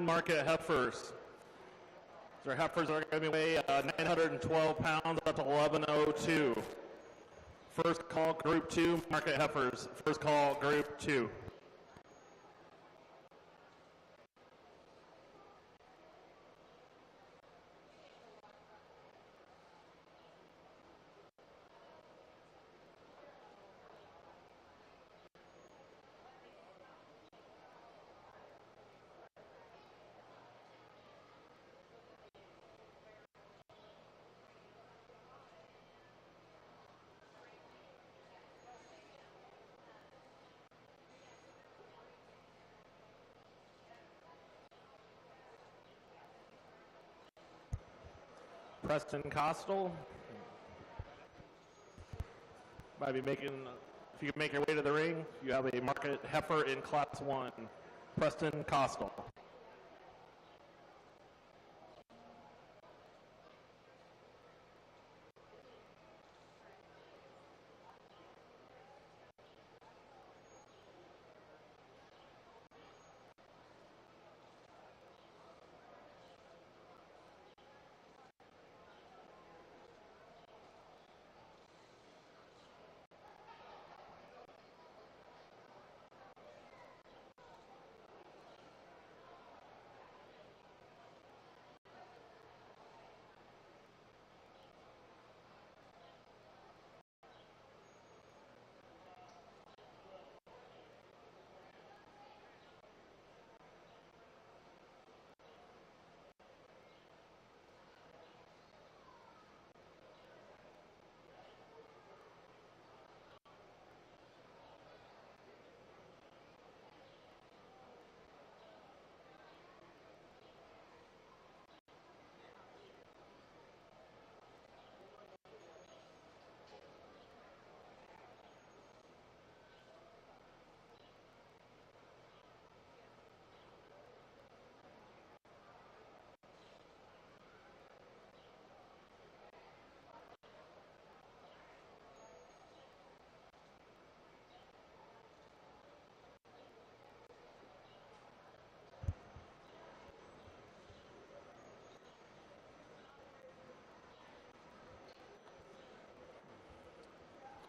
market heifers. Our heifers are going to weigh 912 pounds up to 1102. First call, Group 2, market heifers. First call, Group 2. Preston Costal. Might be making, if you can make your way to the ring, you have a market heifer in Class 1. Preston Costal.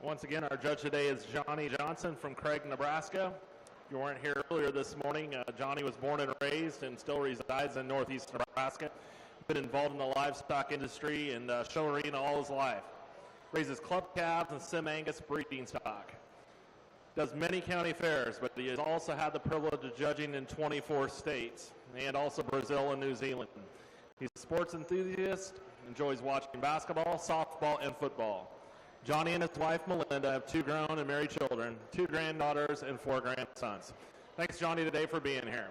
Once again, our judge today is Johnny Johnson from Craig, Nebraska. If you weren't here earlier this morning, Johnny was born and raised and still resides in northeast Nebraska. Been involved in the livestock industry and show arena all his life. Raises club calves and Sim Angus breeding stock. Does many county fairs, but he has also had the privilege of judging in 24 states and also Brazil and New Zealand. He's a sports enthusiast, enjoys watching basketball, softball, and football. Johnny and his wife, Melinda, have 2 grown and married children, 2 granddaughters, and 4 grandsons. Thanks, Johnny, today for being here.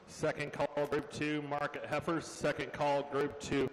Second call, Group 2, market heifers. Second call, Group 2.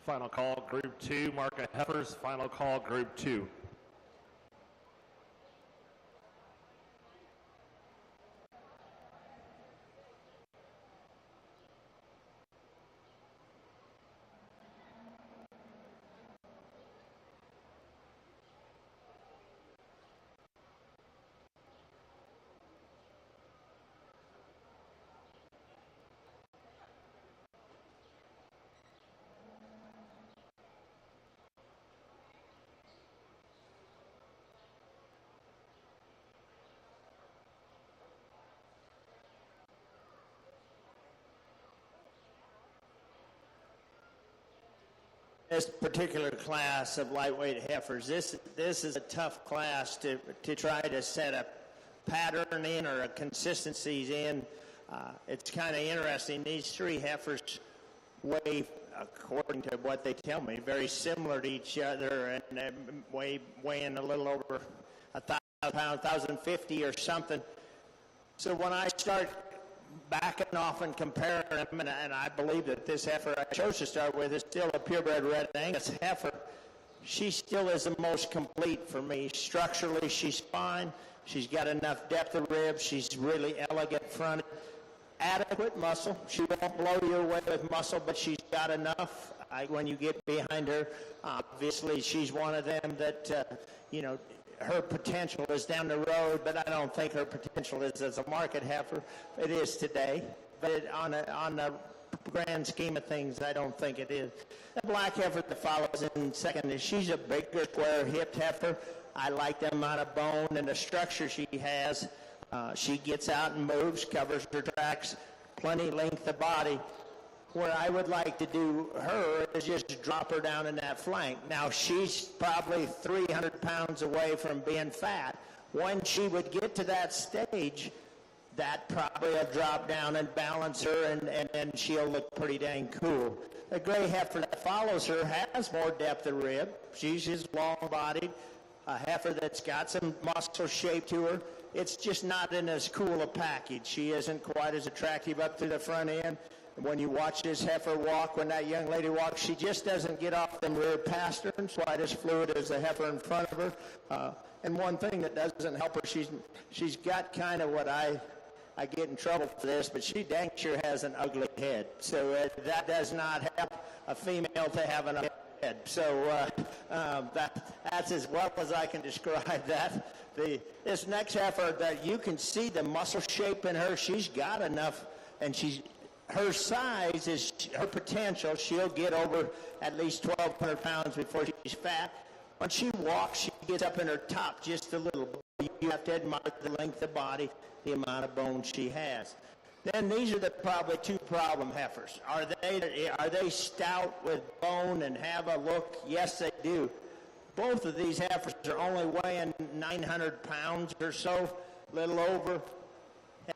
Final call, Group 2, market heifers. Final call, Group 2. This particular class of lightweight heifers, this is a tough class to try to set a pattern in or a consistencies in. It's kind of interesting. These three heifers weigh, according to what they tell me, very similar to each other, and weighing a little over 1,000 pounds, 1,050 or something. So when I start backing off and comparing them, and I believe that this heifer I chose to start with is still a purebred red Angus heifer. She still is the most complete for me. Structurally, she's fine. She's got enough depth of ribs. She's really elegant fronted. Adequate muscle. She won't blow you away with muscle, but she's got enough. When you get behind her, obviously she's one of them that, her potential is down the road, but I don't think her potential is as a market heifer. It is today, but on the grand scheme of things, I don't think it is. The black heifer that follows in second is she's a bigger, square-hipped heifer. I like the amount of bone and the structure she has. She gets out and moves, covers her tracks, plenty length of body. Where I would like to do her is just drop her down in that flank. Now, she's probably 300 pounds away from being fat. When she would get to that stage, that probably will drop down and balance her, and then she'll look pretty dang cool. The gray heifer that follows her has more depth of rib. She's just long-bodied, a heifer that's got some muscle shape to her. It's just not in as cool a package. She isn't quite as attractive up to the front end. When you watch this heifer walk, when that young lady walks, she just doesn't get off them rear pasterns quite as fluid as the heifer in front of her. And one thing that doesn't help her, she's got kind of what I get in trouble for this, but she dang sure has an ugly head. So that does not help a female to have an ugly head. So that's as well as I can describe that. This next heifer, that you can see the muscle shape in her. She's got enough, and her size is her potential. She'll get over at least 1,200 pounds before she's fat. When she walks, she gets up in her top just a little bit. You have to admire the length of body, the amount of bone she has. Then these are probably two problem heifers. Are they stout with bone and have a look? Yes, they do. Both of these heifers are only weighing 900 pounds or so, a little over.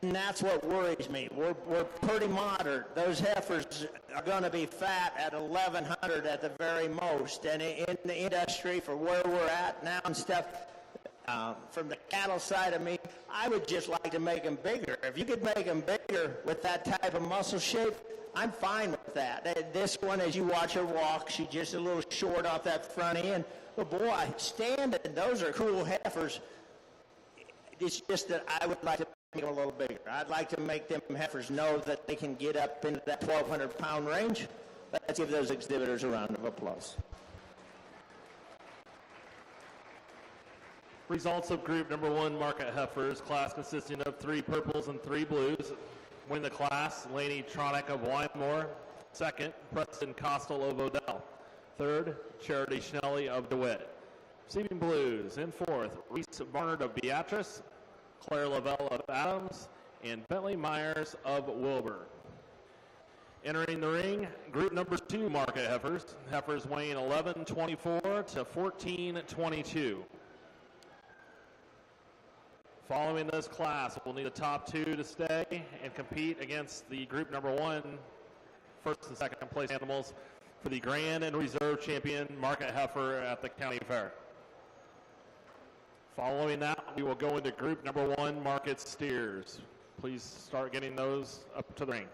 And that's what worries me. We're pretty moderate. Those heifers are going to be fat at 1,100 at the very most. And in the industry, for where we're at now and stuff, from the cattle side of me, I would just like to make them bigger. If you could make them bigger with that type of muscle shape, I'm fine with that. This one, as you watch her walk, she's just a little short off that front end. But boy, standing, those are cool heifers. It's just that I would like to make them a little bigger. I'd like to make them heifers know that they can get up into that 1,200 pound range. Let's give those exhibitors a round of applause. Results of group number 1 market heifers, class consisting of 3 purples and 3 blues. Win the class, Laney Tronick of Wymore. Second, Preston Costal of Odell. Third, Charity Schnelly of DeWitt. Receiving blues in fourth, Reese Barnard of Beatrice, Claire Lavelle of Adams, and Bentley Myers of Wilbur. Entering the ring, group number 2 market heifers. Heifers weighing 1124 to 1422. Following this class, we'll need the top 2 to stay and compete against the group number 1 first and second place animals for the Grand and Reserve Champion market heifer at the county fair. Following that, we will go into group number 1 market steers. Please start getting those up to the ring.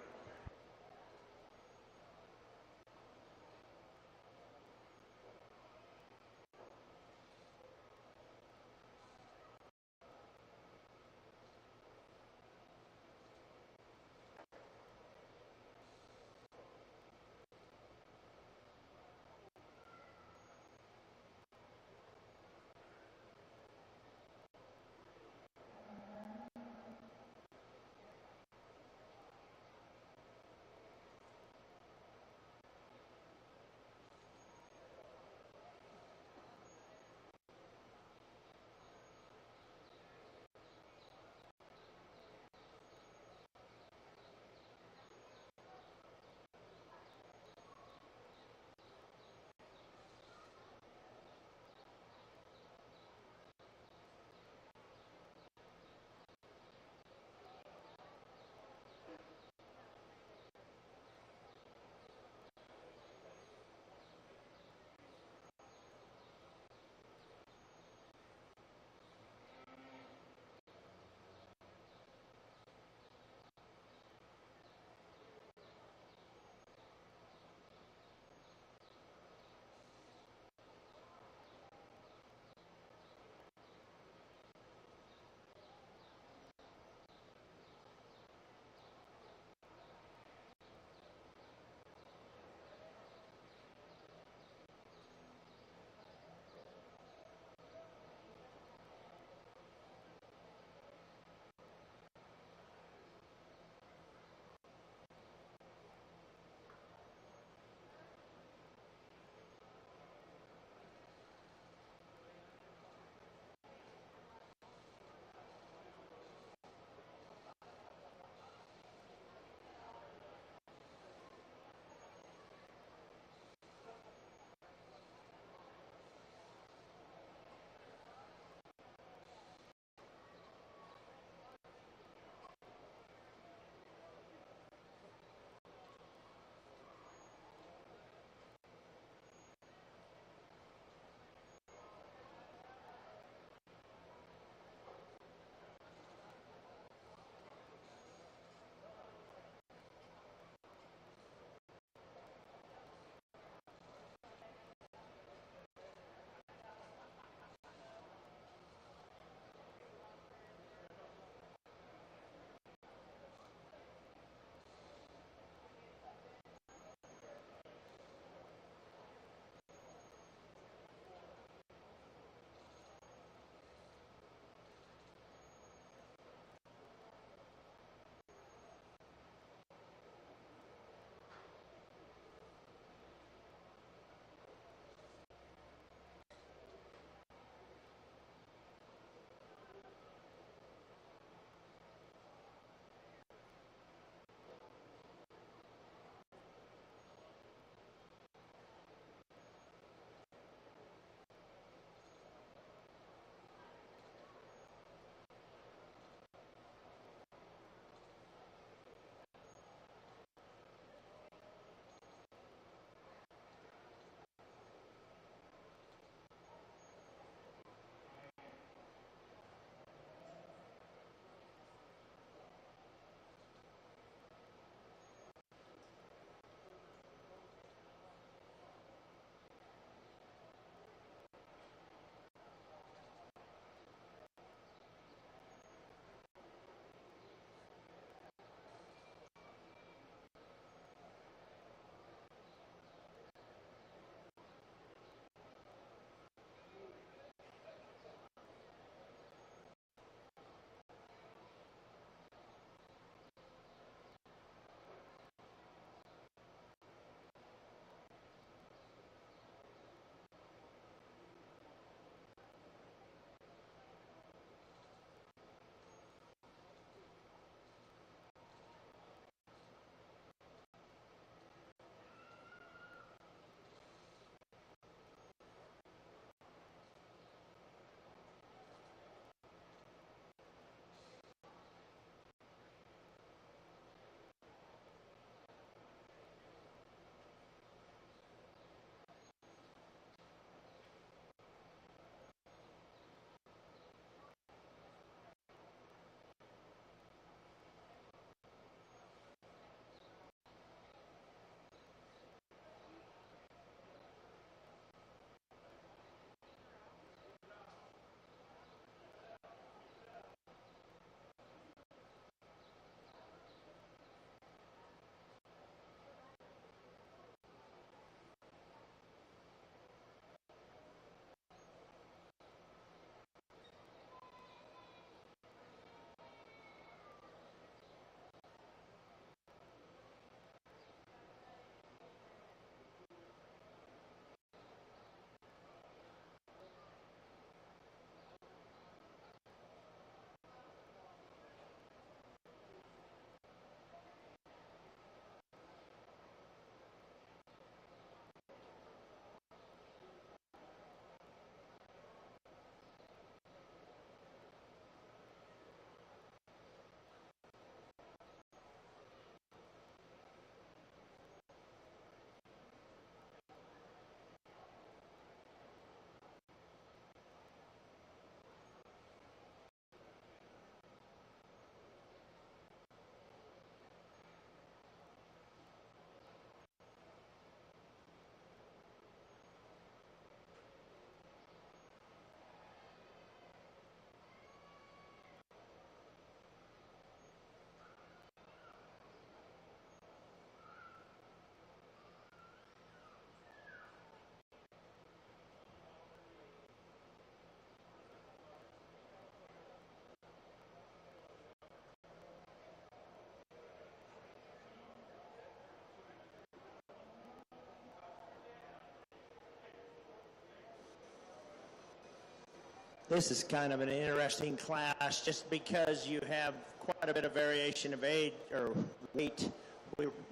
This is kind of an interesting class just because you have quite a bit of variation of age or weight.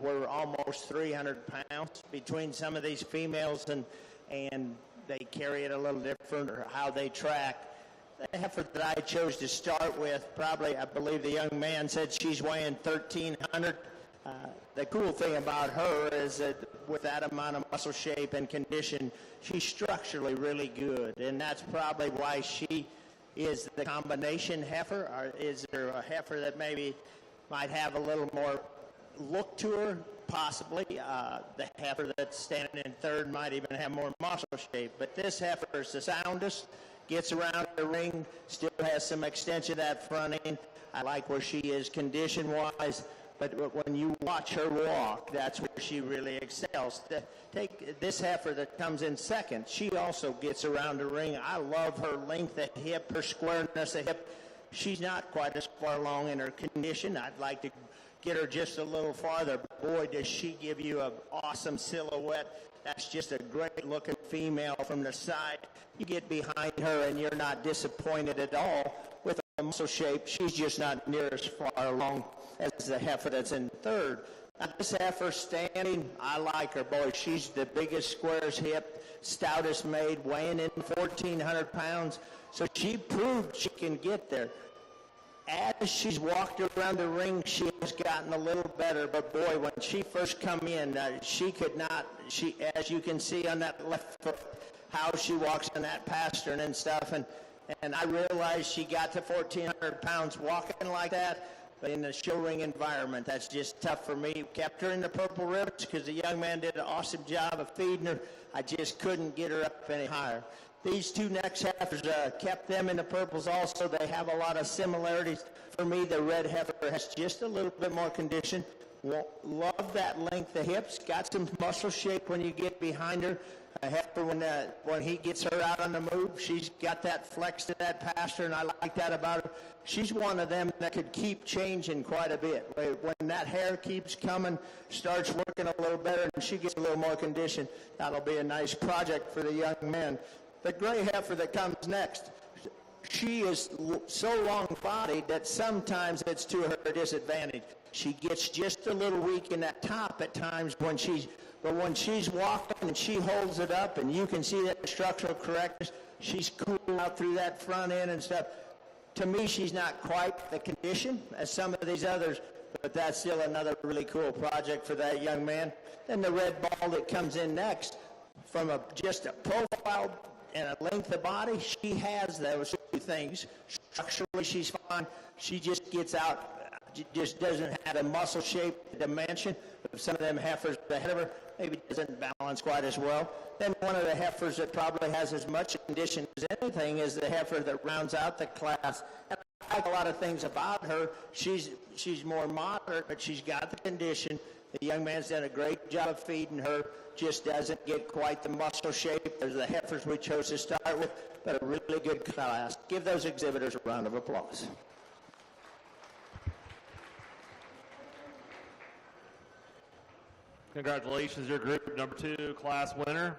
We're almost 300 pounds between some of these females, and they carry it a little different, or how they track. The heifer that I chose to start with, probably, I believe the young man said she's weighing 1,300. The cool thing about her is that with that amount of muscle shape and condition, she's structurally really good, and that's probably why she is the combination heifer. Or is there a heifer that maybe might have a little more look to her? Possibly. The heifer that's standing in third might even have more muscle shape, but this heifer is the soundest, gets around the ring, still has some extension of that front end. I like where she is condition-wise. But when you watch her walk, that's where she really excels. Take this heifer that comes in second. She also gets around the ring. I love her length of hip, her squareness of hip. She's not quite as far along in her condition. I'd like to get her just a little farther. But boy, does she give you an awesome silhouette. That's just a great-looking female from the side. You get behind her, and you're not disappointed at all. With a muscle shape, she's just not near as far along as the heifer that's in third. Now, this heifer standing, I like her. Boy, she's the biggest, squarest hip, stoutest made, weighing in 1,400 pounds. So she proved she can get there. As she's walked around the ring, she has gotten a little better. But boy, when she first come in, she could not, as you can see on that left foot, how she walks in that pastern and stuff. And I realized she got to 1,400 pounds walking like that. But in the show ring environment, that's just tough for me. Kept her in the purple ribbons because the young man did an awesome job of feeding her. I just couldn't get her up any higher. These two next heifers kept them in the purples also. They have a lot of similarities. For me, the red heifer has just a little bit more condition. Love that length of hips. Got some muscle shape when you get behind her. A heifer, when he gets her out on the move, she's got that flex to that pasture, and I like that about her. She's one of them that could keep changing quite a bit. When that hair keeps coming, starts working a little better, and she gets a little more condition, that'll be a nice project for the young man. The gray heifer that comes next, she is so long-bodied that sometimes it's to her disadvantage. She gets just a little weak in that top at times when she's walking and she holds it up, and you can see that structural correctness. She's cool out through that front end and stuff. To me, she's not quite the condition as some of these others, but that's still another really cool project for that young man. Then the red ball that comes in next, from just a profile and a length of body, she has those two things. Structurally, she's fine. She just gets out, just doesn't have a muscle shape dimension. Some of them heifers ahead of her maybe doesn't balance quite as well. Then one of the heifers that probably has as much condition as anything is the heifer that rounds out the class. And I like a lot of things about her. She's more moderate, but she's got the condition. The young man's done a great job of feeding her. Just doesn't get quite the muscle shape. There's the heifers we chose to start with, but a really good class. Give those exhibitors a round of applause. Congratulations, your group number 2 class winner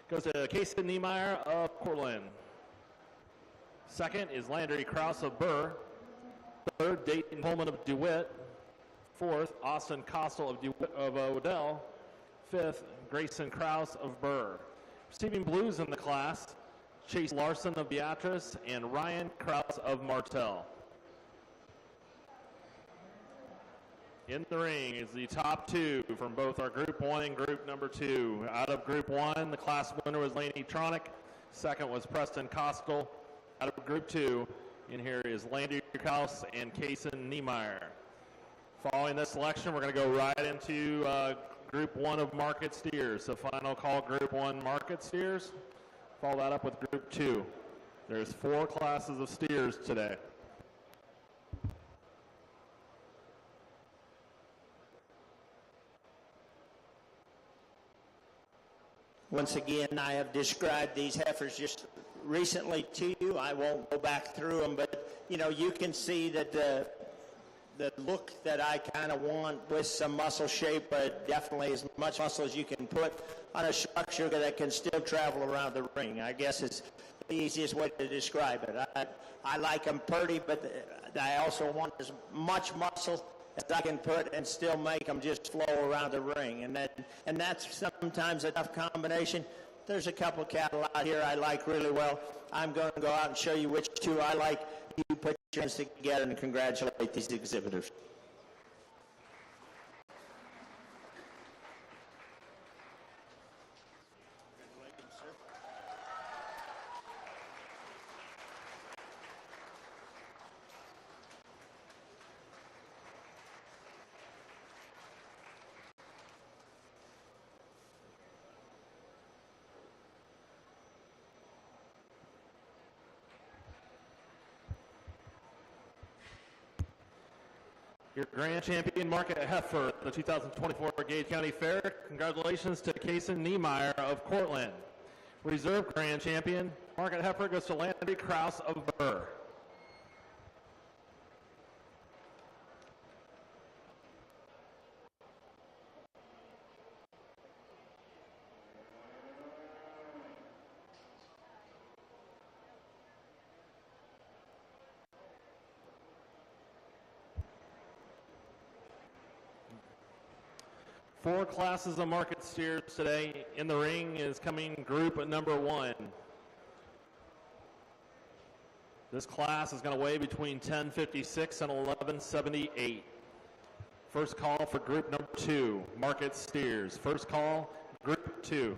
goes to Casey Niemeyer of Portland. Second is Landry Krause of Burr. Third, Dayton Pullman of DeWitt. Fourth, Austin Costel of Odell. Fifth, Grayson Krause of Burr. Receiving blues in the class, Chase Larson of Beatrice and Ryan Krause of Martell. In the ring is the top 2 from both our Group 1 and Group number 2. Out of Group 1, the class winner was Laney Tronick. Second was Preston Koskel. Out of Group 2, in here is Landry Krause and Kaysen Niemeyer. Following this selection, we're going to go right into Group 1 of Market Steers. So final call, Group 1 Market Steers. Follow that up with Group 2. There's 4 classes of steers today. Once again, I have described these heifers just recently to you. I won't go back through them, but, you know, you can see that the look that I kind of want with some muscle shape, but definitely as much muscle as you can put on a structure that can still travel around the ring. I guess it's the easiest way to describe it. I like them pretty, but I also want as much muscle as I can put and still make them just flow around the ring. And that's sometimes a tough combination. There's a couple cattle out here I like really well. I'm going to go out and show you which two I like. You put your hands together and congratulate these exhibitors. Your grand champion, Market Heifer, the 2024 Gage County Fair. Congratulations to Kason Niemeyer of Cortland. Reserve grand champion, Market Heifer, goes to Landry Krause of Burr. Four classes of market steers today. In the ring is coming group at number 1. This class is going to weigh between 1056 and 1178. First call for group number 2, market steers. First call, group 2.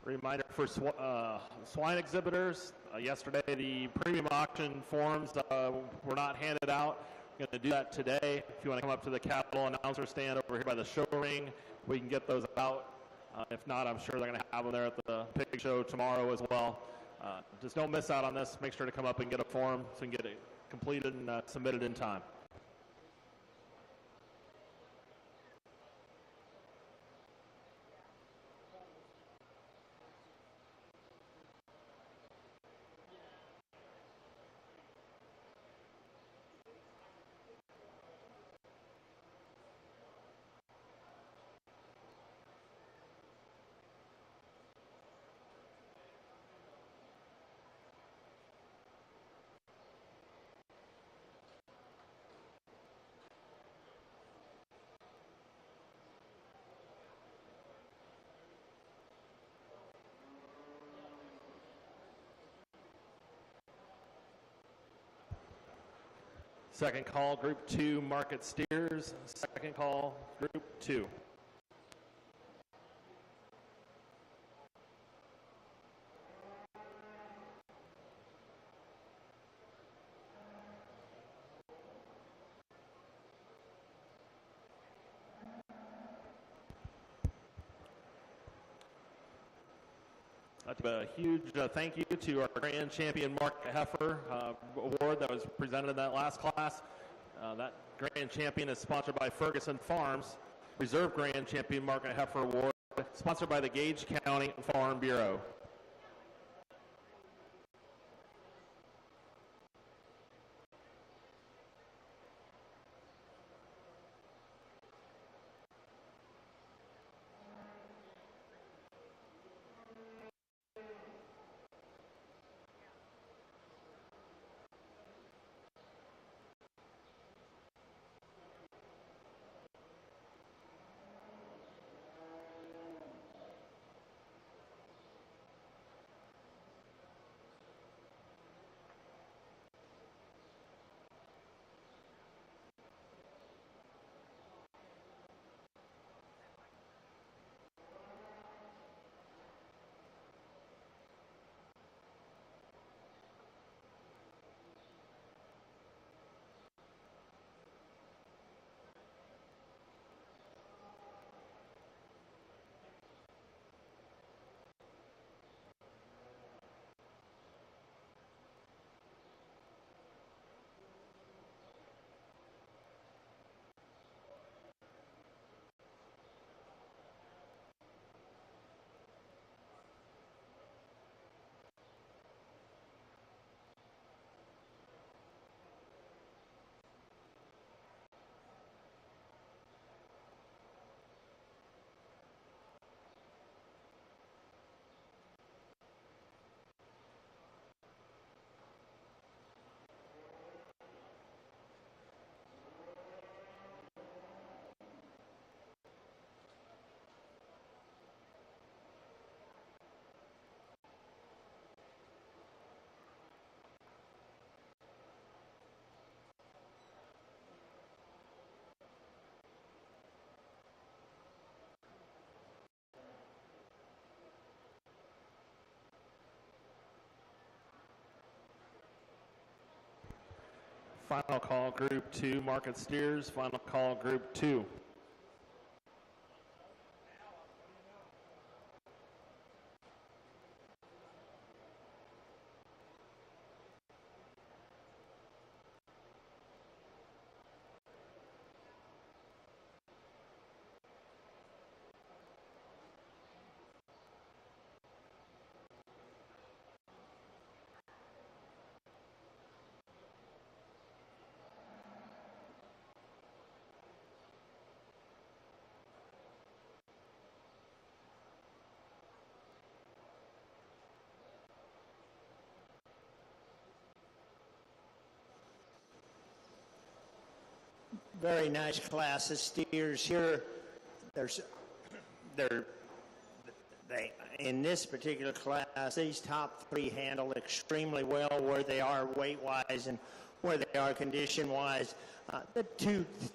Reminder for swine exhibitors, yesterday the premium auction forms were not handed out. We're going to do that today. If you want to come up to the Capitol announcer stand over here by the show ring, we can get those out. If not, I'm sure they're going to have them there at the pig show tomorrow as well. Just don't miss out on this. Make sure to come up and get a form so you can get it completed and submitted in time. Second call, group 2, market steers. Second call, group 2. A huge thank you to our grand champion Mark Heifer award that was presented in that last class. That grand champion is sponsored by Ferguson Farms. Reserve grand champion Mark Heifer award sponsored by the Gage County Farm Bureau. Final call, Group 2, market steers. Final call, Group 2. Very nice class of steers here. They in this particular class, these top three handle extremely well where they are weight-wise and where they are condition-wise. The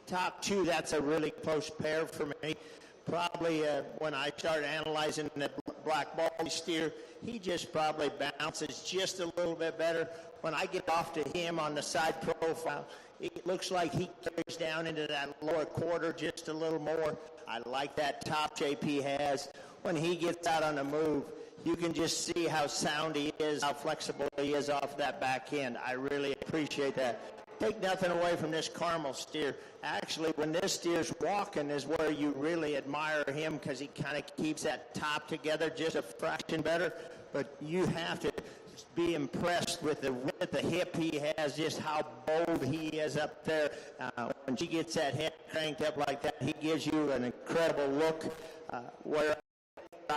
top two, that's a really close pair for me. Probably when I start analyzing the black ball steer, he just probably bounces just a little bit better. When I get off to him on the side profile, it looks like he carries down into that lower quarter just a little more. I like that top shape he has. When he gets out on the move, you can just see how sound he is, how flexible he is off that back end. I really appreciate that. Take nothing away from this Carmel steer. Actually, when this steer's walking is where you really admire him because he kind of keeps that top together just a fraction better. But you have to be impressed with the hip he has, just how bold he is up there. When she gets that head cranked up like that, he gives you an incredible look. Where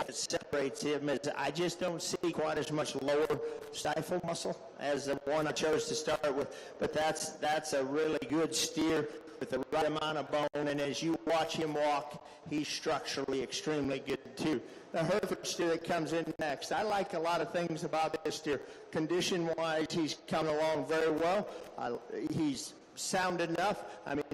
it separates him is I just don't see quite as much lower stifle muscle as the one I chose to start with. But that's a really good steer with the right amount of bone, and as you watch him walk, he's structurally extremely good too. The Hereford steer that comes in next, I like a lot of things about this steer. Condition-wise, he's coming along very well. He's sound enough. I mean,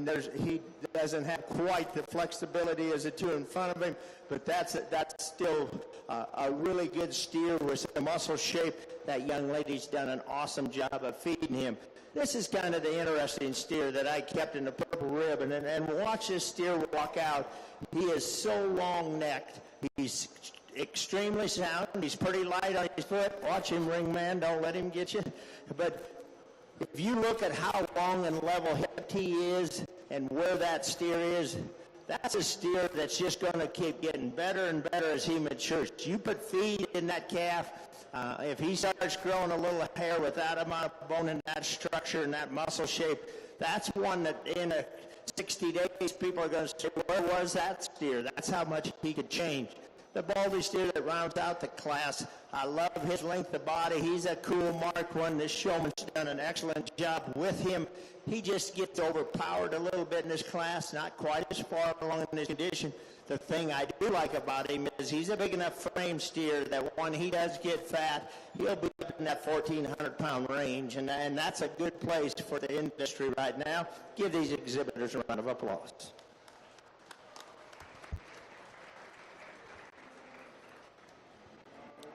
he doesn't have quite the flexibility as the two in front of him, but that's still a really good steer with some muscle shape. That young lady's done an awesome job of feeding him. This is kind of the interesting steer that I kept in the purple ribbon, and watch this steer walk out. He is so long-necked. He's extremely sound. He's pretty light on his foot. Watch him, ring man. Don't let him get you. But if you look at how long and level-hipped he is and where that steer is, that's a steer that's just going to keep getting better and better as he matures. You put feed in that calf, if he starts growing a little hair with that amount of bone and that structure and that muscle shape, that's one that in 60 days people are going to say, where was that steer? That's how much he could change. The Baldy steer that rounds out the class, I love his length of body. He's a cool mark one. This showman's done an excellent job with him. He just gets overpowered a little bit in this class, not quite as far along in his condition. The thing I do like about him is he's a big enough frame steer that when he does get fat, he'll be up in that 1,400-pound range, and that's a good place for the industry right now. Give these exhibitors a round of applause.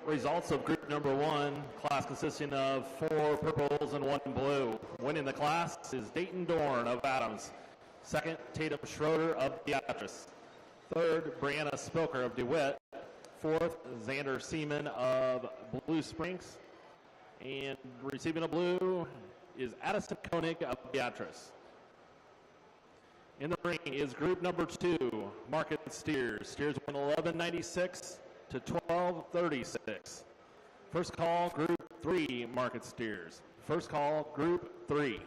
Results of group number 1, class consisting of 4 purples and 1 blue. Winning the class is Dayton Dorn of Adams. Second, Tatum Schroeder of Beatrice. Third, Brianna Spilker of DeWitt. Fourth, Xander Seaman of Blue Springs. And receiving a blue is Addison Koenig of Beatrice. In the ring is group number 2, Market Steers. Steers win 1196 to 1236. First call, group 3, Market Steers. First call, group 3.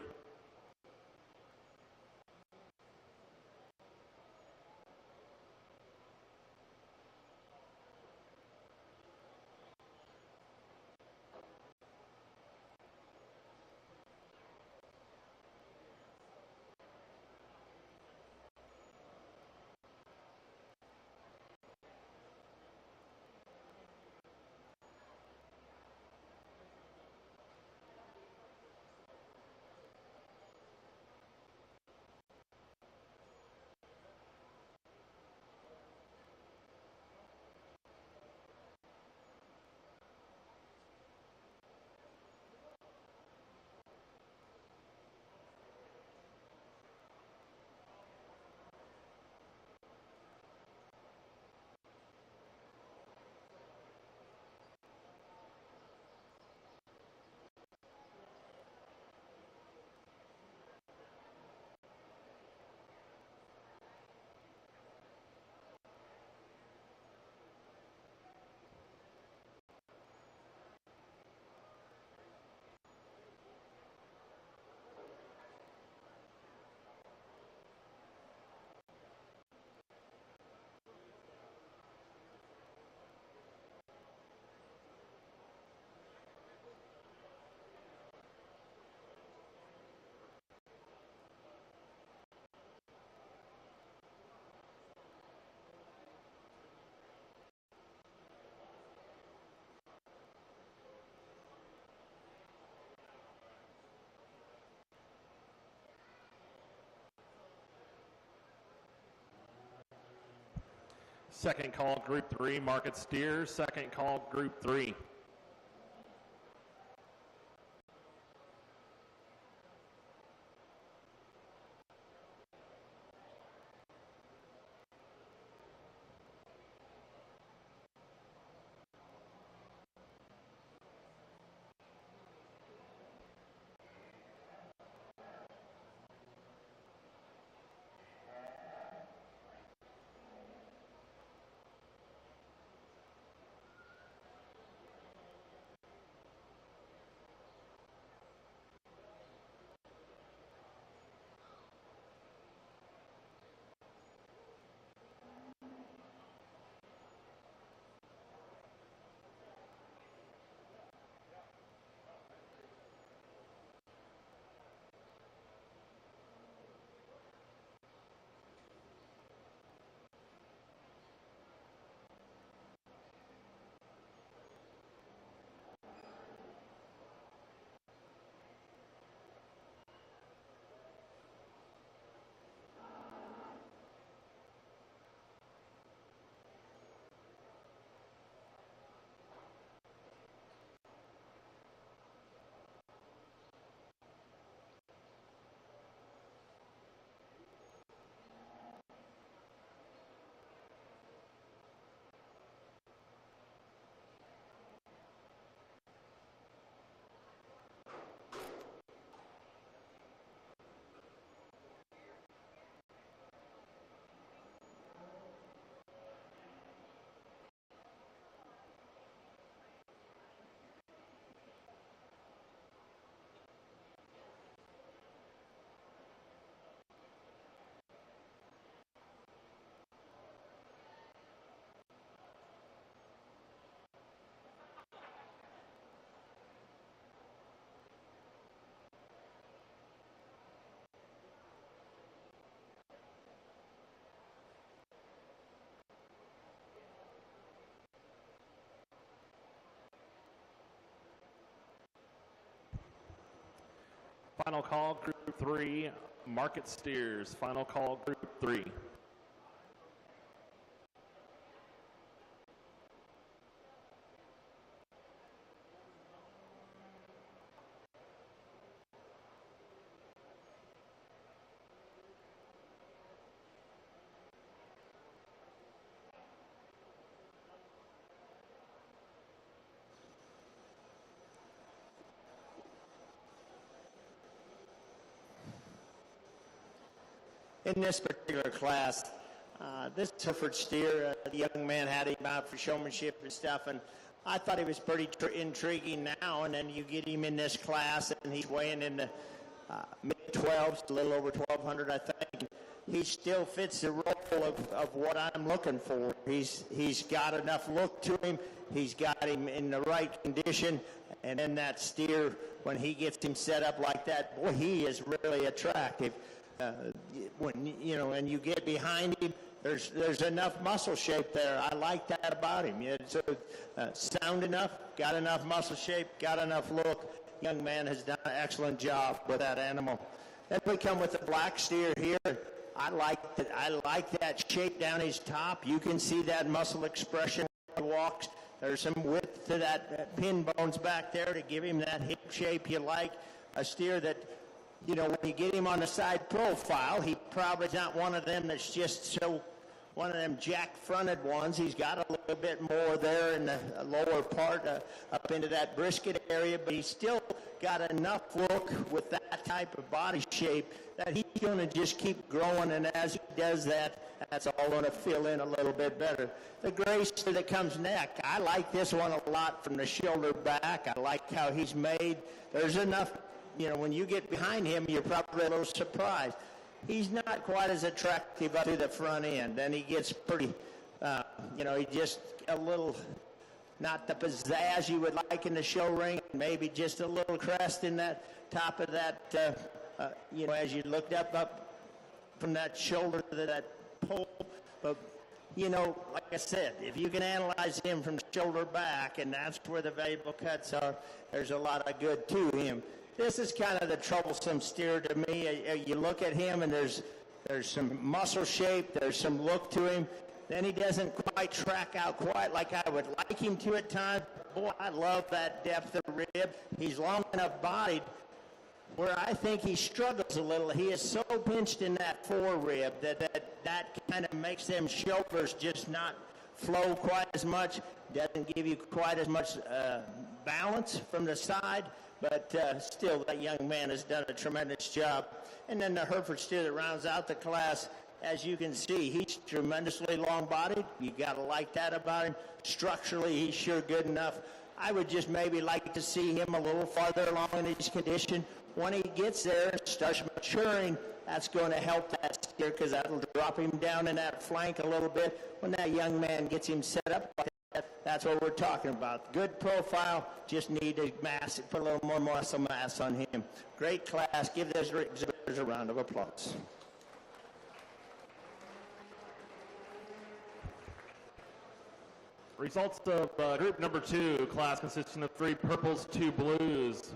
Second call, Group 3, Market Steers. Second call, Group 3. Final call, Group 3, Market Steers. Final call, Group 3. In this particular class, this Hereford steer, the young man had him out for showmanship and stuff, and I thought he was pretty intriguing now, and then you get him in this class, and he's weighing in the mid-12s, a little over 1,200, I think. He still fits the role of what I'm looking for. He's got enough look to him. He's got him in the right condition, and then that steer, when he gets him set up like that, boy, he is really attractive. When and you get behind him, there's enough muscle shape there. I like that about him. It's sound enough, got enough muscle shape, got enough look. Young man has done an excellent job with that animal. Then we come with the black steer here. I like that shape down his top. You can see that muscle expression when he walks. There's some width to that pin bones back there to give him that hip shape you like. A steer that, when you get him on the side profile, he probably is not one of them that's just one of them jack-fronted ones. He's got a little bit more there in the lower part up into that brisket area, but he's still got enough look with that type of body shape that he's going to just keep growing, and as he does that, that's all going to fill in a little bit better. The gray steer that comes next, I like this one a lot from the shoulder back. I like how he's made. There's enough. When you get behind him, you're probably a little surprised. He's not quite as attractive up to the front end. Then he gets pretty, he just a little, not the pizzazz you would like in the show ring, maybe just a little crest in that top of that, as you looked up from that shoulder to that pole. But, like I said, if you can analyze him from shoulder back, and that's where the valuable cuts are, there's a lot of good to him. This is kind of the troublesome steer to me. You look at him, and there's some muscle shape, there's some look to him. Then he doesn't quite track out quite like I would like him to at times. Boy, I love that depth of rib. He's long enough bodied where I think he struggles a little. He is so pinched in that fore rib that kind of makes them shoulders just not flow quite as much. Doesn't give you quite as much balance from the side, but still that young man has done a tremendous job. And then the Hereford steer that rounds out the class, as you can see, he's tremendously long-bodied. You got to like that about him. Structurally, he's sure good enough. I would just maybe like to see him a little farther along in his condition. When he gets there and starts maturing, that's going to help that steer because that'll drop him down in that flank a little bit. When that young man gets him set up like that, that's what we're talking about. Good profile, just need to put a little more muscle mass on him. Great class. Give those exhibitors a round of applause. Results of group number 2, class consisting of 3 purples, 2 blues.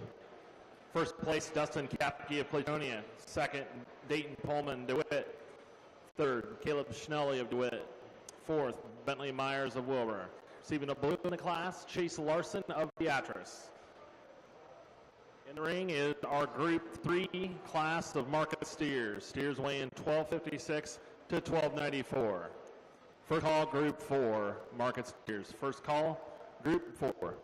First place, Dustin Kapke of Clatonia. Second, Dayton Pullman DeWitt. Third, Caleb Schnelly of DeWitt. Fourth, Bentley Myers of Wilbur. Receiving a blue in the class, Chase Larson of Beatrice. In the ring is our group 3 class of market steers. Steers weigh in 1256 to 1294. First call, group 4, market steers. First call, group 4.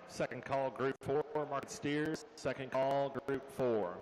Second call, group 4, market steers. Second call, group 4.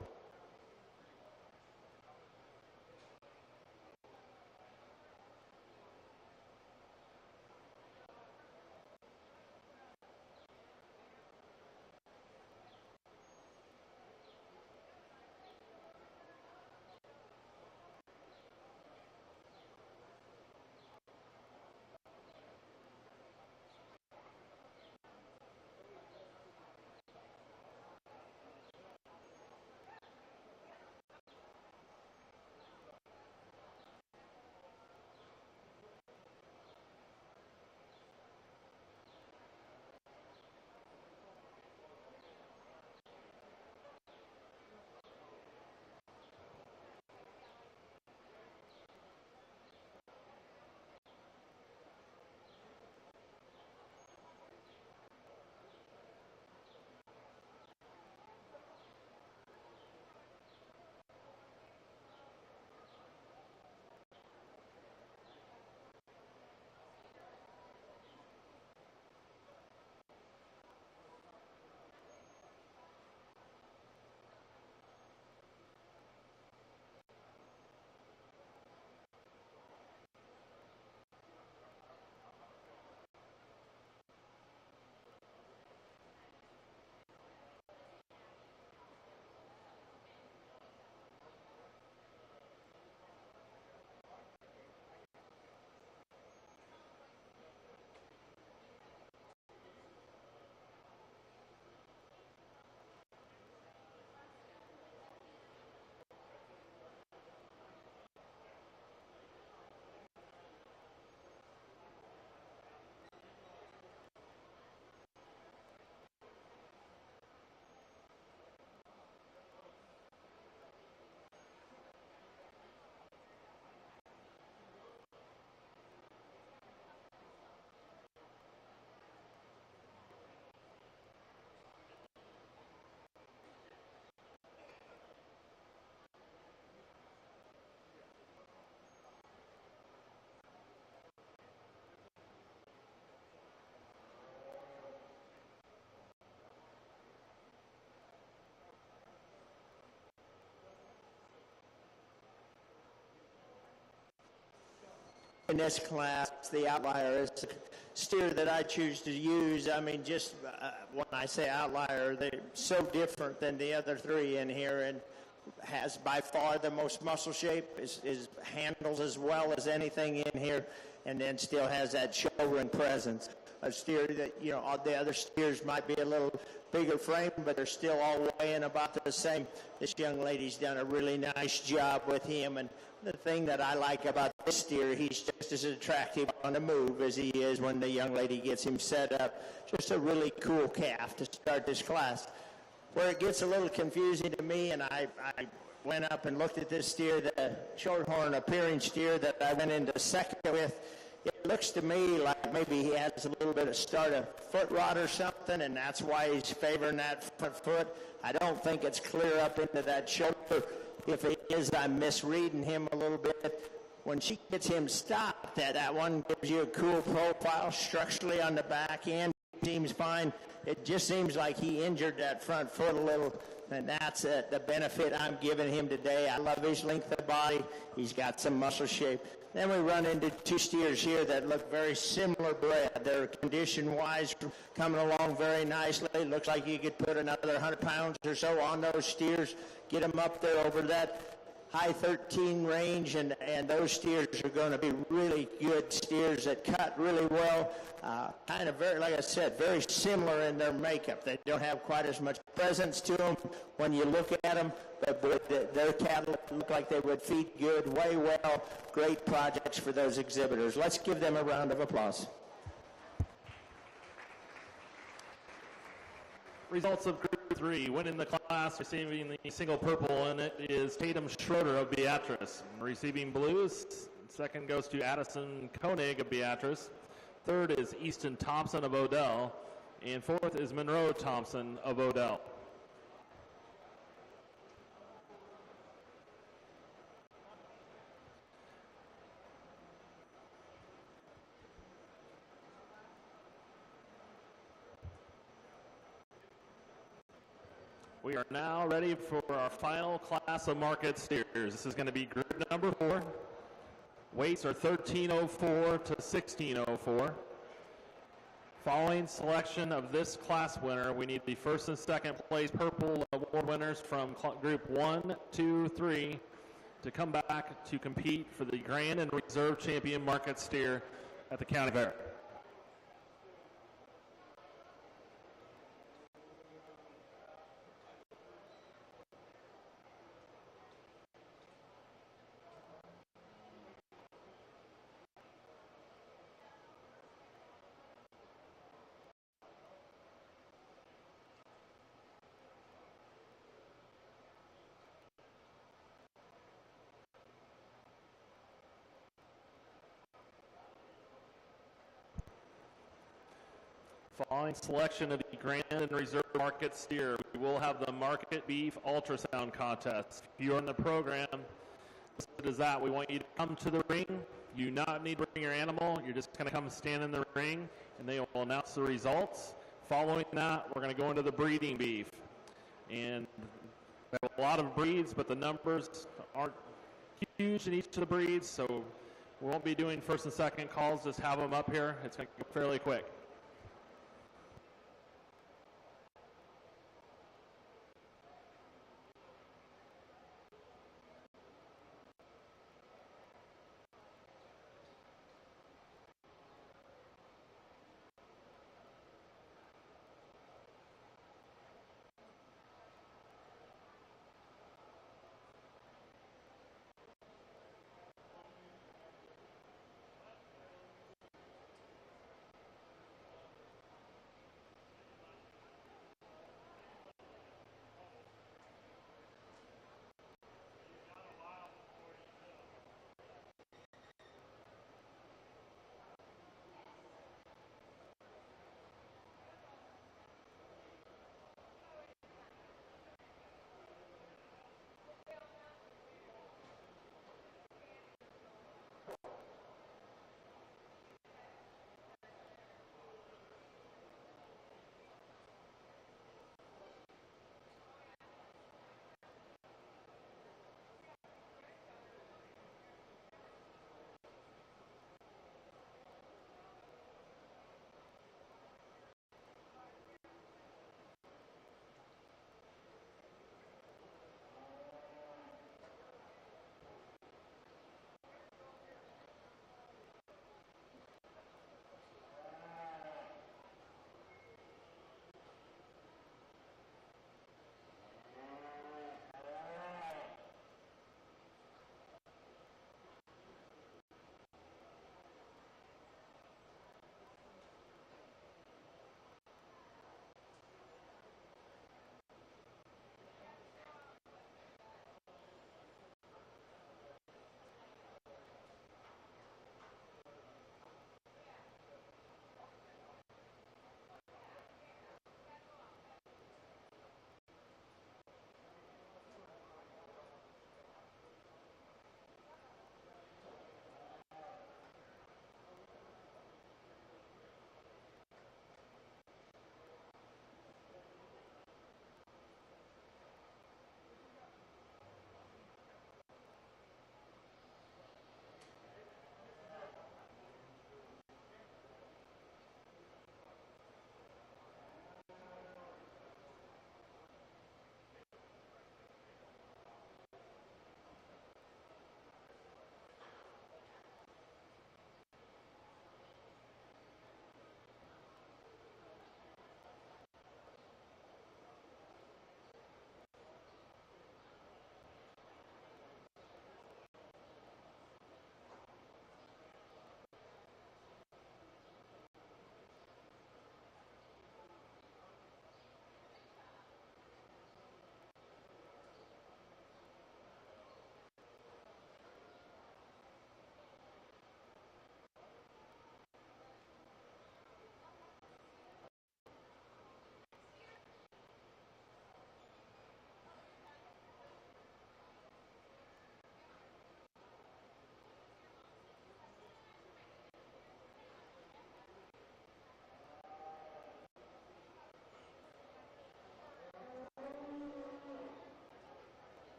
in this class, the outlier is the steer that I choose to use. I mean, just when I say outlier, they're so different than the other three in here, and has by far the most muscle shape, is handles as well as anything in here, and then still has that showroom presence. A steer that, you know, all the other steers might be a little bigger frame, but they're still all weighing about the same. This young lady's done a really nice job with him, and the thing that I like about this steer, he's just as attractive on the move as he is when the young lady gets him set up. Just a really cool calf to start this class. Where it gets a little confusing to me, and I went up and looked at this steer, the shorthorn appearing steer that I went into second with, it looks to me like maybe he has a little bit of start of foot rot or something, and that's why he's favoring that front foot. I don't think it's clear up into that shoulder. If it is, I'm misreading him a little bit. When she gets him stopped, that one gives you a cool profile structurally on the back end. Seems fine. It just seems like he injured that front foot a little, and that's the benefit I'm giving him today. I love his length of body. He's got some muscle shape. Then we run into two steers here that look very similar bred. They're condition-wise coming along very nicely. It looks like you could put another 100 pounds or so on those steers, get them up there over that high 13 range, and those steers are going to be really good steers that cut really well. Kind of very, like I said, very similar in their makeup. They don't have quite as much presence to them when you look at them, but their cattle look like they would feed good, weigh well. Great projects for those exhibitors. Let's give them a round of applause. Results of Group 3. Winning the class, receiving the single purple, and it is Tatum Schroeder of Beatrice. Receiving blues, second goes to Addison Koenig of Beatrice. Third is Easton Thompson of Odell. And fourth is Monroe Thompson of Odell. We are now ready for our final class of market steers. This is going to be group number 4. Weights are 1304 to 1604. Following selection of this class winner, we need the first and second place purple award winners from group 1, 2, 3 to come back to compete for the Grand and Reserve Champion Market Steer at the County Fair. Following selection of the Grand and Reserve Market Steer, we will have the Market Beef Ultrasound Contest. If you're in the program, listed as that, we want you to come to the ring. You do not need to bring your animal. You're just going to come stand in the ring, and they will announce the results. Following that, we're going to go into the breeding beef. And we have a lot of breeds, but the numbers aren't huge in each of the breeds, so we won't be doing first and second calls. Just have them up here. It's going to go fairly quick.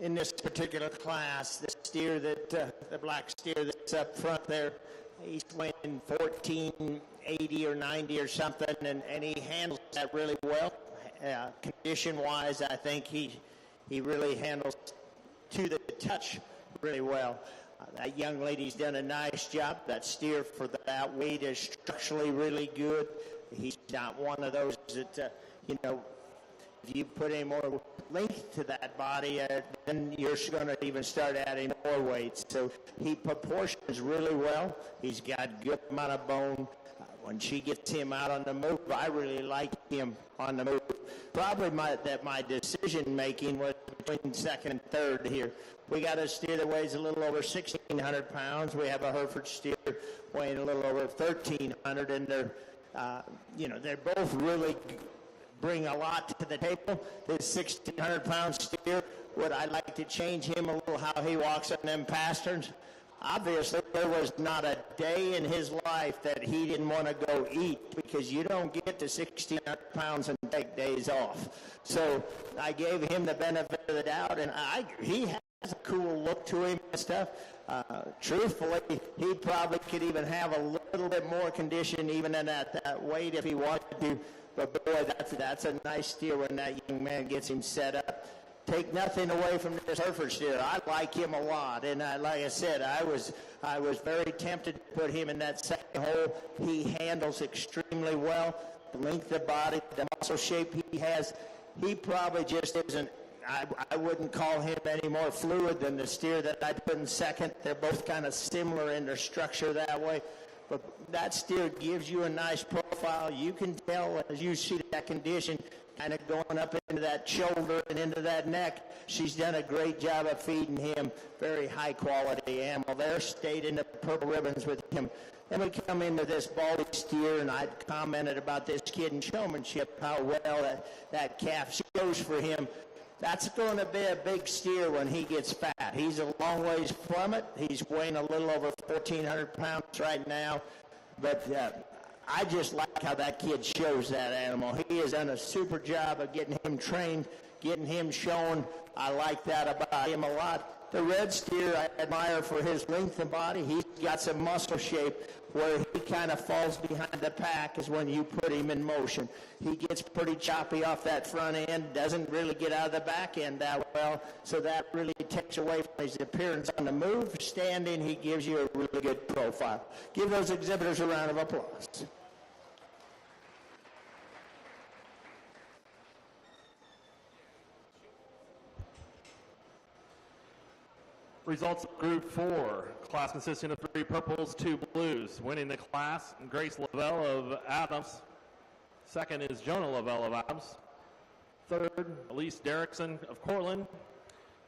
in this particular class. The steer that, the black steer that's up front there, he's weighing 1480 or 90 or something, and he handles that really well. Condition-wise, I think he really handles to the touch really well. That young lady's done a nice job. That steer for that weight is structurally really good. He's not one of those that, you know, if you put any more length to that body, then you're going to even start adding more weight. So he proportions really well. He's got good amount of bone. When she gets him out on the move, I really like him on the move. Probably my decision making was between second and third here. We got a steer that weighs a little over 1,600 pounds. We have a Hereford steer weighing a little over 1,300, and they're, you know, they're both really bring a lot to the table. This 1,600-pound steer, would I like to change him a little how he walks on them pasterns? Obviously, there was not a day in his life that he didn't want to go eat, because you don't get to 1,600 pounds and take days off. So I gave him the benefit of the doubt, and he has a cool look to him and stuff. Truthfully, he probably could even have a little bit more condition even in that weight if he wanted to. But boy, that's a nice steer when that young man gets him set up. Take nothing away from this Hereford steer. I like him a lot, and like I said, I was very tempted to put him in that second hole. He handles extremely well. The length of body, the muscle shape he has, he probably just isn't. I wouldn't call him any more fluid than the steer that I put in second. They're both kind of similar in their structure that way. But that steer gives you a nice profile. You can tell as you see that condition kind of going up into that shoulder and into that neck. She's done a great job of feeding him. Very high quality animal there. Stayed in the purple ribbons with him. Then we come into this baldy steer, and I'd commented about this kid in showmanship, how well that calf shows for him. That's going to be a big steer when he gets fat. He's a long ways from it. He's weighing a little over 1,400 pounds right now. But I just like how that kid shows that animal. He has done a super job of getting him trained, getting him shown. I like that about him a lot. The red steer I admire for his length of body. He's got some muscle shape. Where he kind of falls behind the pack is when you put him in motion. He gets pretty choppy off that front end, doesn't really get out of the back end that well, so that really takes away from his appearance on the move. Standing, he gives you a really good profile. Give those exhibitors a round of applause. Results of Group 4, class consisting of 3 purples, 2 blues. Winning the class, Grace Lavelle of Adams. Second is Jonah Lavelle of Adams. Third, Elise Derrickson of Cortland.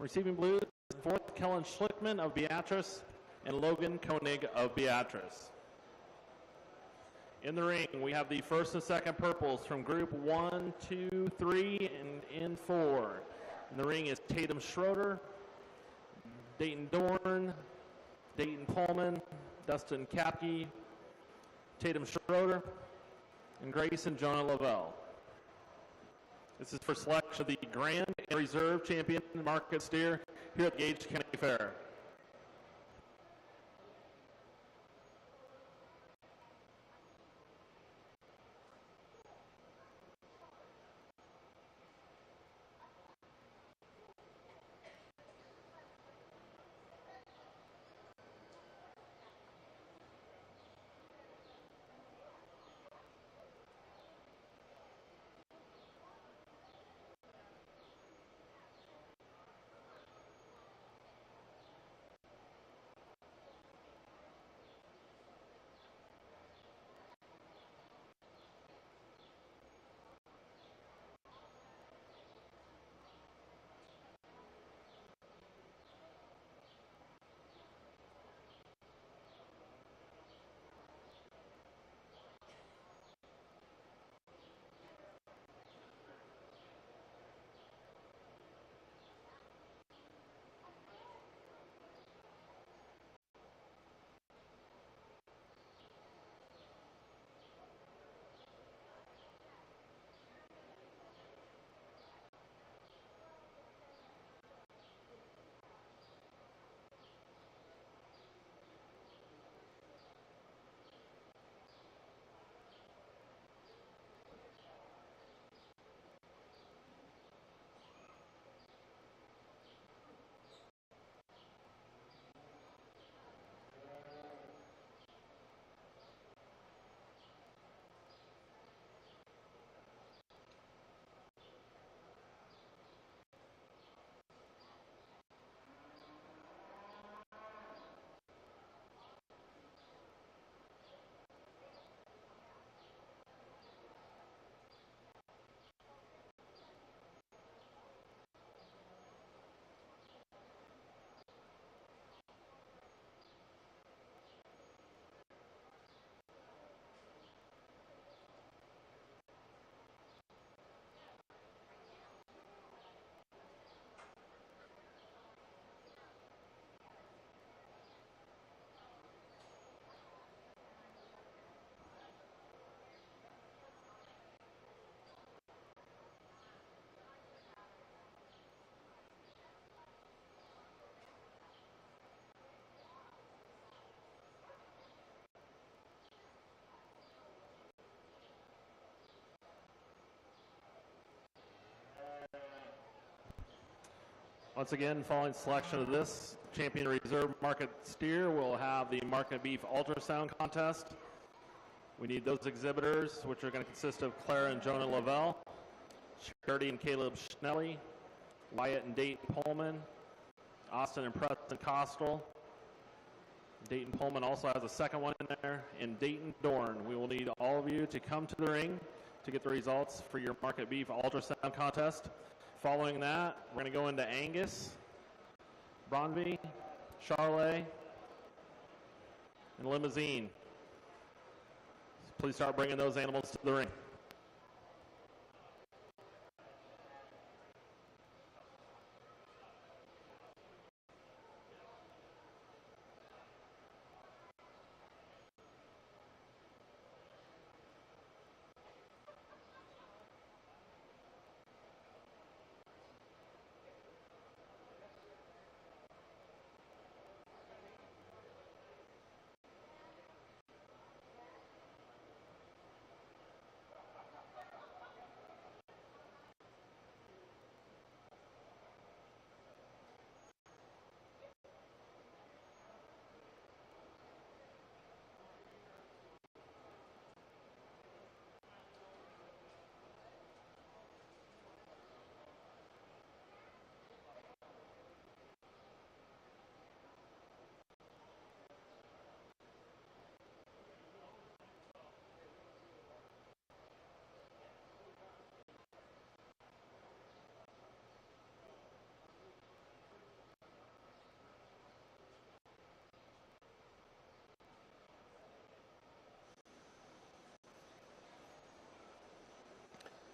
Receiving blues, fourth, Kellen Schlickman of Beatrice, and Logan Koenig of Beatrice. In the ring, we have the first and second purples from Group 1, 2, 3, and in 4. In the ring is Tatum Schroeder, Dayton Dorn, Dayton Pullman, Dustin Kapke, Tatum Schroeder, and Grace and Jonah Lavelle. This is for selection of the Grand and Reserve Champion Market Steer here at Gage County Fair. Once again, following selection of this champion reserve market steer, we'll have the market beef ultrasound contest. We need those exhibitors, which are going to consist of Clara and Jonah Lavelle, Charity and Caleb Schnelly, Wyatt and Dayton Pullman, Austin and Preston Costal. Dayton Pullman also has a second one in there, and Dayton Dorn. We will need all of you to come to the ring to get the results for your market beef ultrasound contest. Following that, we're going to go into Angus, Bronby, Charlet, and Limousine. Please start bringing those animals to the ring.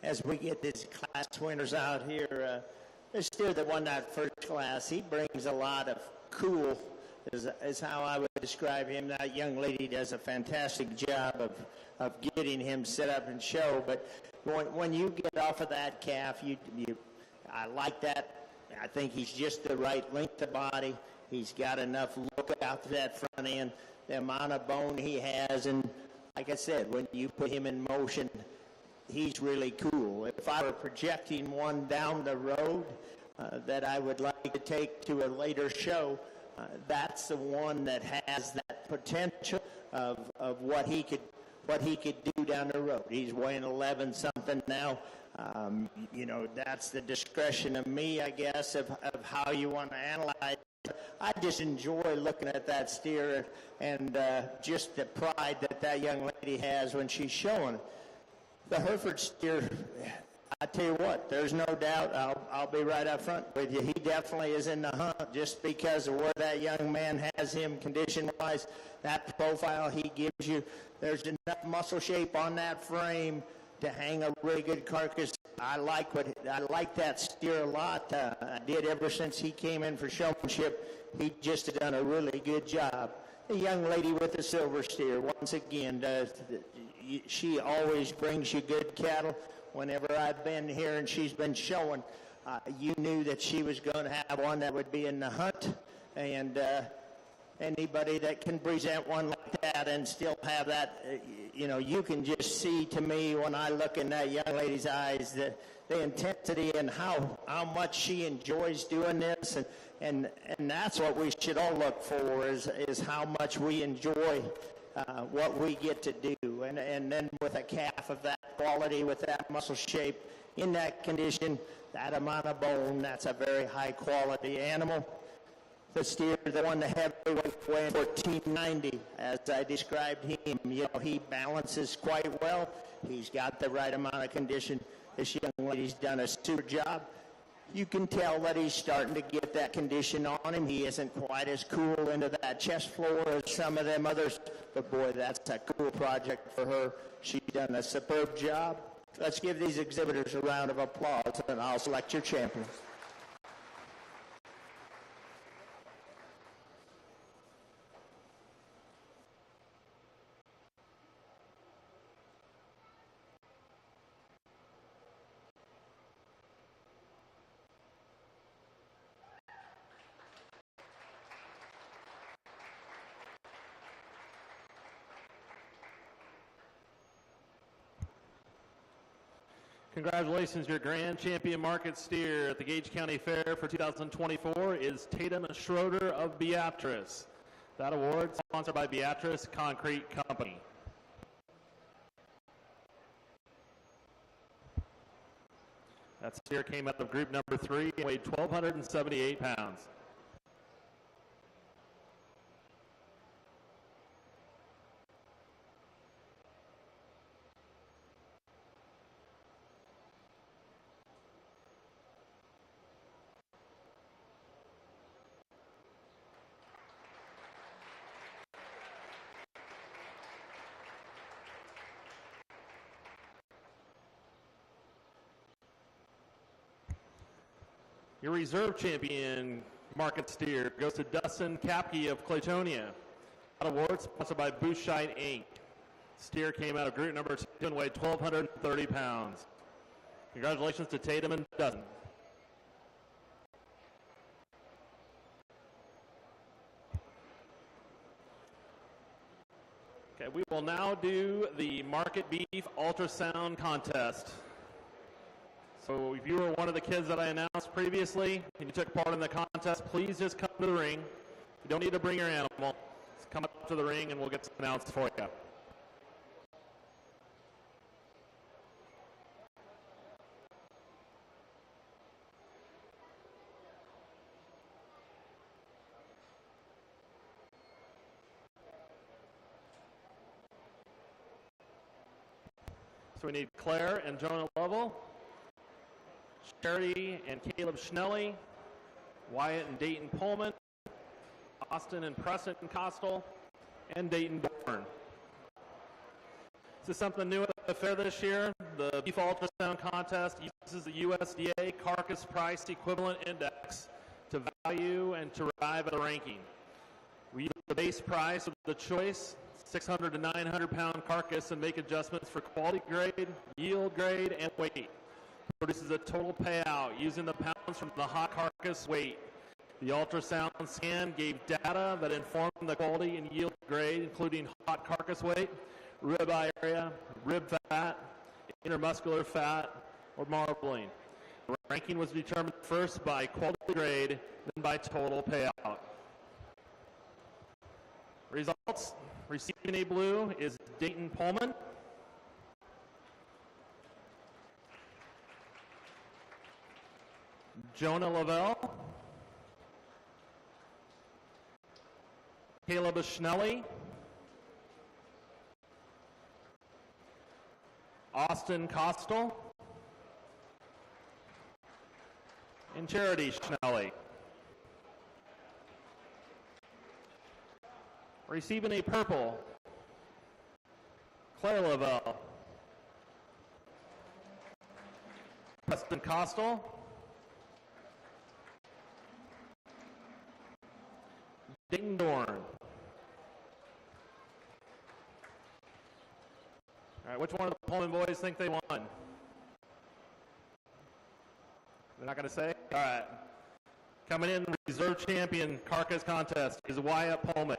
As we get these class winners out here, the steer that won that first class, he brings a lot of cool, is how I would describe him. That young lady does a fantastic job of getting him set up and show. But when you get off of that calf, I like that. I think he's just the right length of body. He's got enough look out to that front end, the amount of bone he has. And like I said, when you put him in motion, he's really cool. If I were projecting one down the road that I would like to take to a later show, that's the one that has that potential of what he could do down the road. He's weighing 11 something now. That's the discretion of me, I guess, of how you want to analyze. I just enjoy looking at that steer and just the pride that young lady has when she's showing it. The Hereford steer, I tell you what, there's no doubt, I'll be right up front with you. He definitely is in the hunt just because of where that young man has him condition-wise, that profile he gives you. There's enough muscle shape on that frame to hang a really good carcass. I like that steer a lot. I did ever since he came in for showmanship. He just has done a really good job. The young lady with the silver steer, once again, she always brings you good cattle. Whenever I've been here and she's been showing, you knew that she was going to have one that would be in the hunt. And anybody that can present one like that and still have that, you can just see to me when I look in that young lady's eyes the intensity and how much she enjoys doing this. And that's what we should all look for is how much we enjoy what we get to do. And then with a calf of that quality, with that muscle shape, in that condition, that amount of bone, that's a very high quality animal. The steer that won the heavyweight weighing 1490, as I described him, he balances quite well. He's got the right amount of condition. This young lady's done a super job. You can tell that he's starting to get that condition on him. He isn't quite as cool into that chest floor as some of them others, but boy, that's a cool project for her. She's done a superb job. Let's give these exhibitors a round of applause, and I'll select your champions. Congratulations, your grand champion market steer at the Gage County Fair for 2024 is Tatum Schroeder of Beatrice. That award sponsored by Beatrice Concrete Company. That steer came out of group number 3 and weighed 1,278 pounds. Your reserve champion market steer goes to Dustin Kapke of Claytonia. That award sponsored by Bushite Inc. Steer came out of group number 2 and weighed 1,230 pounds. Congratulations to Tatum and Dustin. Okay, we will now do the market beef ultrasound contest. So if you were one of the kids that I announced previously and you took part in the contest, please just come to the ring. You don't need to bring your animal. Just come up to the ring and we'll get announced for you. So we need Claire and Jonah Lovell, Charity and Caleb Schnelly, Wyatt and Dayton Pullman, Austin and Preston Costal, and Dayton Dorn. This is something new at the fair this year. The Beef Ultrasound Contest uses the USDA Carcass Price Equivalent Index to value and to arrive at a ranking. We use the base price of the choice, 600 to 900 pound carcass, and make adjustments for quality grade, yield grade, and weight. Produces a total payout using the pounds from the hot carcass weight. The ultrasound scan gave data that informed the quality and yield grade, including hot carcass weight, rib area, rib fat, intermuscular fat, or marbling. The ranking was determined first by quality grade, then by total payout. Results: receiving a blue is Dayton Pullman. Jonah Lavelle, Caleb Schnelly, Austin Costal, and Charity Schnelly. Receiving a purple, Claire Lavelle, Preston Costal, Dayton Dorn. All right, which one of the Pullman boys think they won? They're not going to say? All right. Coming in, reserve champion carcass contest is Wyatt Pullman.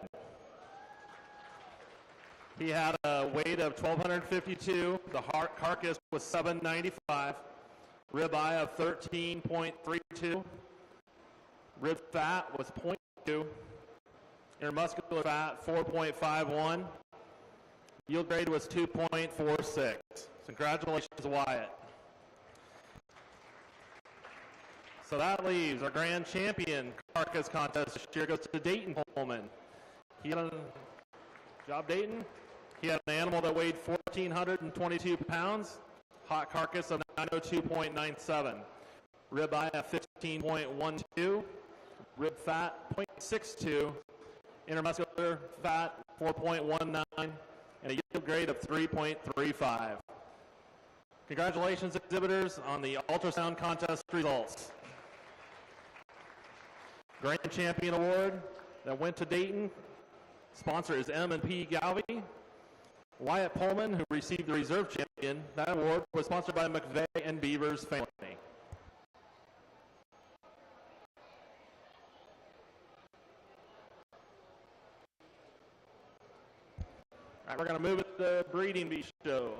He had a weight of 1,252. The carcass was 795. Ribeye of 13.32. Rib fat was 0.2. Intermuscular fat, 4.51. Yield grade was 2.46. Congratulations, Wyatt. So that leaves our grand champion carcass contest this year goes to Dayton Pullman. He had a job, Dayton. He had an animal that weighed 1,422 pounds, hot carcass of 902.97, ribeye of 15.12, rib fat 0.62, intermuscular fat 4.19, and a yield grade of 3.35. Congratulations, exhibitors, on the ultrasound contest results. Grand Champion Award that went to Dayton. Sponsor is M&P Galvey. Wyatt Pullman, who received the reserve champion, that award was sponsored by McVeigh and Beavers family. All right, we're going to move it to the breeding beef show.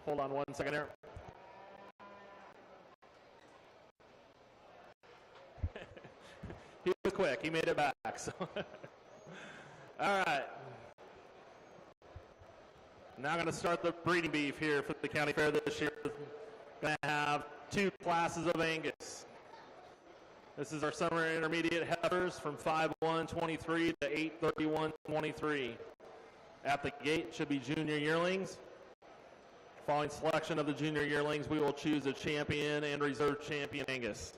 Hold on 1 second here. He was quick. He made it back. So. All right. Now going to start the breeding beef here for the county fair this year. Going to have 2 classes of Angus. This is our summer intermediate heifers from 5-1-23 to 8-31-23. At the gate should be junior yearlings. Following selection of the junior yearlings, we will choose a champion and reserve champion Angus.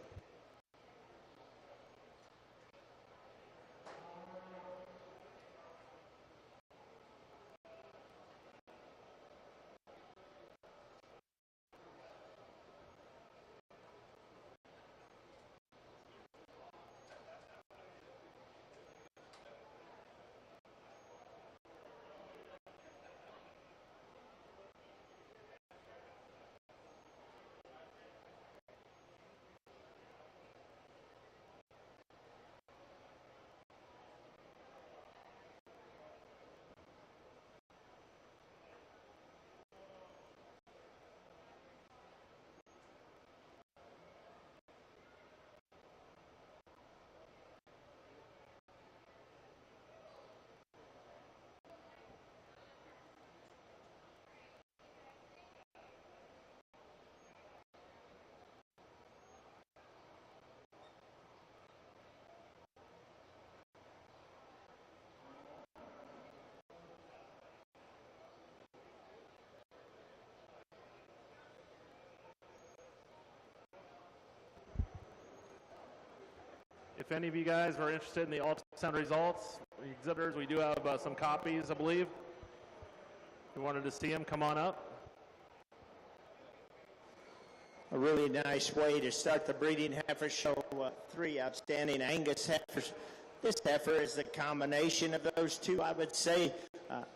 If any of you guys are interested in the ultrasound results, the exhibitors, we do have some copies, I believe. If you wanted to see them, come on up. A really nice way to start the breeding heifer show. 3 outstanding Angus heifers. This heifer is the combination of those 2, I would say.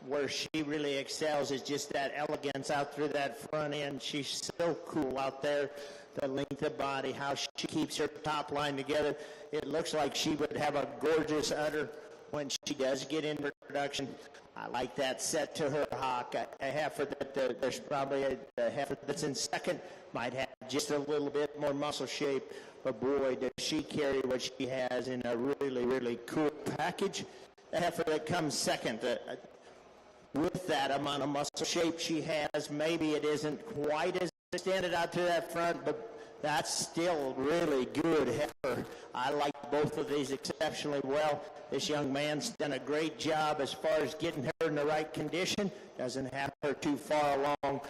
Where she really excels is just that elegance out through that front end. She's so cool out there. The length of body, how she keeps her top line together. It looks like she would have a gorgeous udder when she does get into production. I like that set to her hock. A heifer that there's probably a heifer that's in second might have just a little bit more muscle shape. But boy, does she carry what she has in a really, really cool package. The heifer that comes second, with that amount of muscle shape she has, maybe it isn't quite as extended out to that front, but that's still really good heifer. I like both of these exceptionally well. This young man's done a great job as far as getting her in the right condition. Doesn't have her too far along.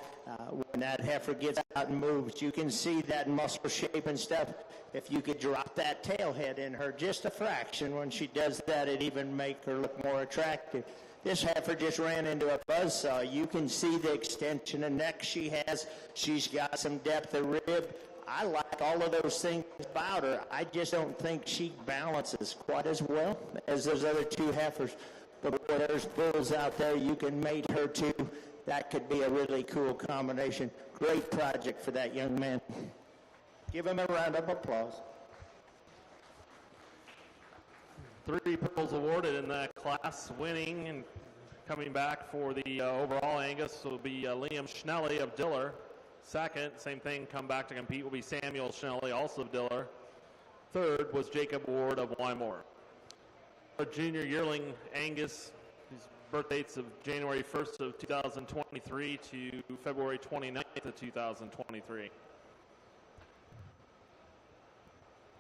When that heifer gets out and moves, you can see that muscle shape and stuff. If you could drop that tail head in her just a fraction when she does that, it'd even make her look more attractive. This heifer just ran into a buzzsaw. You can see the extension of neck she has. She's got some depth of rib. I like all of those things about her. I just don't think she balances quite as well as those other 2 heifers. But boy, there's bulls out there you can mate her to. That could be a really cool combination. Great project for that young man. Give him a round of applause. 3 pearls awarded in that class. Winning and coming back for the overall Angus will be Liam Schnelly of Diller. Second, same thing, come back to compete will be Samuel Schnelly, also of Diller. Third was Jacob Ward of Wymore. A junior yearling Angus, his birth dates of January 1st of 2023 to February 29th of 2023.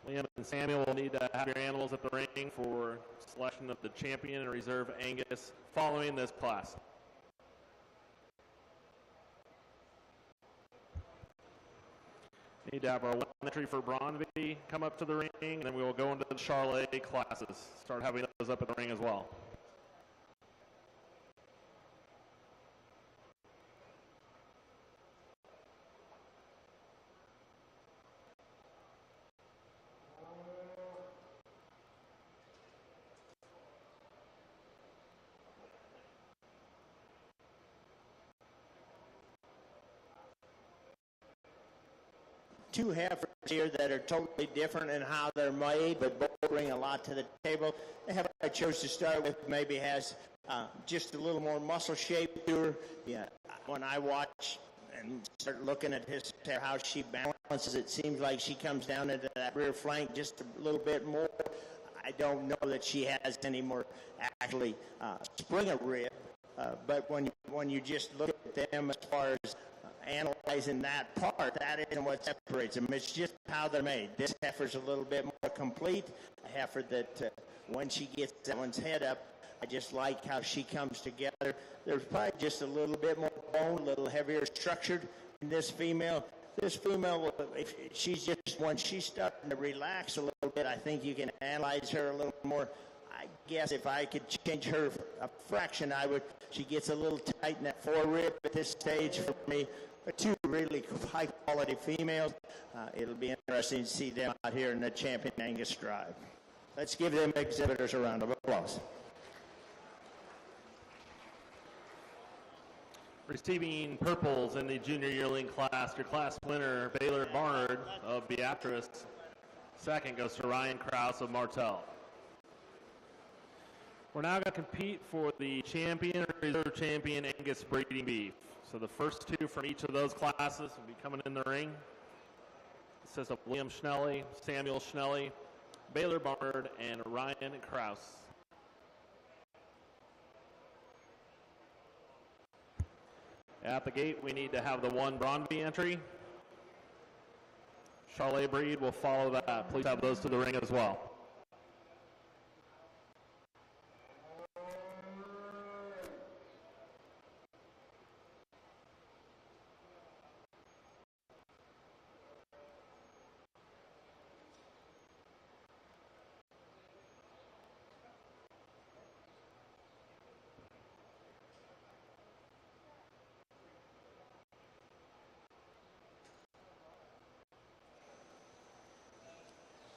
Liam and Samuel will need to have your animals at the ring for selection of the champion and reserve Angus following this class. Need to have our 1 entry for Bronby come up to the ring, and then we will go into the Charlet classes. Start having those up at the ring as well. Two heifers here that are totally different in how they're made, but both bring a lot to the table. The heifer I chose to start with maybe has just a little more muscle shape to her. Yeah, when I watch and start looking at how she balances. It seems like she comes down into that rear flank just a little bit more. I don't know that she has any more actually spring a rib, but when you just look at them as far as analyzing that part, that isn't what separates them. It's just how they're made. This heifer's a little bit more complete, a heifer that when she gets that one's head up, I just like how she comes together. There's probably just a little bit more bone, a little heavier structured in this female. This female, if she's just, when she's starting to relax a little bit, I think you can analyze her a little more. I guess if I could change her a fraction, I would. She gets a little tight in that forerib at this stage for me. But two really high-quality females. It'll be interesting to see them out here in the Champion Angus Drive. Let's give them exhibitors a round of applause. Receiving purples in the junior yearling class, your class winner, Baylor Barnard of Beatrice. Second goes to Ryan Krause of Martell. We're now going to compete for the champion or reserve champion Angus breeding beef. So the first two from each of those classes will be coming in the ring. It says of William Schnelly, Samuel Schnelly, Baylor Barnard, and Ryan Krause. At the gate, we need to have the one Brondby entry. Charlet breed will follow that. Please have those to the ring as well.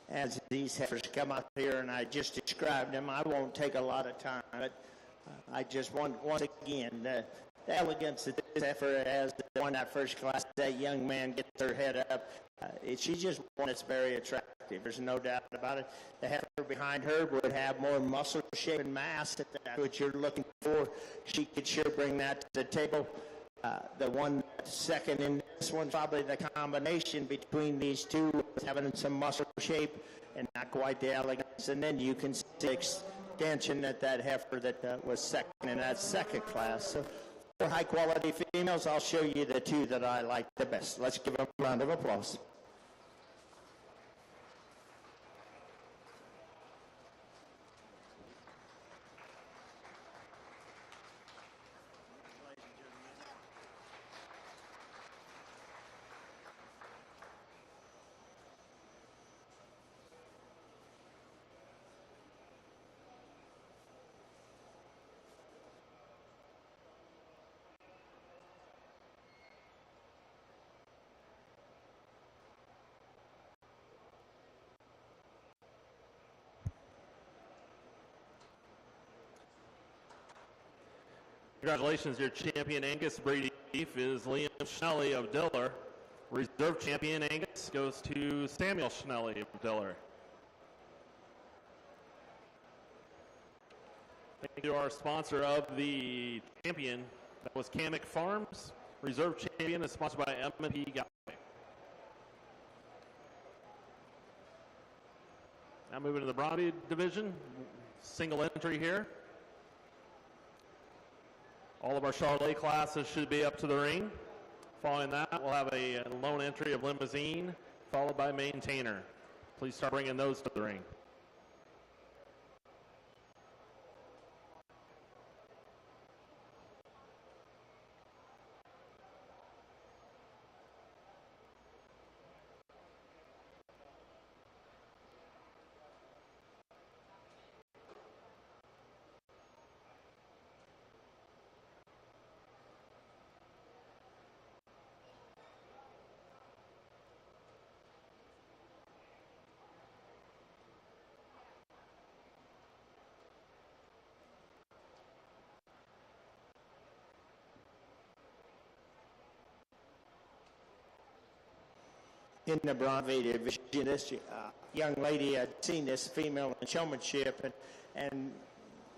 As these heifers come up here, and I just described them, I won't take a lot of time, but I just want, once again, the elegance that this heifer has, won that first class, that young man gets her head up. She's just one that's very attractive. There's no doubt about it. The heifer behind her would have more muscle shape and mass, if that's what you're looking for. She could sure bring that to the table. The one second in this one, probably the combination between these two, having some muscle shape and not quite the elegance. And then you can see the extension at that heifer that was second in that second class. So for high-quality females, I'll show you the two that I like the best. Let's give them a round of applause. Congratulations, your champion Angus breeding beef is Liam Schnelly of Diller. Reserve champion Angus goes to Samuel Schnelly of Diller. Thank you to our sponsor of the champion. That was Kamek Farms. Reserve champion is sponsored by M&P Guy. Now moving to the Brondby division. Single entry here. All of our Charlet classes should be up to the ring. Following that, we'll have a lone entry of limousine, followed by maintainer. Please start bringing those to the ring. In the Brondby division, this young lady had seen this female in showmanship, and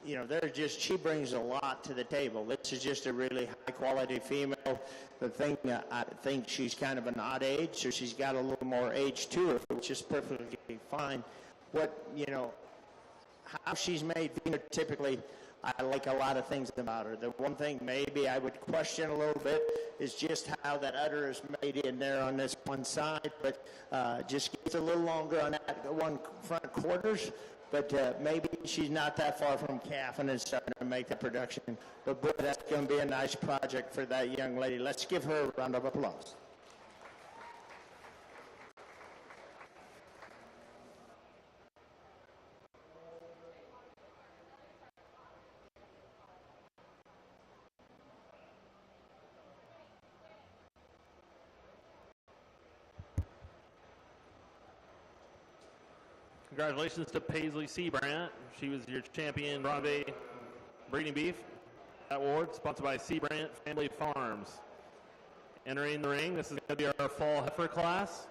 she brings a lot to the table. This is just a really high quality female. The thing, I think she's kind of an odd age, so she's got a little more age to her, which is perfectly fine. How she's made phenotypically, I like a lot of things about her. The one thing maybe I would question a little bit is just how that udder is made in there on this one side, but just gets a little longer on that one front quarters. But maybe she's not that far from calf and is starting to make the production. But boy, that's going to be a nice project for that young lady. Let's give her a round of applause. Congratulations to Paisley Seabrant. She was your champion Bronze Breeding Beef Award, sponsored by Seabrant Family Farms. Entering the ring, this is going to be our fall heifer class.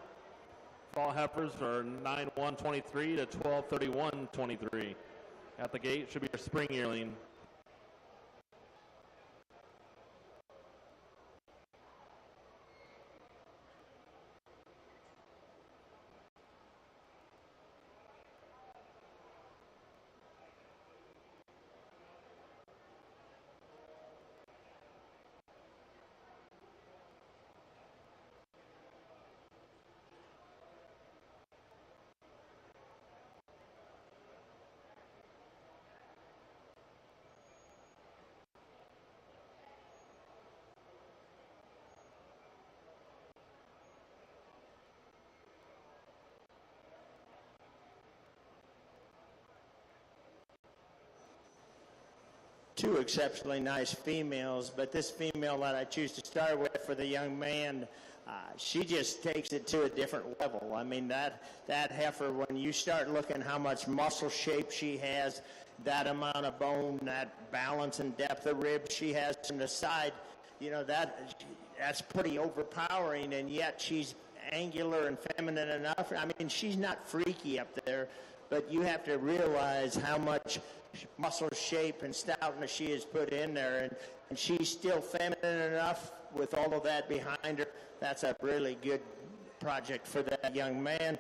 Fall heifers are 9-1-23 to 12-31-23. At the gate should be our spring yearling. Two exceptionally nice females, but this female that I choose to start with for the young man, she just takes it to a different level. I mean, that heifer, when you start looking how much muscle shape she has, that amount of bone, that balance and depth of ribs she has in the side, that's pretty overpowering, and yet she's angular and feminine enough. I mean, she's not freaky up there, but you have to realize how much muscle shape and stoutness she has put in there, and she's still feminine enough with all of that behind her. That's a really good project for that young man.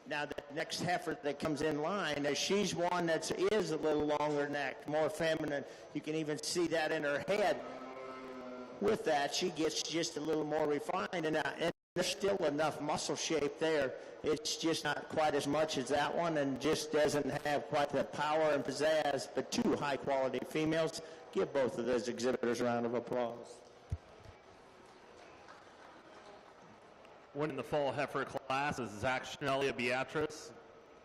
Now, the next heifer that comes in line, she's one that is a little longer neck, more feminine. You can even see that in her head. With that, she gets just a little more refined, and there's still enough muscle shape there. It's just not quite as much as that one, and just doesn't have quite the power and pizzazz, but two high-quality females. Give both of those exhibitors a round of applause. Winning the fall heifer class is Zach Schnellia Beatrice.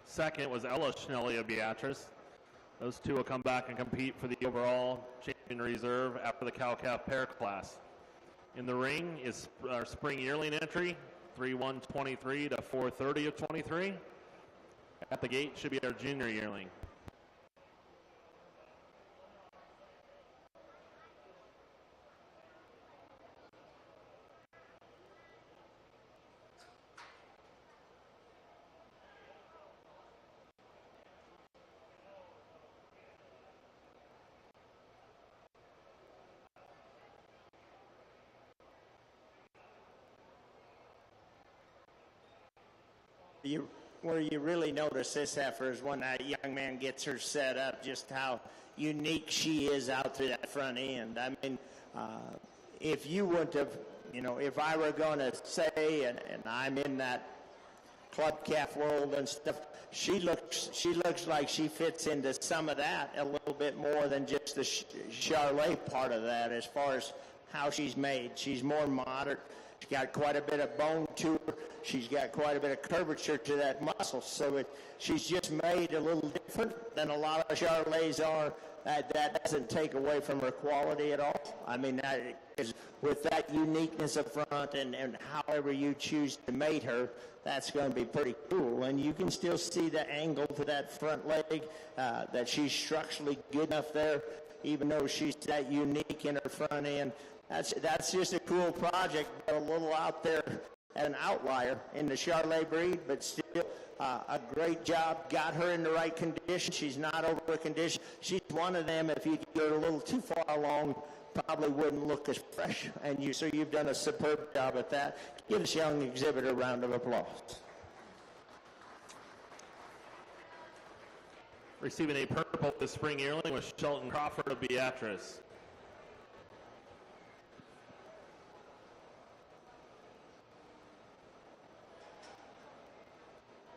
Second was Ella Schnellia Beatrice. Those two will come back and compete for the overall champion reserve after the cow-calf pair class. In the ring is our spring yearling entry, 3-1-23 to 4-30-23. At the gate should be our junior yearling. Where you really notice this heifer is when that young man gets her set up, just how unique she is out through that front end. I mean, if you wouldn't have, if I were going to say, and I'm in that club calf world and stuff, she looks like she fits into some of that a little bit more than just the Charlet part of that as far as how she's made. She's more moderate. She's got quite a bit of bone to her. She's got quite a bit of curvature to that muscle. So she's just made a little different than a lot of Charlets are. That doesn't take away from her quality at all. I mean, that is, with that uniqueness up front and however you choose to mate her, that's going to be pretty cool. And you can still see the angle to that front leg, that she's structurally good enough there, even though she's that unique in her front end. That's just a cool project, but a little out there, an outlier in the Charlet breed, but still a great job, got her in the right condition. She's not over conditioned. She's one of them, if you get a little too far along, probably wouldn't look as fresh. And so you've done a superb job at that. Give this young exhibitor a round of applause. Receiving a purple this spring yearling was Shelton Crawford of Beatrice.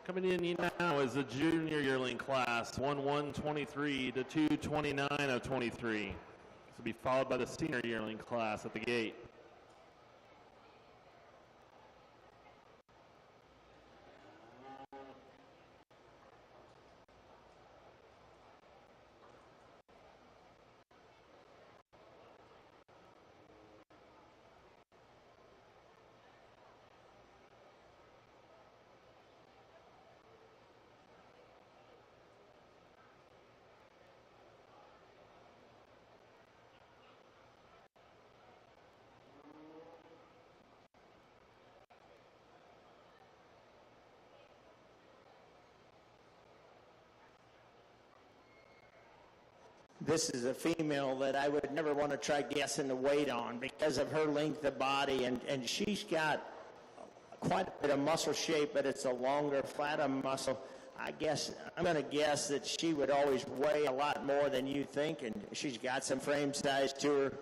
Coming in now is the junior yearling class, 1-1-23 to 2-29 of 23. This will be followed by the senior yearling class at the gate. This is a female that I would never want to try guessing the weight on because of her length of body, and she's got quite a bit of muscle shape, but it's a longer, flatter muscle. I'm going to guess that she would always weigh a lot more than you think, and she's got some frame size to her.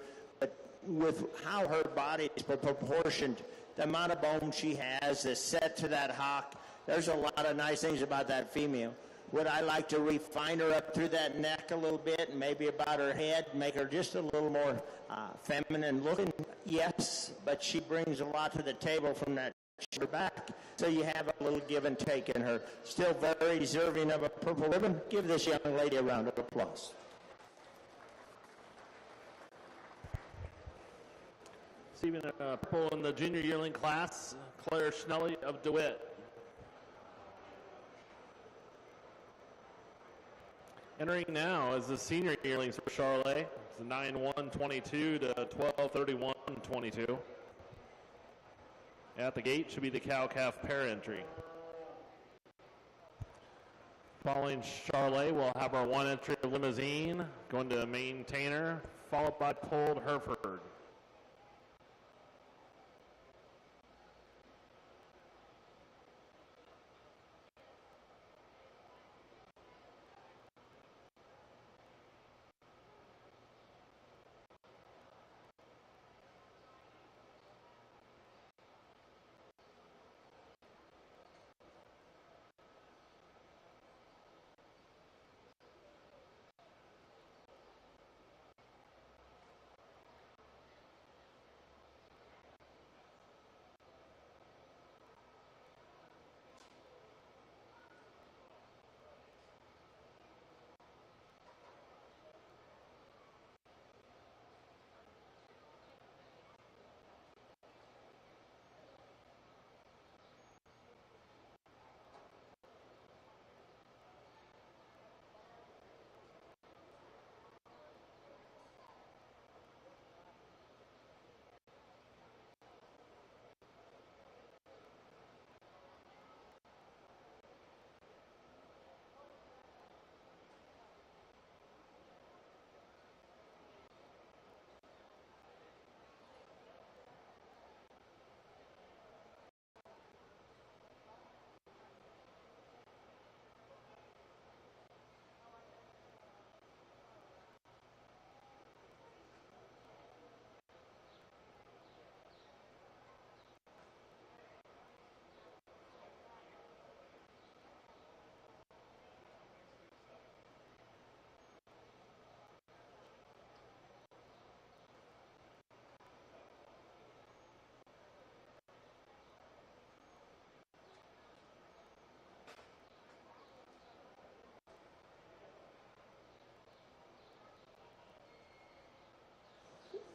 But with how her body is proportioned, the amount of bone she has is set to that hock. There's a lot of nice things about that female. Would I like to refine her up through that neck a little bit and maybe about her head, make her just a little more feminine looking? Yes, but she brings a lot to the table from that shoulder back. So you have a little give and take in her. Still very deserving of a purple ribbon. Give this young lady a round of applause. Receiving a purple in the junior yearling class, Claire Schnelly of DeWitt. Entering now is the senior yearlings for Charlotte. It's a 9-1-22 to 12-31-22. At the gate should be the cow-calf pair entry. Following Charlotte, we'll have our one entry of Limousine going to Maintainer, followed by Cold Hereford.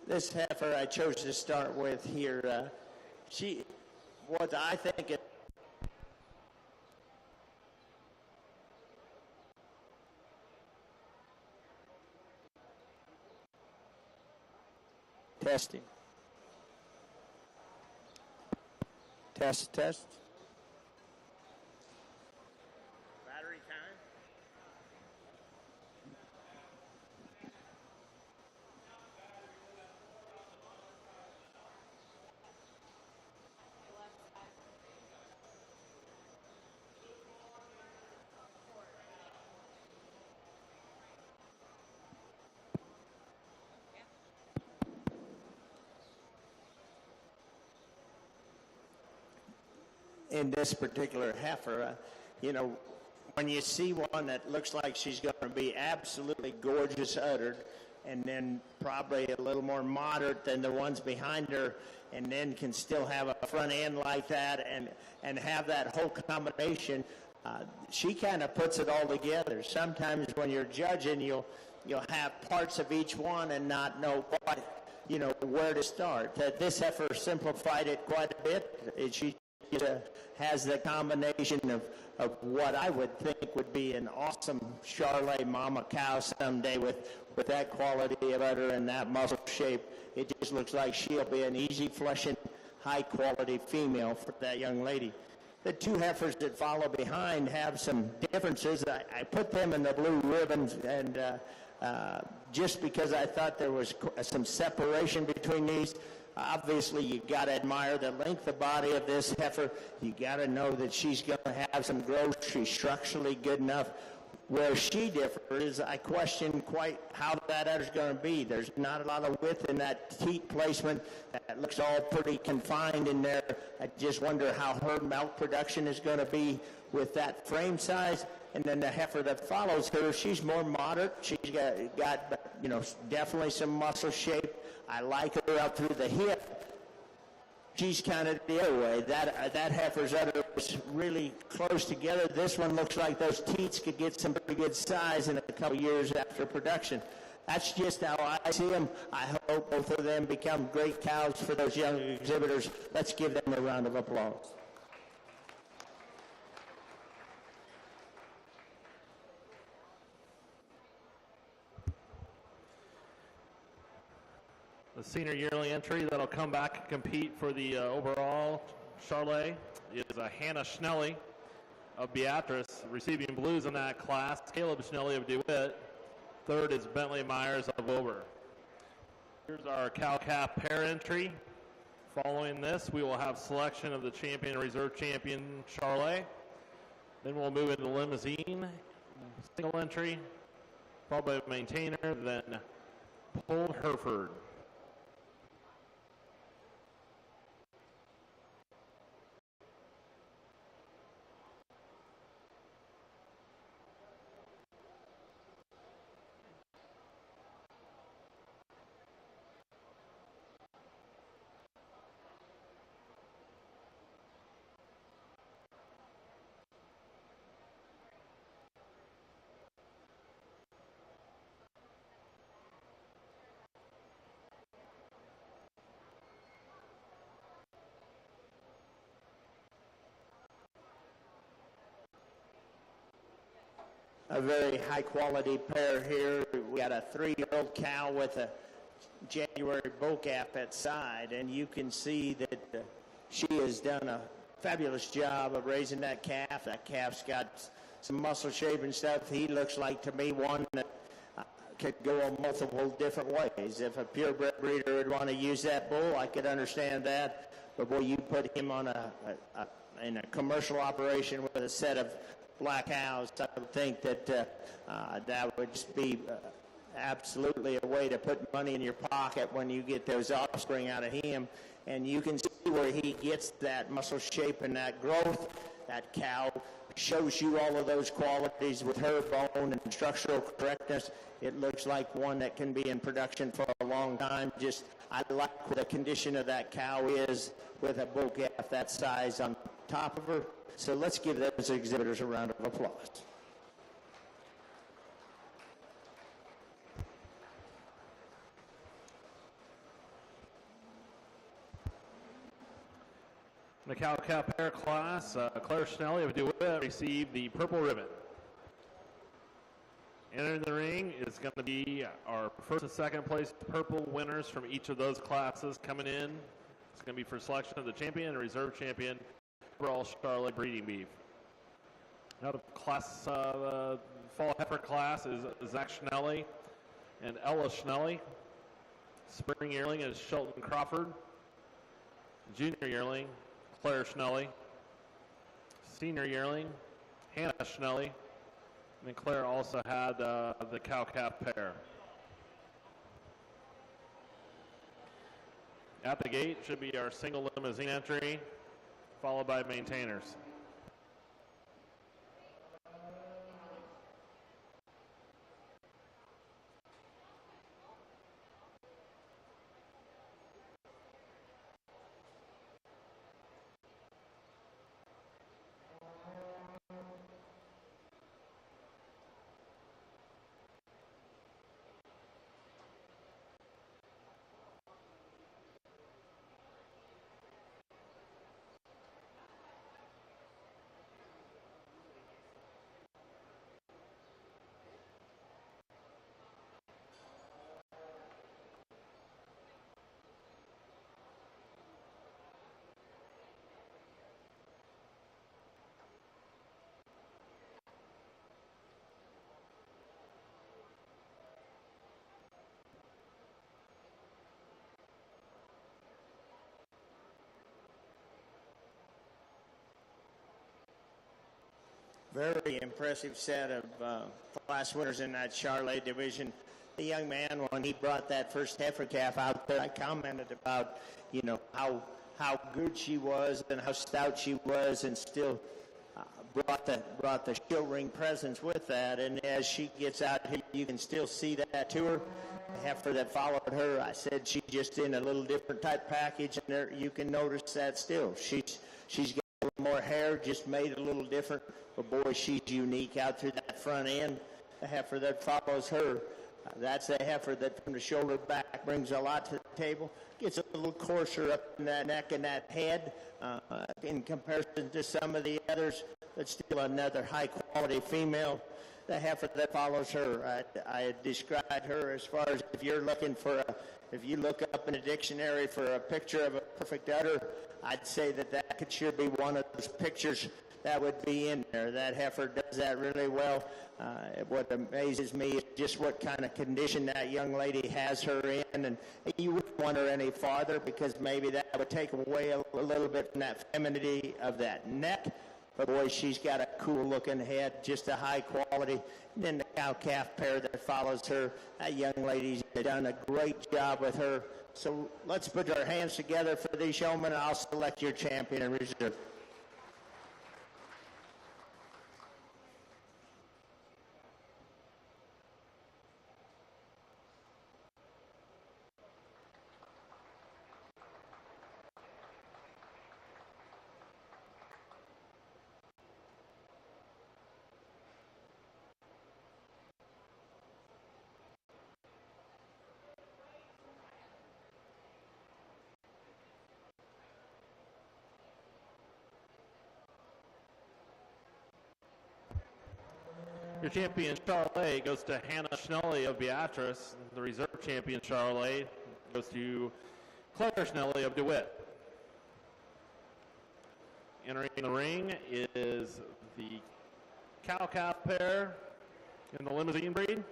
This heifer I chose to start with here, what I think it testing. Test. in this particular heifer. When you see one that looks like she's going to be absolutely gorgeous uddered, and then probably a little more moderate than the ones behind her, and then can still have a front end like that and have that whole combination, she kind of puts it all together. Sometimes when you're judging, you'll have parts of each one and not know quite, where to start. This heifer simplified it quite a bit. She has the combination of what I would think would be an awesome Charolais mama cow someday with that quality of udder and that muscle shape. It just looks like she'll be an easy flushing, high quality female for that young lady. The two heifers that follow behind have some differences. I put them in the blue ribbons, and just because I thought there was some separation between these. Obviously, you got to admire the length of body of this heifer. You got to know that she's going to have some growth. She's structurally good enough. Where she differs, I question quite how that udder's going to be. There's not a lot of width in that teat placement. That looks all pretty confined in there. I just wonder how her milk production is going to be with that frame size. And then the heifer that follows her, she's more moderate. She's got definitely some muscle shape. I like her up through the hip. She's kind of the other way. That heifer's udder is really close together. This one looks like those teats could get some pretty good size in a couple years after production. That's just how I see them. I hope both of them become great cows for those young exhibitors. Let's give them a round of applause. The senior yearling entry that'll come back and compete for the overall Charolais is Hannah Schnelly of Beatrice, receiving blues in that class. Caleb Schnelly of DeWitt. Third is Bentley Myers of Wilbur. Here's our cow-calf pair entry. Following this, we will have selection of the champion and reserve champion Charolais. Then we'll move into limousine, single entry, probably maintainer, then Paul Hereford. A very high-quality pair here. We got a 3-year-old cow with a January bull calf at side, and you can see that she has done a fabulous job of raising that calf. That calf's got some muscle shape and stuff. He looks like, to me, one that could go multiple different ways. If a purebred breeder would want to use that bull, I could understand that. But, boy, you put him on in a commercial operation with a set of black cows, I would think that that would just be absolutely a way to put money in your pocket when you get those offspring out of him. And you can see where he gets that muscle shape and that growth. That cow shows you all of those qualities with her bone and structural correctness. It looks like one that can be in production for a long time. Just, I like what the condition of that cow is with a bull calf that size on top of her. So let's give those exhibitors a round of applause. In the cow-calf pair class, Claire Schnelly of DeWitt received the purple ribbon. Entering the ring is going to be our first and second place purple winners from each of those classes coming in. It's going to be for selection of the champion and reserve champion overall Charolais breeding beef. Now the class, fall heifer class is Zach Schnelly and Ella Schnelly. Spring yearling is Shelton Crawford. Junior yearling, Claire Schnelly. Senior yearling, Hannah Schnelly. And then Claire also had the cow-calf pair. At the gate should be our single limousine entry. followed by maintainers. Very impressive set of class winners in that Charolais division. The young man, when he brought that first heifer calf out there, I commented about, how good she was and how stout she was, and still brought the show ring presence with that. And as she gets out here, you can still see that to her. The heifer that followed her, I said she's just in a little different type package, and there you can notice that still. She's got a little more hair, just made a little different. But boy, she's unique out through that front end. The heifer that follows her, that's the heifer that from the shoulder back brings a lot to the table. Gets a little coarser up in that neck and that head in comparison to some of the others, but still another high-quality female. The heifer that follows her, I described her as far as if you're looking for if you look up in a dictionary for a picture of a perfect udder, I'd say that could sure be one of those pictures that would be in there. That heifer does that really well. What amazes me is just what kind of condition that young lady has her in, and you wouldn't want her any farther because maybe that would take away a little bit from that femininity of that neck. But boy, she's got a cool looking head, just a high quality. And then the cow-calf pair that follows her, that young lady's done a great job with her. So let's put our hands together for these showmen, and I'll select your champion in reserve. Your champion, Charolais, goes to Hannah Schnelly of Beatrice. The reserve champion, Charolais, goes to Claire Schnelly of DeWitt. Entering the ring is the cow-calf pair in the limousine breed.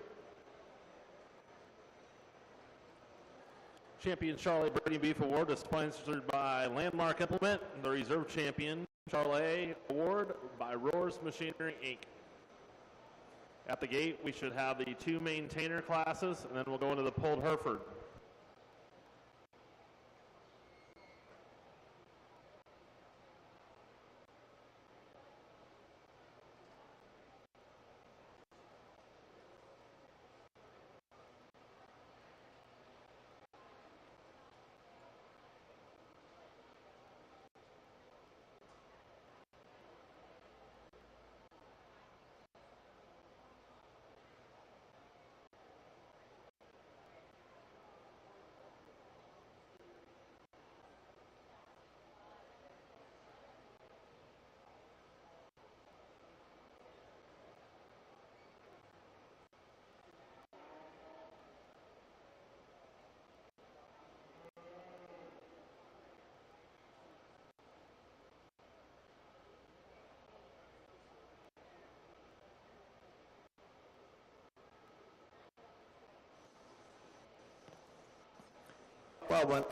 Champion Charolais Breeding Beef Award is sponsored by Landmark Implement. The reserve champion, Charolais Award by Roars Machinery, Inc. At the gate, we should have the two maintainer classes, and then we'll go into the pulled Hereford. Well,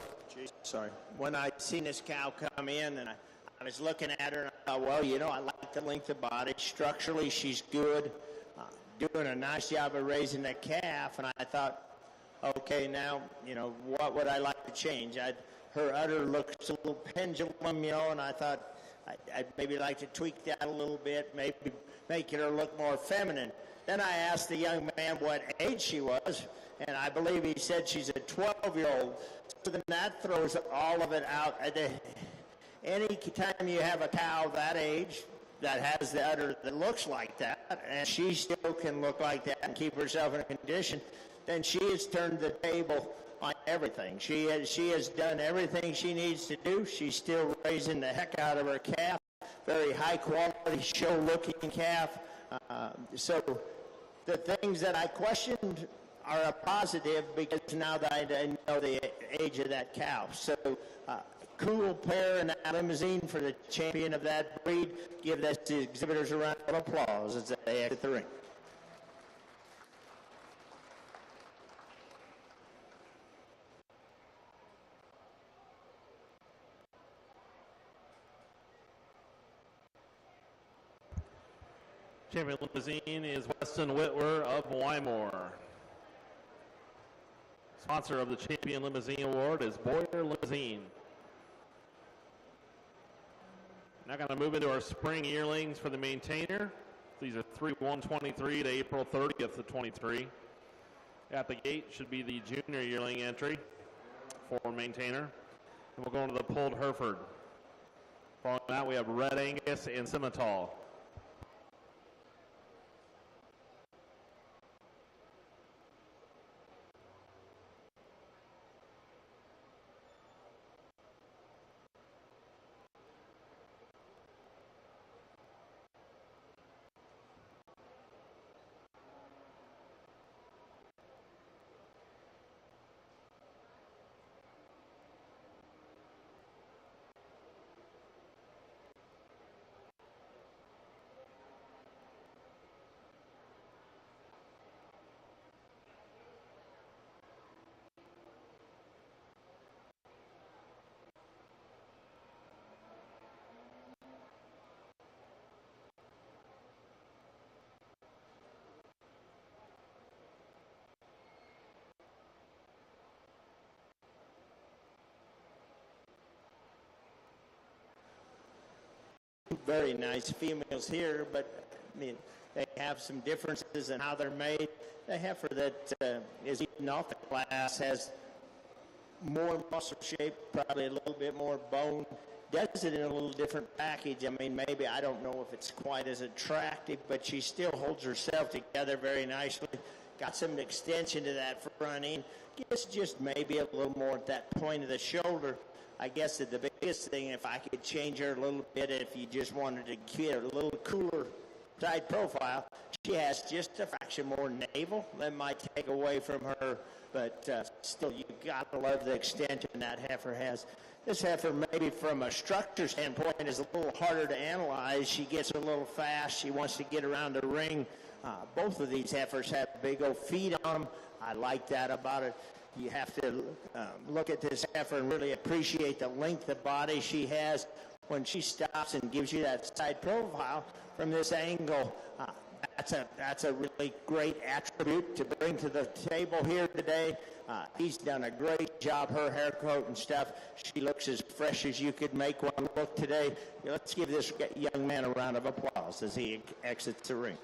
when I seen this cow come in and I was looking at her and I thought, well, I like the length of body. Structurally, she's good, doing a nice job of raising that calf. And I thought, okay, now, what would I like to change? Her udder looks a little pendulum, and I thought, I'd maybe like to tweak that a little bit, maybe make her look more feminine. Then I asked the young man what age she was, and I believe he said she's a 12-year-old. So then that throws all of it out. Any time you have a cow that age that has the udder that looks like that, and she still can look like that and keep herself in condition, then she has turned the table on everything. She has done everything she needs to do. She's still raising the heck out of her calf. Very high quality, show-looking calf. So the things that I questioned are a positive because now that I know the age of that cow. So cool pair in that limousine for the champion of that breed. Give the exhibitors a round of applause as they exit the ring. Champion limousine is Weston Whitwer of Wymore. Sponsor of the Champion Limousine Award is Boyer Limousine. Now going to move into our spring yearlings for the maintainer. These are 3/1/23 to April 30th of 23. At the gate should be the junior yearling entry for maintainer. And we'll go into the pulled Hereford. Following that, we have Red Angus and Simmental. Very nice females here, but I mean, they have some differences in how they're made. The heifer that is eating off the glass has more muscle shape, probably a little bit more bone, does it in a little different package. I mean, maybe, I don't know if it's quite as attractive, but she still holds herself together very nicely. Got some extension to that front end. Guess just maybe a little more at that point of the shoulder. I guess that the biggest thing, if I could change her a little bit, if you just wanted to get a little cooler side profile, she has just a fraction more navel. That might take away from her, but still, you got to love the extension that heifer has. This heifer, maybe from a structure standpoint, is a little harder to analyze. She gets a little fast. She wants to get around the ring. Both of these heifers have big old feet on them. I like that about it. You have to look at this heifer and really appreciate the length of body she has when she stops and gives you that side profile from this angle. That's a really great attribute to bring to the table here today. He's done a great job, her hair coat and stuff. She looks as fresh as you could make one look today. Let's give this young man a round of applause as he exits the ring.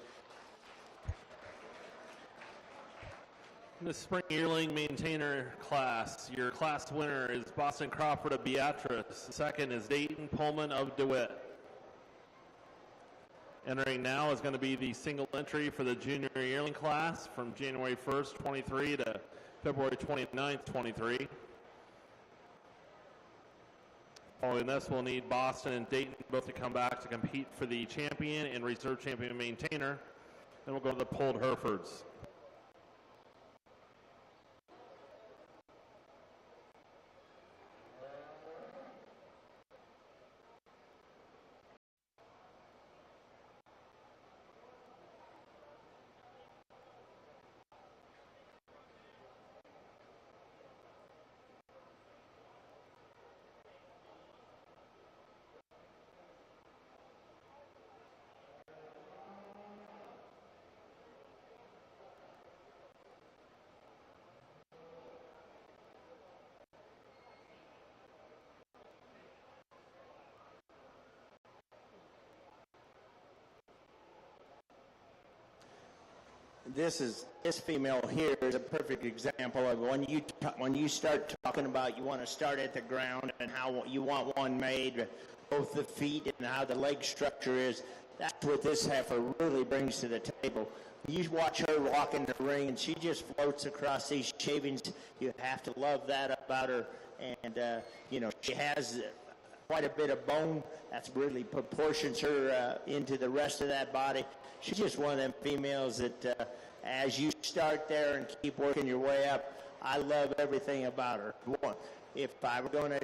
The spring yearling maintainer class, your class winner is Boston Crawford of Beatrice. Second is Dayton Pullman of DeWitt. Entering now is going to be the single entry for the junior yearling class from January 1st, 23 to February 29th, 23. Following this, we'll need Boston and Dayton both to come back to compete for the champion and reserve champion maintainer. Then we'll go to the pulled Herefords. this female here is a perfect example of when you start talking about you want to start at the ground and how you want one made, both the feet and how the leg structure is. That's what this heifer really brings to the table. You watch her walk in the ring, and she just floats across these shavings. You have to love that about her. And, she has quite a bit of bone. That's really proportions her into the rest of that body. She's just one of them females that as you start there and keep working your way up, I love everything about her. If I were going to,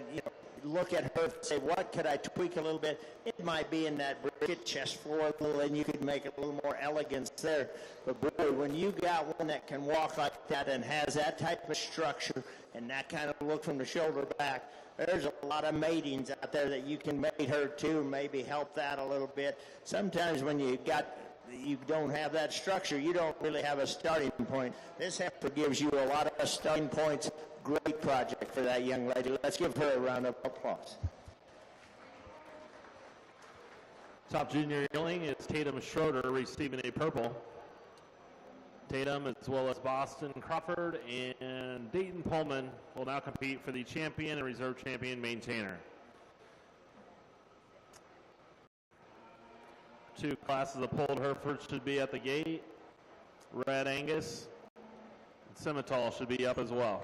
look at her and say, what could I tweak a little bit? It might be in that brisket chest floor a little, and you could make it a little more elegance there. But boy, when you got one that can walk like that and has that type of structure and that kind of look from the shoulder back, there's a lot of matings out there that you can mate her to, maybe help that a little bit. Sometimes when you don't have that structure, you don't really have a starting point. This heifer gives you a lot of starting points. Great project for that young lady. Let's give her a round of applause. Top junior yearling is Tatum Schroeder receiving a purple. Tatum, as well as Boston Crawford and Dayton Pullman, will now compete for the champion and reserve champion maintainer. Two classes of polled Hereford should be at the gate. Red Angus and Simmental should be up as well.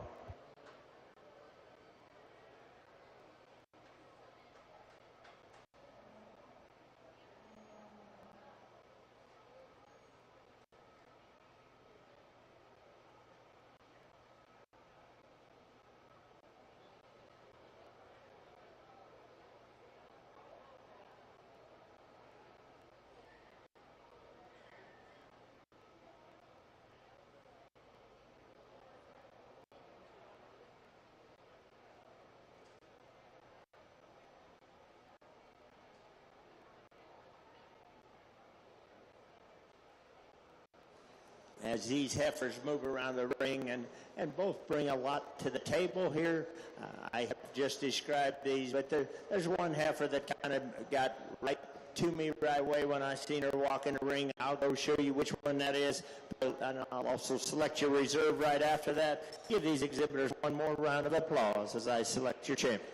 As these heifers move around the ring and both bring a lot to the table here. I have just described these, but there's one heifer that kind of got right to me right away when I seen her walk in the ring. I'll go show you which one that is, and I'll also select your reserve right after that. Give these exhibitors one more round of applause as I select your champion.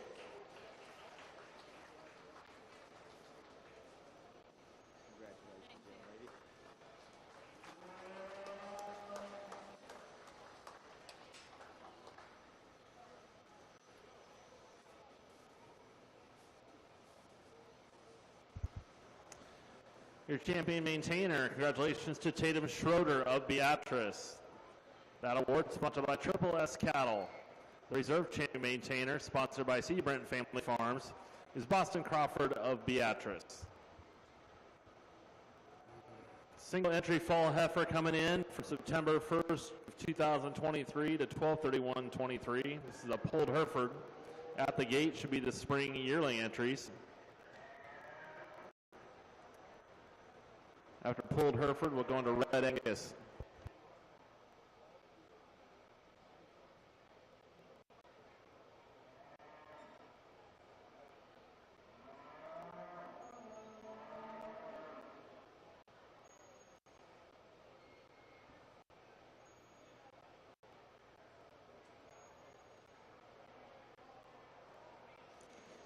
Your champion maintainer, congratulations to Tatum Schroeder of Beatrice. That award sponsored by Triple S Cattle. The reserve champion maintainer, sponsored by Seabrant Family Farms, is Boston Crawford of Beatrice. Single entry fall heifer coming in from September 1st, 2023 to 12/31/23. This is a polled Hereford. At the gate should be the spring yearling entries. After polled Hereford, we'll go into Red Angus.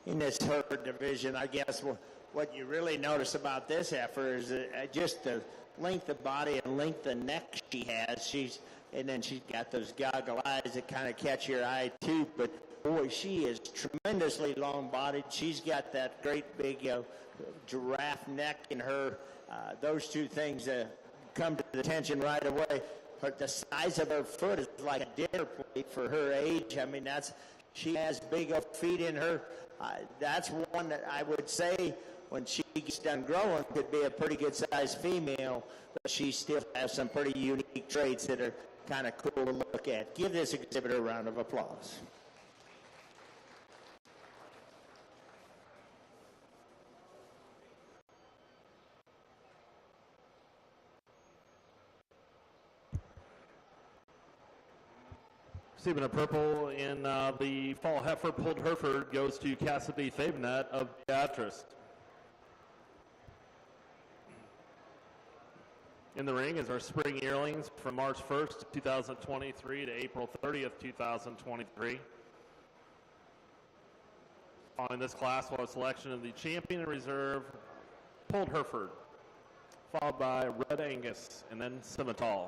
In this herd division, I guess what you really notice about this heifer is just the length of body and length of neck she has. And then she's got those goggle eyes that kind of catch your eye too. But boy, she is tremendously long-bodied. She's got that great big giraffe neck in her. Those two things come to the attention right away. The size of her foot is like a dinner plate for her age. I mean, she has big feet in her. That's one that I would say when she gets done growing could be a pretty good sized female, but she still has some pretty unique traits that are kind of cool to look at. Give this exhibitor a round of applause. Receiving a purple in the fall heifer polled Hereford goes to Cassidy Thavenet of Beatrice. In the ring is our spring yearlings from March 1st, 2023 to April 30th, 2023. Following this class, we'll have a selection of the champion and reserve Pulled Hereford, followed by Red Angus, and then Simmental.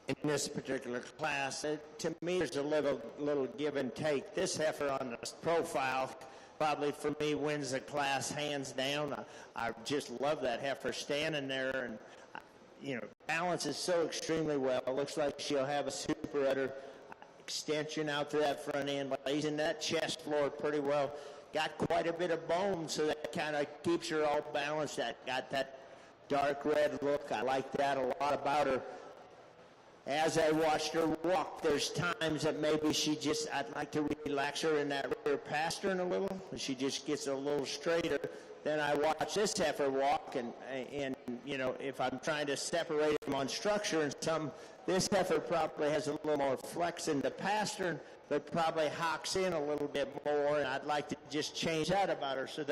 In this particular class, to me, there's a little give and take. This heifer on the profile probably for me wins the class hands down. I just love that heifer standing there, and balances so extremely well. It looks like she'll have a super udder extension out to that front end, lays in that chest floor pretty well. Got quite a bit of bone, so that kind of keeps her all balanced. Got that dark red look. I like that a lot about her. As I watched her walk, there's times that maybe I'd like to relax her in that rear pastern a little. She just gets a little straighter. Then I watch this heifer walk, and if I'm trying to separate them on structure and something, this heifer probably has a little more flex in the pastern, but probably hocks in a little bit more, and I'd like to just change that about her. So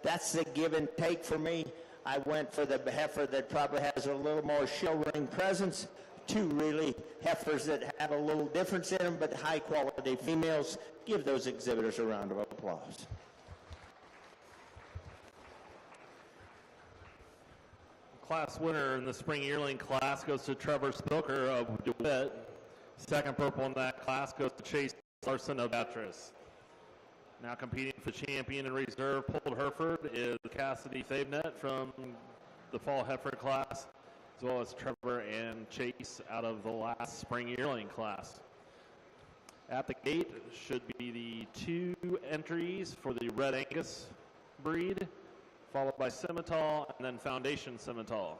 that's the give and take for me. I went for the heifer that probably has a little more show ring presence. Two really heifers that have a little difference in them, but high quality females. Give those exhibitors a round of applause. Class winner in the spring yearling class goes to Trevor Spilker of DeWitt. Second purple in that class goes to Chase Larson of Beatrice. Now competing for champion and reserve Pulled Hereford is Cassidy Thavenet from the fall heifer class, as well as Trevor and Chase out of the last spring yearling class. At the gate should be the two entries for the Red Angus breed, followed by Simmental and then Foundation Simmental.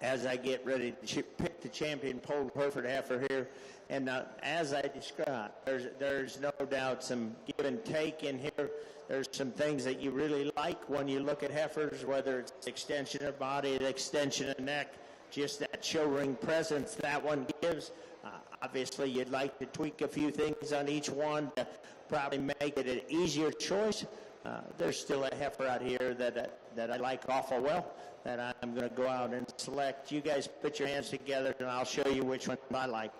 As I get ready to pick the champion Pulled Hereford heifer here, and as I described, there's no doubt some give and take in here. There's some things that you really like when you look at heifers, whether it's the extension of body, the extension of neck, just that show ring presence that one gives. Obviously, you'd like to tweak a few things on each one to probably make it an easier choice. There's still a heifer out here that I like awful well, that I'm going to go out and select. You guys put your hands together, and I'll show you which one I like.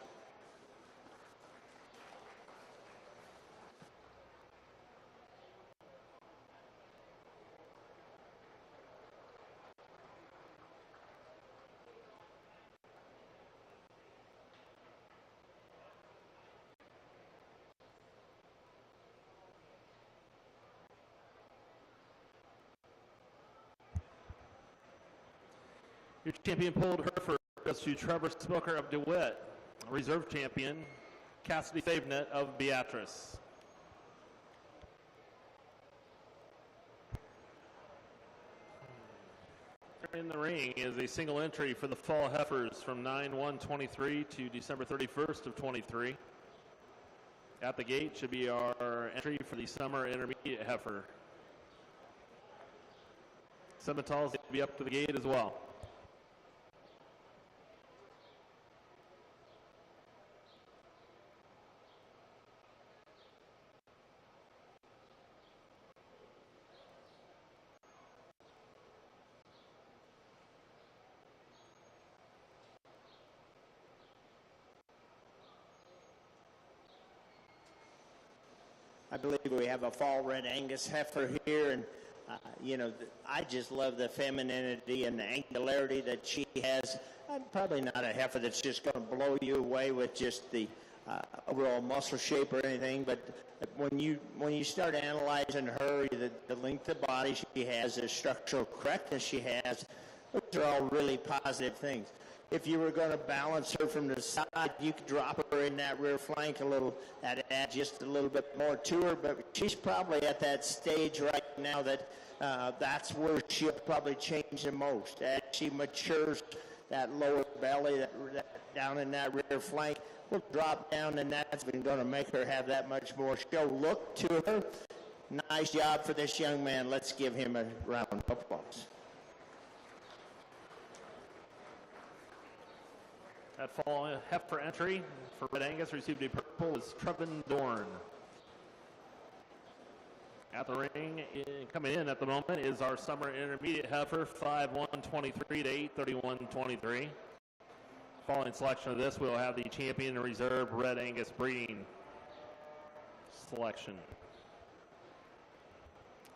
Your champion Pulled Hereford goes to Trevor Spilker of DeWitt. Reserve champion Cassidy Thavenet of Beatrice. In the ring is a single entry for the fall heifers from 9/1/23 to December 31st of 23. At the gate should be our entry for the summer intermediate heifer. Simmentals will be up to the gate as well. I believe we have a fall red Angus heifer here, and I just love the femininity and the angularity that she has. Probably not a heifer that's just going to blow you away with just the overall muscle shape or anything, but when you start analyzing her, the length of body she has, the structural correctness she has, those are all really positive things. If you were going to balance her from the side, you could drop her in that rear flank a little. That'd add just a little bit more to her, but she's probably at that stage right now that that's where she'll probably change the most. As she matures, that lower belly that down in that rear flank will drop down, and that's been going to make her have that much more show look to her. Nice job for this young man. Let's give him a round of applause. That fall heifer entry for Red Angus received a purple is Trevin Dorn. At the ring, coming in at the moment is our summer intermediate heifer, 5'1", 23 to 8'31", 23. Following selection of this, we'll have the champion and reserve Red Angus breeding selection.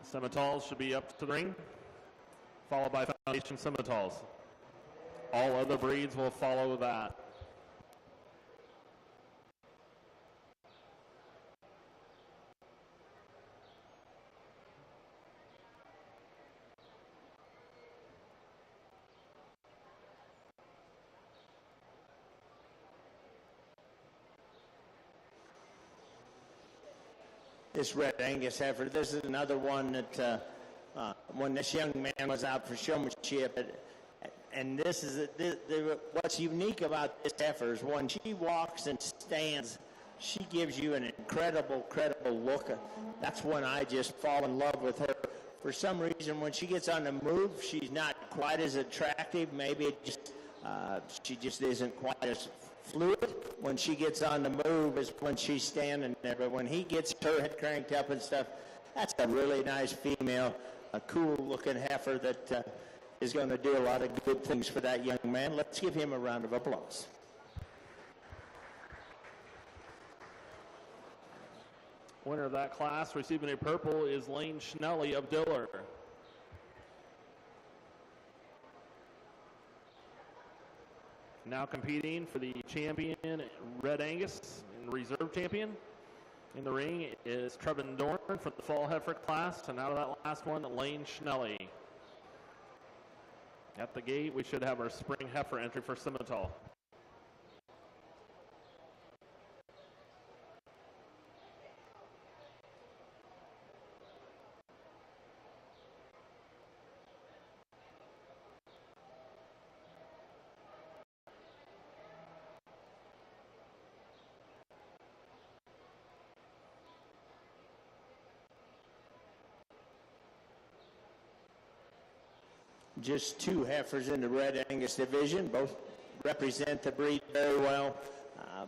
Simmentals should be up to the ring, followed by Foundation Simmentals. All other breeds will follow that. This Red Angus heifer, this is another one that when this young man was out for showmanship, and this is what's unique about this heifer is when she walks and stands, she gives you an incredible look. That's when I just fall in love with her. For some reason, when she gets on the move, she's not quite as attractive. Maybe she just isn't quite as fluid. When she gets on the move is when she's standing there. But when he gets her head cranked up and stuff, that's a really nice female, a cool-looking heifer that is going to do a lot of good things for that young man. Let's give him a round of applause. Winner of that class receiving a purple is Lane Schnelly of Diller. Now competing for the champion, Red Angus, and reserve champion. In the ring is Trevin Dorn for the fall heifer class, and out of that last one, Lane Schnelly. At the gate, we should have our spring heifer entry for Simmental. Just two heifers in the Red Angus division. Both represent the breed very well.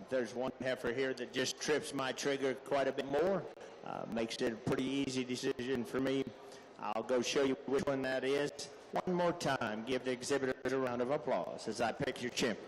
There's one heifer here that just trips my trigger quite a bit more. Makes it a pretty easy decision for me. I'll go show you which one that is. One more time, give the exhibitors a round of applause as I pick your champion.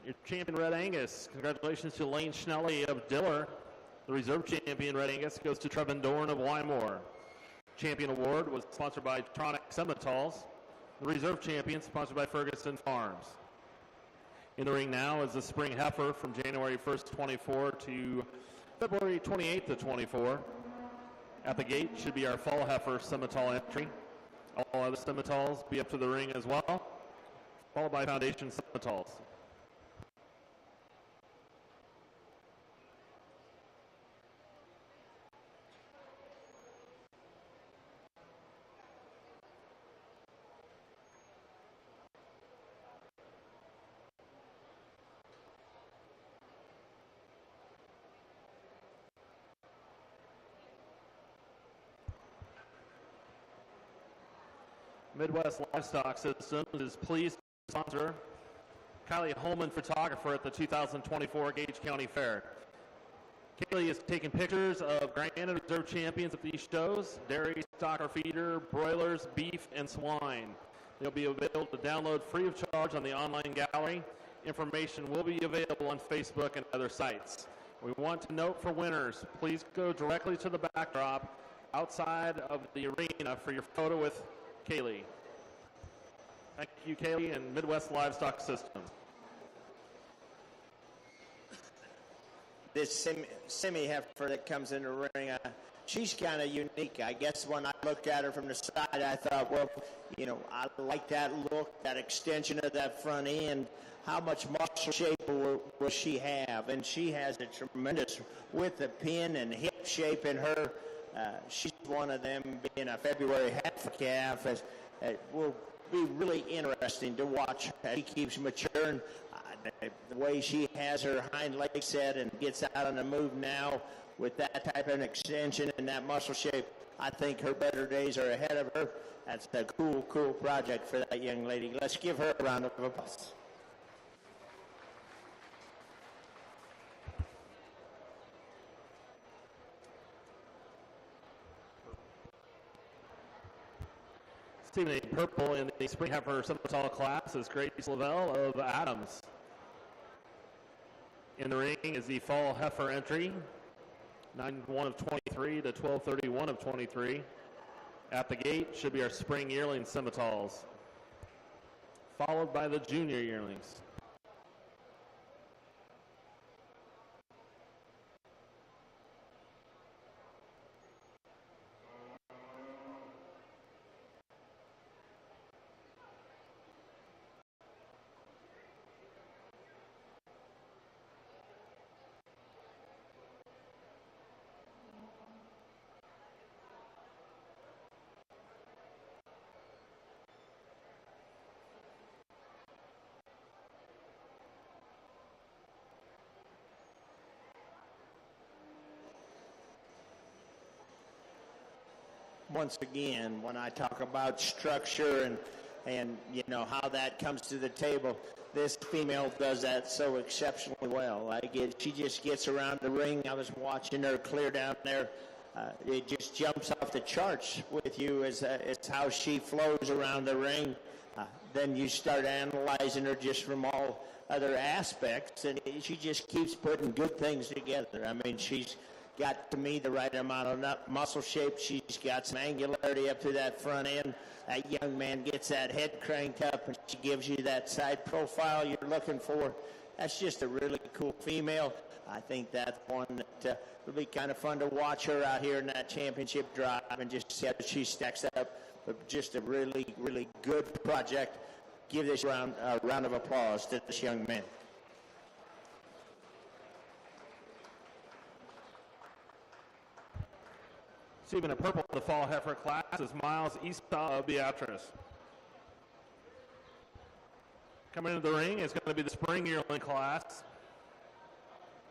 Your champion, Red Angus. Congratulations to Lane Schnelly of Diller. The reserve champion, Red Angus, goes to Trevin Dorn of Wymore. Champion award was sponsored by Tronic Simmentals. The reserve champion, sponsored by Ferguson Farms. In the ring now is the spring heifer from January 1st, 24 to February 28th to 24. At the gate should be our fall heifer Simmental entry. All other Simmentals be up to the ring as well, followed by Foundation Simmentals. Midwest Livestock Systems is pleased to sponsor Kylie Holman, photographer at the 2024 Gage County Fair. Kaylee is taking pictures of Grand and Reserve champions at these shows: dairy, stock or feeder, broilers, beef, and swine. They'll be available to download free of charge on the online gallery. Information will be available on Facebook and other sites. We want to note for winners, please go directly to the backdrop outside of the arena for your photo with Kaylee. Thank you, Kaylee, and Midwest Livestock Systems. This semi-heifer that comes in the ring, she's kind of unique. I guess when I looked at her from the side, I thought, well, you know, I like that look, that extension of that front end. How much muscle shape will she have? And she has a tremendous width of pin and hip shape in her. She's one of them, being a February heifer calf. It will be really interesting to watch as she keeps maturing. The way she has her hind leg set and gets out on the move now with that type of an extension and that muscle shape, I think her better days are ahead of her. That's a cool project for that young lady. Let's give her a round of applause. Receiving a purple in the spring heifer semi-tall class is Grace Lavelle of Adams. In the ring is the fall heifer entry, 9-1 of 23 to 12-31 of 23. At the gate should be our spring yearling semi-talls, followed by the junior yearlings. Once again, when I talk about structure and you know how that comes to the table, this female does that so exceptionally well. She just gets around the ring. I was watching her clear down there. It just jumps off the charts with you as how she flows around the ring. Then you start analyzing her just from all other aspects, and she just keeps putting good things together. I mean, she's got, to me, the right amount of muscle shape. She's got some angularity up to that front end. That young man gets that head cranked up, and she gives you that side profile you're looking for. That's just a really cool female. I think that's one that will be kind of fun to watch her out here in that championship drive and just see how she stacks up. But just a really, really good project. Give this round a round of applause to this young man. Receiving a purple in the fall heifer class is Miles Esau of Beatrice. Coming into the ring is going to be the spring yearling class.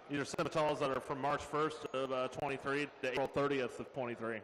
These are semi-talls that are from March 1st of 23 to April 30th of 23.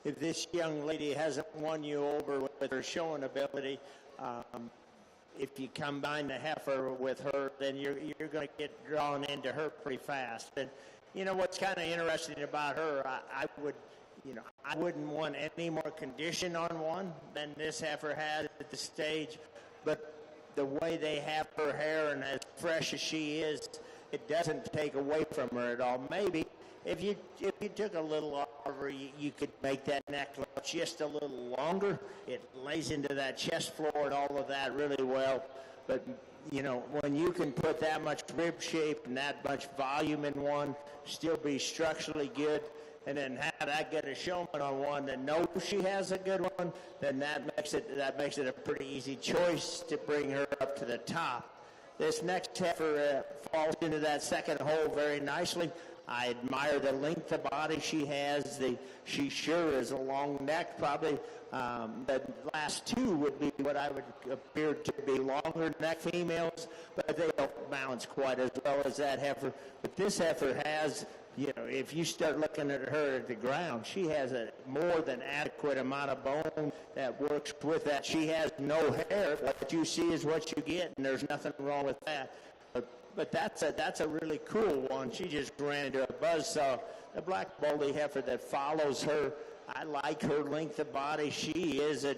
if this young lady hasn't won you over with her showing ability, if you combine the heifer with her, then you're going to get drawn into her pretty fast. And you know what's kind of interesting about her, I wouldn't want any more condition on one than this heifer has at the stage, but the way they have her hair and as fresh as she is, it doesn't take away from her at all. Maybe if you took a little off of her, you could make that neck look just a little longer. It lays into that chest floor and all of that really well. But, you know, when you can put that much rib shape and that much volume in one, still be structurally good, and then have that good a showman on one that knows she has a good one, then that makes it a pretty easy choice to bring her up to the top. This next heifer falls into that second hole very nicely. I admire the length of body she has. She sure is a long neck. Probably the last two would be what I would appear to be longer neck females, but they don't balance quite as well as that heifer. But this heifer has, you know, if you start looking at her at the ground, she has a more than adequate amount of bone that works with that. She has no hair. What you see is what you get, and there's nothing wrong with that. But that's a really cool one. She just ran into a buzzsaw. The black baldy heifer that follows her, I like her length of body. She is a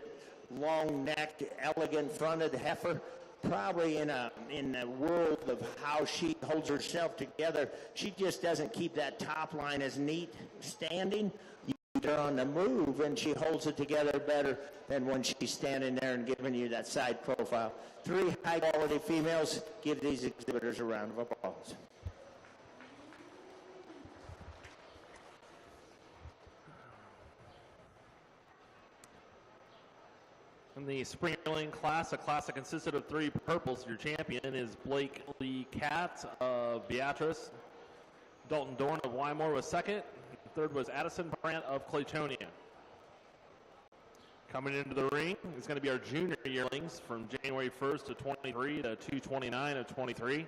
long-necked, elegant-fronted heifer. Probably in the world of how she holds herself together, she just doesn't keep that top line as neat standing. You get her on the move, and she holds it together better than when she's standing there and giving you that side profile. 3 high-quality females. Give these exhibitors a round of applause. In the spring yearling class, a class that consisted of 3 purples. Your champion is Blake Lee Katz of Beatrice. Dalton Dorn of Wymore was second. Third was Addison Brandt of Claytonia. Coming into the ring is going to be our junior yearlings from January 1st to 23 to 2/29 of 23.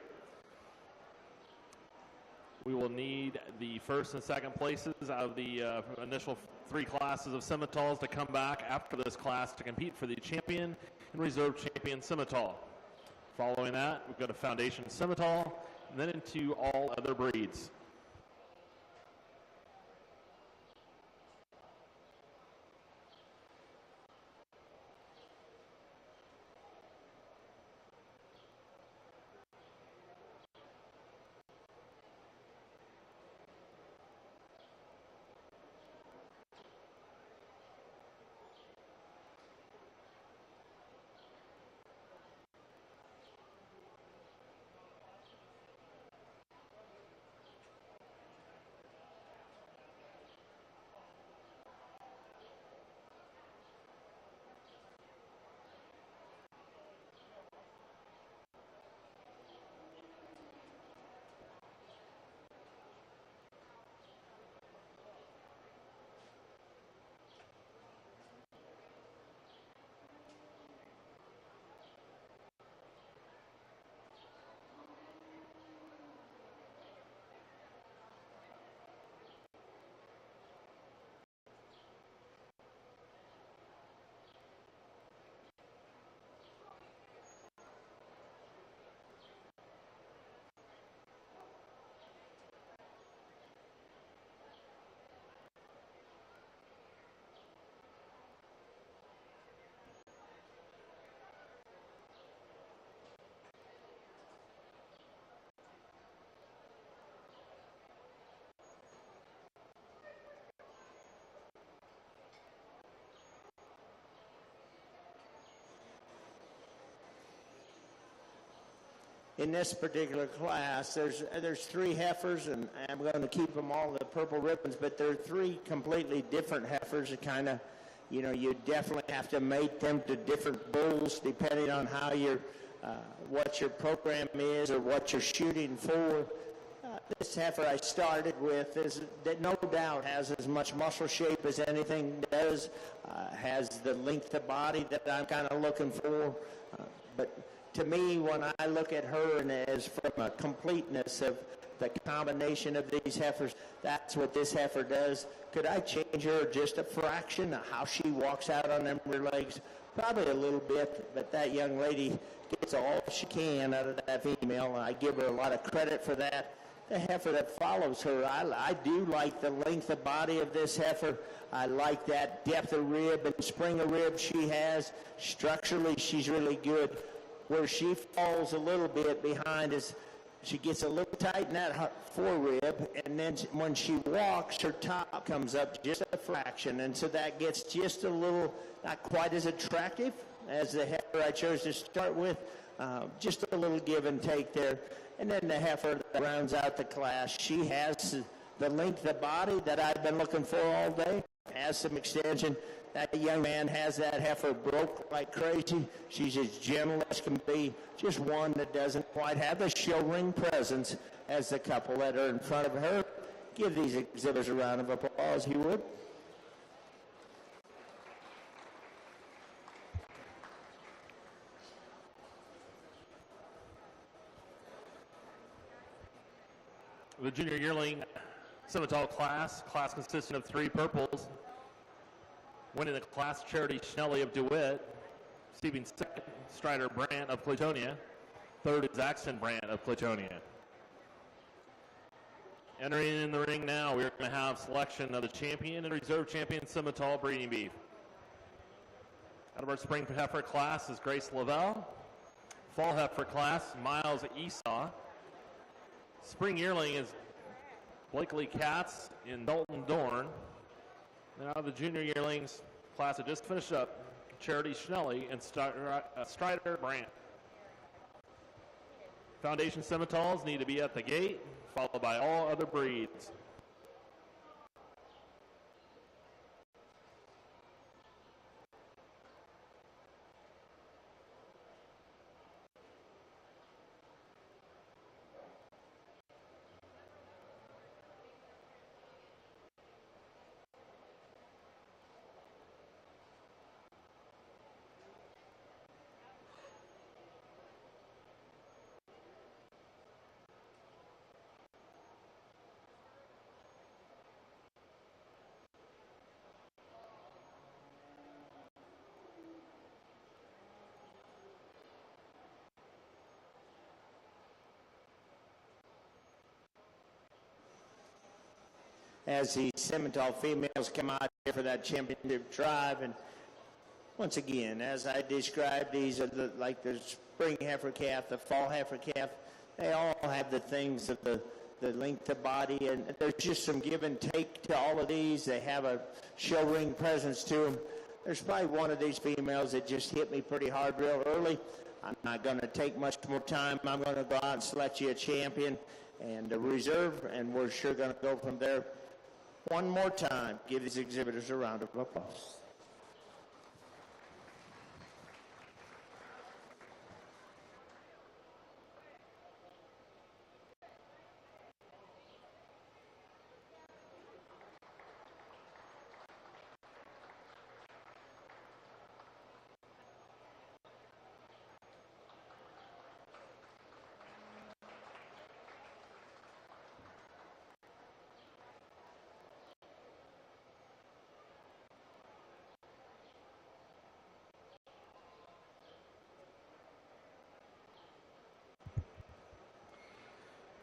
We will need the first and second places out of the initial 3 classes of Simmentals to come back after this class to compete for the champion and reserve champion Simmental. Following that, we've got a foundation Simmental and then into all other breeds. In this particular class, there's 3 heifers, and I'm going to keep them all the purple ribbons, but there are 3 completely different heifers that kind of, you know, you definitely have to mate them to different bulls depending on how what your program is or what you're shooting for. This heifer I started with is that no doubt has as much muscle shape as anything does, has the length of body that I'm kind of looking for, but to me, when I look at her and as from a completeness of the combination of these heifers, that's what this heifer does. Could I change her just a fraction of how she walks out on them rear legs? Probably a little bit, but that young lady gets all she can out of that female, and I give her a lot of credit for that. The heifer that follows her, I do like the length of body of this heifer. I like that depth of rib and spring of rib she has. Structurally, she's really good. Where she falls a little bit behind is she gets a little tight in that forerib, and then when she walks, her top comes up just a fraction, and so that gets just a little, not quite as attractive as the heifer I chose to start with. Just a little give and take there. And then the heifer that rounds out the class, she has the length of body that I've been looking for all day, has some extension. That young man has that heifer broke like crazy. She's as gentle as can be, just one that doesn't quite have the show ring presence as the couple that are in front of her. Give these exhibitors a round of applause, if you would. The junior yearling Simmental class consisting of 3 purples. Winning the class, Charity Schnelly of DeWitt. Receiving second, Strider Brandt of Clatonia. Third is Axton Brandt of Clatonia. Entering in the ring now, we're going to have selection of the champion and reserve champion Simmental breeding beef. Out of our spring heifer class is Grace Lavelle. Fall heifer class, Miles Esau. Spring yearling is Blakely Katz in Dalton Dorn. Now the junior yearlings class that just finished up, Charity Schnelly and Strider Brandt. Foundation Simmentals need to be at the gate, followed by all other breeds. As the Simmental females come out here for that championship drive. And once again, as I described, these are like the spring heifer calf, the fall heifer calf. They all have the things of the length of body, and there's just some give and take to all of these. They have a show ring presence to them. There's probably one of these females that just hit me pretty hard real early. I'm not going to take much more time. I'm going to go out and select you a champion and a reserve, and we're sure going to go from there. One more time, give these exhibitors a round of applause.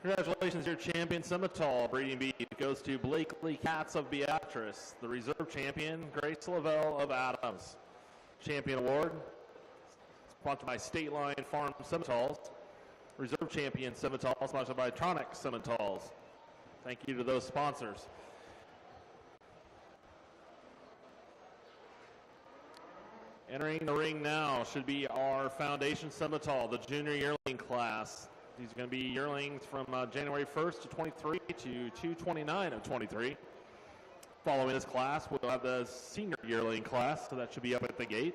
Congratulations, your champion Simmental breeding beef goes to Blakely Katz of Beatrice. The reserve champion, Grace Lavelle of Adams. Champion award, sponsored by State Line Farm Simmentals. Reserve champion Simmental, sponsored by Tronic Simmentals. Thank you to those sponsors. Entering the ring now should be our Foundation Simmental, the junior yearling class. These are going to be yearlings from January 1st to 23 to 2/29 of 23. Following this class, we'll have the senior yearling class, so that should be up at the gate.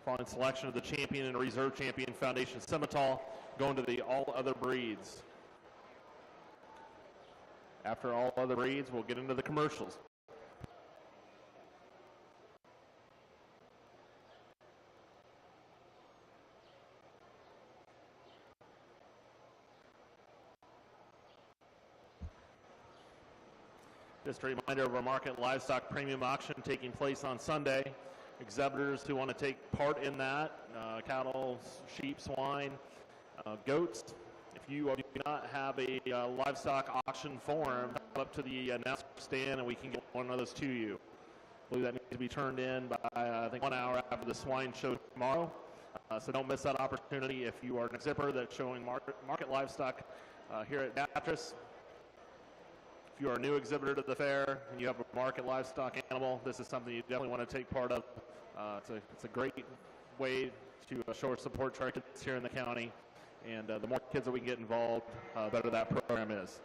Following selection of the champion and reserve champion Foundation Simmental, going to the all other breeds. After all other breeds, we'll get into the commercials. Just a reminder of our market livestock premium auction taking place on Sunday. Exhibitors who want to take part in that, cattle, sheep, swine, goats. If you do not have a livestock auction form, come up to the announcer stand and we can get one of those to you. I believe that needs to be turned in by, I think, 1 hour after the swine show tomorrow. So don't miss that opportunity if you are an exhibitor that's showing market livestock here at Beatrice. If you are a new exhibitor to the fair and you have a market livestock animal, this is something you definitely want to take part of. It's a great way to show our support to our kids here in the county. And the more kids that we can get involved, better that program is.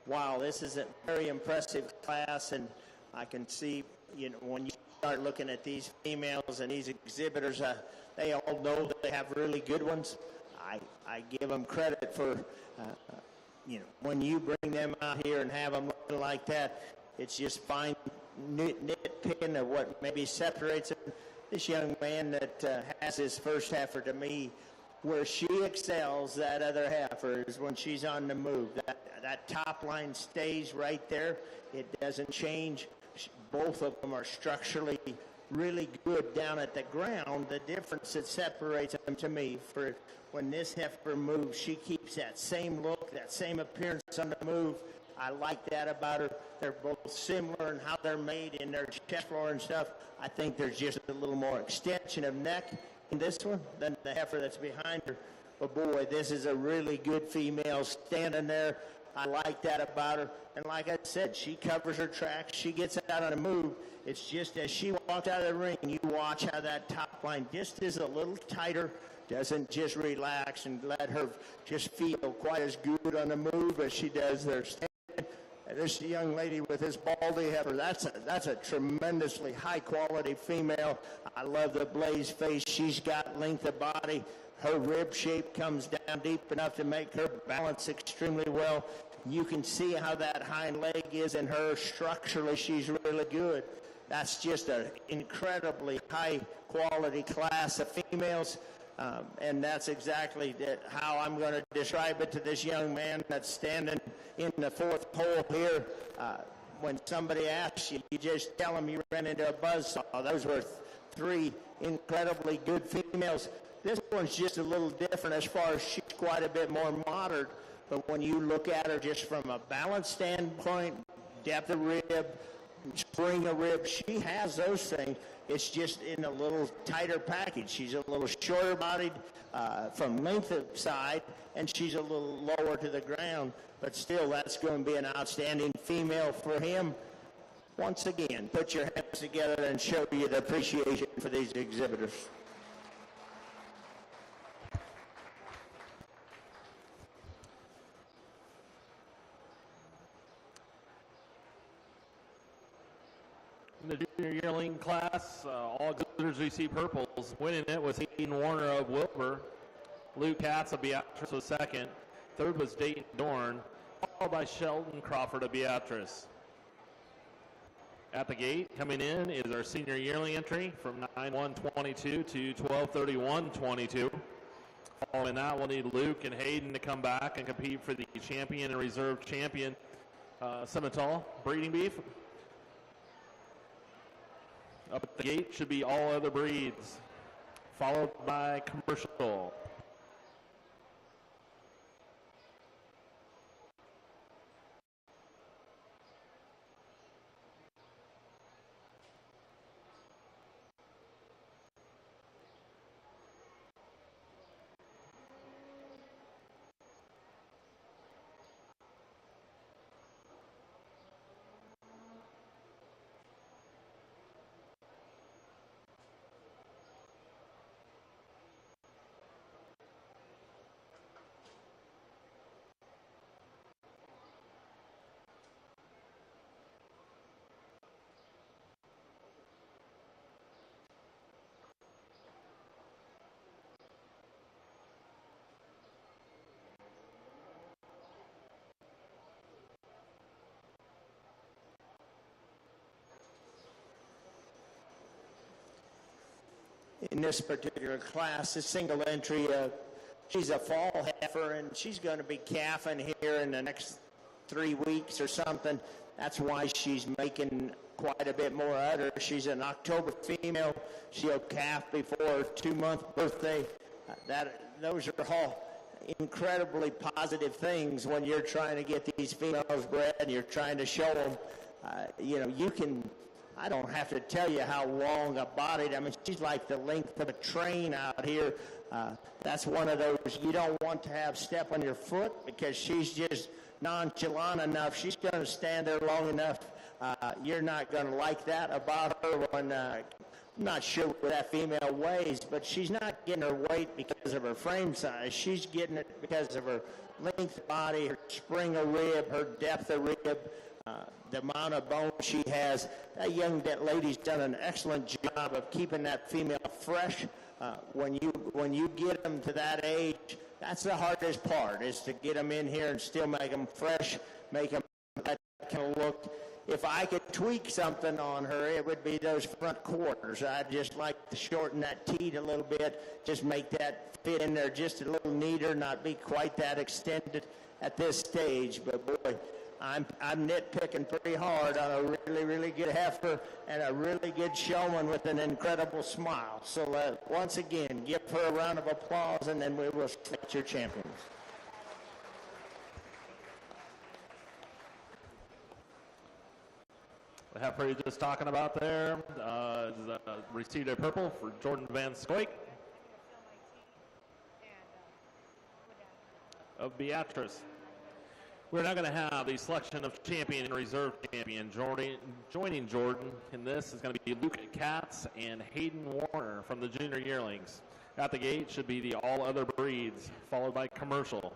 Wow, this is a very impressive class, and I can see, when you start looking at these females and these exhibitors, they all know that they have really good ones. I give them credit for, when you bring them out here and have them looking like that, it's just fine nitpicking of what maybe separates them. This young man that has his first heifer, to me, where she excels that other heifer is when she's on the move. That top line stays right there. It doesn't change. Both of them are structurally really good down at the ground. The difference that separates them to me, for when this heifer moves, she keeps that same look, that same appearance on the move. I like that about her. They're both similar in how they're made in their chest floor and stuff. I think there's just a little more extension of neck in this one than the heifer that's behind her. But boy, this is a really good female standing there. I like that about her. And like I said, she covers her tracks. She gets out on the move. It's just as she walks out of the ring, you watch how that top line just is a little tighter, doesn't just relax and let her just feel quite as good on the move as she does there standing. And this young lady with this baldy heifer, that's a tremendously high-quality female. I love the blaze face. She's got length of body. Her rib shape comes down deep enough to make her balance extremely well. You can see how that hind leg is in her. Structurally, she's really good. That's just an incredibly high-quality class of females, and that's exactly how I'm going to describe it to this young man that's standing in the fourth pole here. When somebody asks you, you just tell them you ran into a buzzsaw. Those were 3 incredibly good females. This one's just a little different as far as she's quite a bit more modern, but when you look at her just from a balance standpoint, depth of rib, spring of rib, she has those things. It's just in a little tighter package. She's a little shorter bodied from length of side, and she's a little lower to the ground, but still that's going to be an outstanding female for him. Once again, put your hands together and show you the appreciation for these exhibitors. In the junior yearling class, all exhibitors receive purples. Winning it was Hayden Warner of Wilbur. Luke Katz of Beatrice was second. Third was Dayton Dorn, followed by Sheldon Crawford of Beatrice. At the gate, coming in is our senior yearling entry from 9-1-22 to 12-31-22. Following that, we'll need Luke and Hayden to come back and compete for the champion and reserve champion Simmental breeding beef. Up at the gate should be all other breeds, followed by commercial. In this particular class, a single entry, she's a fall heifer, and she's going to be calving here in the next 3 weeks or something. That's why she's making quite a bit more udder. She's an October female. She'll calf before her 2-month birthday. Those are all incredibly positive things when you're trying to get these females bred and you're trying to show them, I don't have to tell you how long a bodied. I mean, she's like the length of a train out here. That's one of those you don't want to have step on your foot because she's just nonchalant enough. She's going to stand there long enough. You're not going to like that about her when I'm not sure what that female weighs, but she's not getting her weight because of her frame size. She's getting it because of her length of body, her spring of rib, her depth of rib, the amount of bone she has. That young lady's done an excellent job of keeping that female fresh. When you get them to that age, that's the hardest part, is to get them in here and still make them fresh, make them that kind of look. If I could tweak something on her, it would be those front quarters. I'd just like to shorten that teat a little bit, just make that fit in there just a little neater, not be quite that extended at this stage. But boy, I'm nitpicking pretty hard on a really, really good heifer and a really good showman with an incredible smile. So once again, give her a round of applause, and then we will select your champions. The heifer you're just talking about there received a purple for Jordan Van Scoik of Beatrice. We're now going to have the selection of champion and reserve champion. Joining Jordan in this is going to be Luke Katz and Hayden Warner from the junior yearlings. At the gate should be the all other breeds, followed by commercial.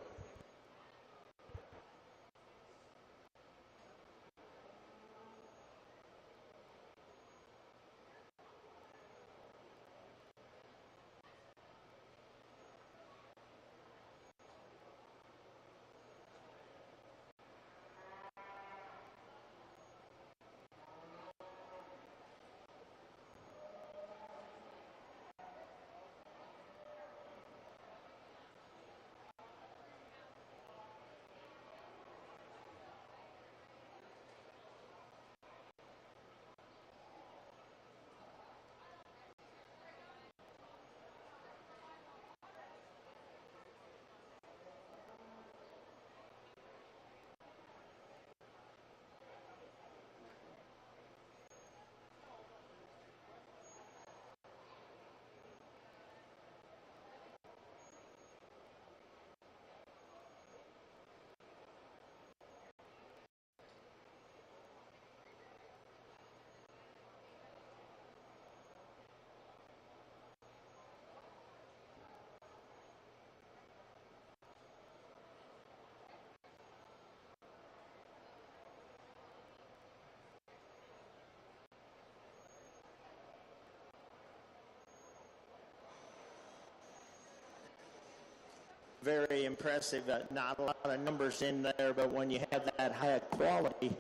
very impressive. Not a lot of numbers in there, but when you have that high quality,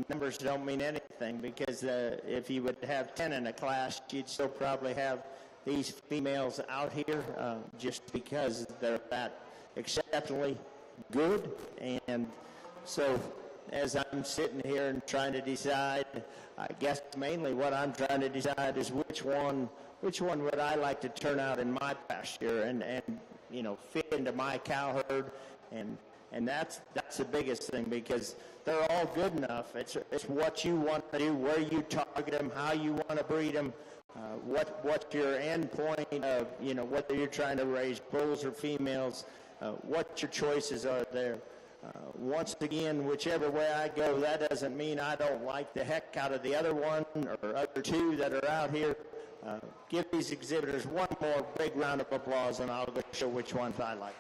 numbers don't mean anything, because if you would have 10 in a class, you'd still probably have these females out here just because they're that exceptionally good. And so as I'm sitting here and trying to decide, I guess mainly what I'm trying to decide is which one would I like to turn out in my pasture and fit into my cow herd, and that's the biggest thing, because they're all good enough. It's what you want to do, where you target them, how you want to breed them, what's your end point of, whether you're trying to raise bulls or females, what your choices are there. Once again, whichever way I go, that doesn't mean I don't like the heck out of the other one or other two that are out here. Give these exhibitors one more big round of applause, and I'll go show which ones I like.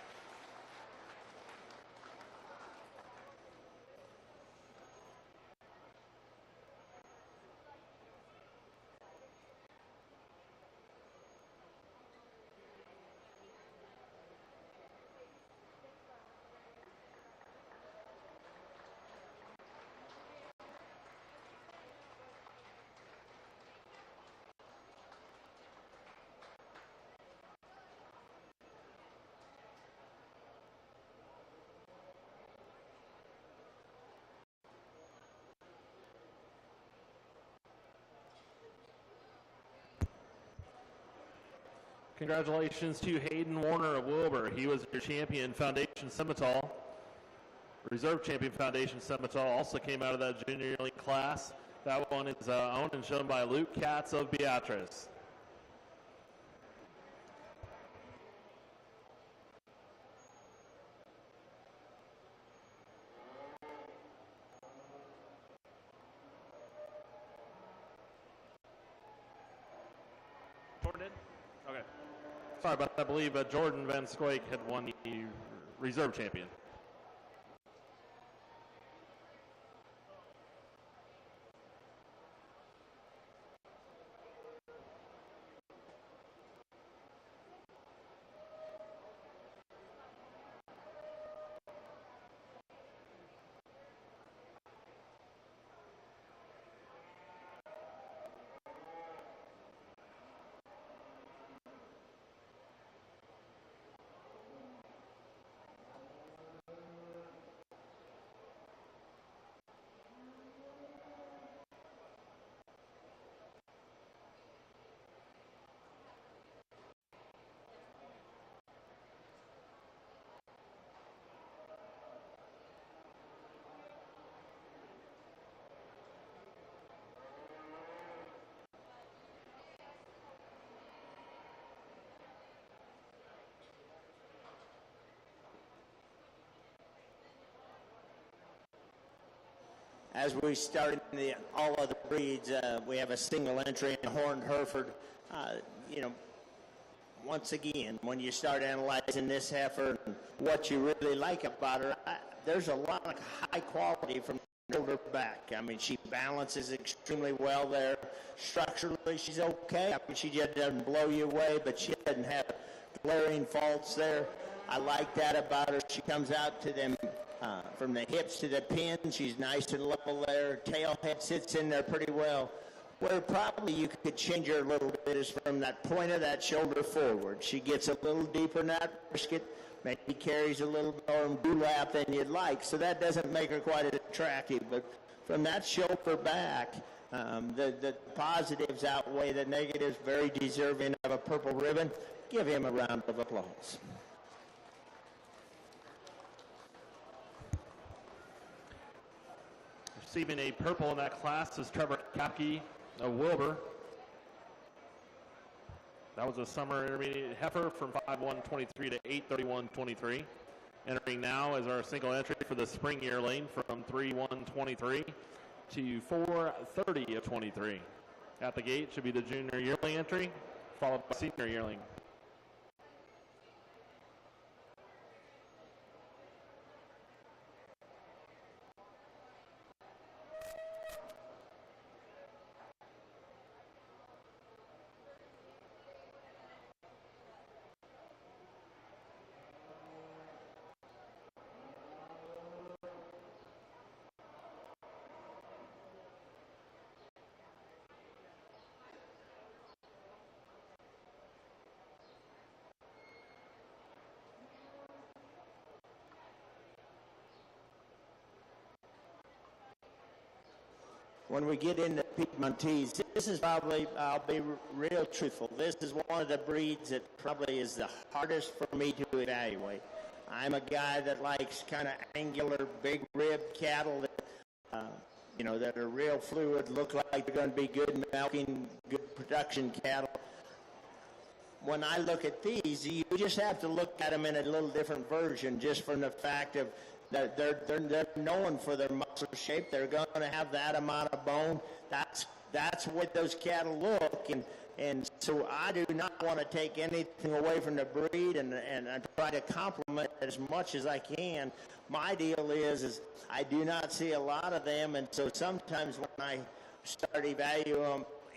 Congratulations to Hayden Warner of Wilbur. He was your champion Foundation Simmental. Reserve champion Foundation Simmental also came out of that junior league class. That one is owned and shown by Luke Katz of Beatrice. Okay. Sorry, but I believe Jordan Van Squake had won the reserve champion. As we start in all other breeds, we have a single entry in Horned Hereford. Once again, when you start analyzing this heifer and what you really like about her, there's a lot of high quality from shoulder back. I mean, she balances extremely well there. Structurally, she's okay. I mean, she just doesn't blow you away, but she doesn't have glaring faults there. I like that about her. She comes out to them from the hips to the pin. She's nice and level there. Tail head sits in there pretty well. Where probably you could change her a little bit is from that point of that shoulder forward. She gets a little deeper in that brisket, maybe carries a little more dewlap than you'd like, so that doesn't make her quite as attractive. But from that shoulder back, the positives outweigh the negatives. Very deserving of a purple ribbon. Give him a round of applause. Receiving a purple in that class is Trevor Kapke of Wilbur. That was a summer intermediate heifer from 5'1", 23 to 8'31", 23. Entering now as our single entry for the spring yearling from 3'1", 23 to 4'30", 23. At the gate should be the junior yearling entry, followed by senior yearling. when we get into Piedmontese, this is probably, I'll be real truthful, this is one of the breeds that probably is the hardest for me to evaluate. I'm a guy that likes kind of angular, big rib cattle that, that are real fluid, look like they're going to be good milking, good production cattle. When I look at these, you just have to look at them in a little different version, just from the fact of that they're known for their muscle shape. They're going to have that amount of bone. That's what those cattle look, and so I do not want to take anything away from the breed, and I try to complement it as much as I can. My deal is I do not see a lot of them, and so sometimes when I start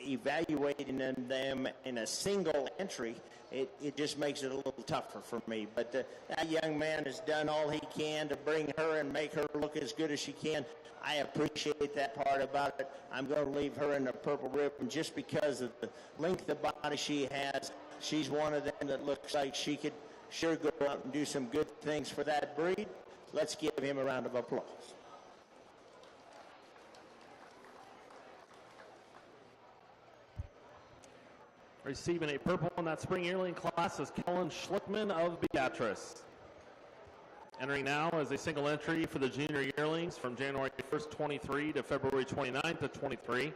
evaluating them in a single entry, it just makes it a little tougher for me. But that young man has done all he can to bring her and make her look as good as she can. I appreciate that part about it. I'm going to leave her in the purple ribbon just because of the length of body she has. She's one of them that looks like she could sure go out and do some good things for that breed. Let's give him a round of applause. Receiving a purple in that spring yearling class is Kellen Schlickman of Beatrice. Entering now as a single entry for the junior yearlings from January 1st, 23 to February 29th of 23.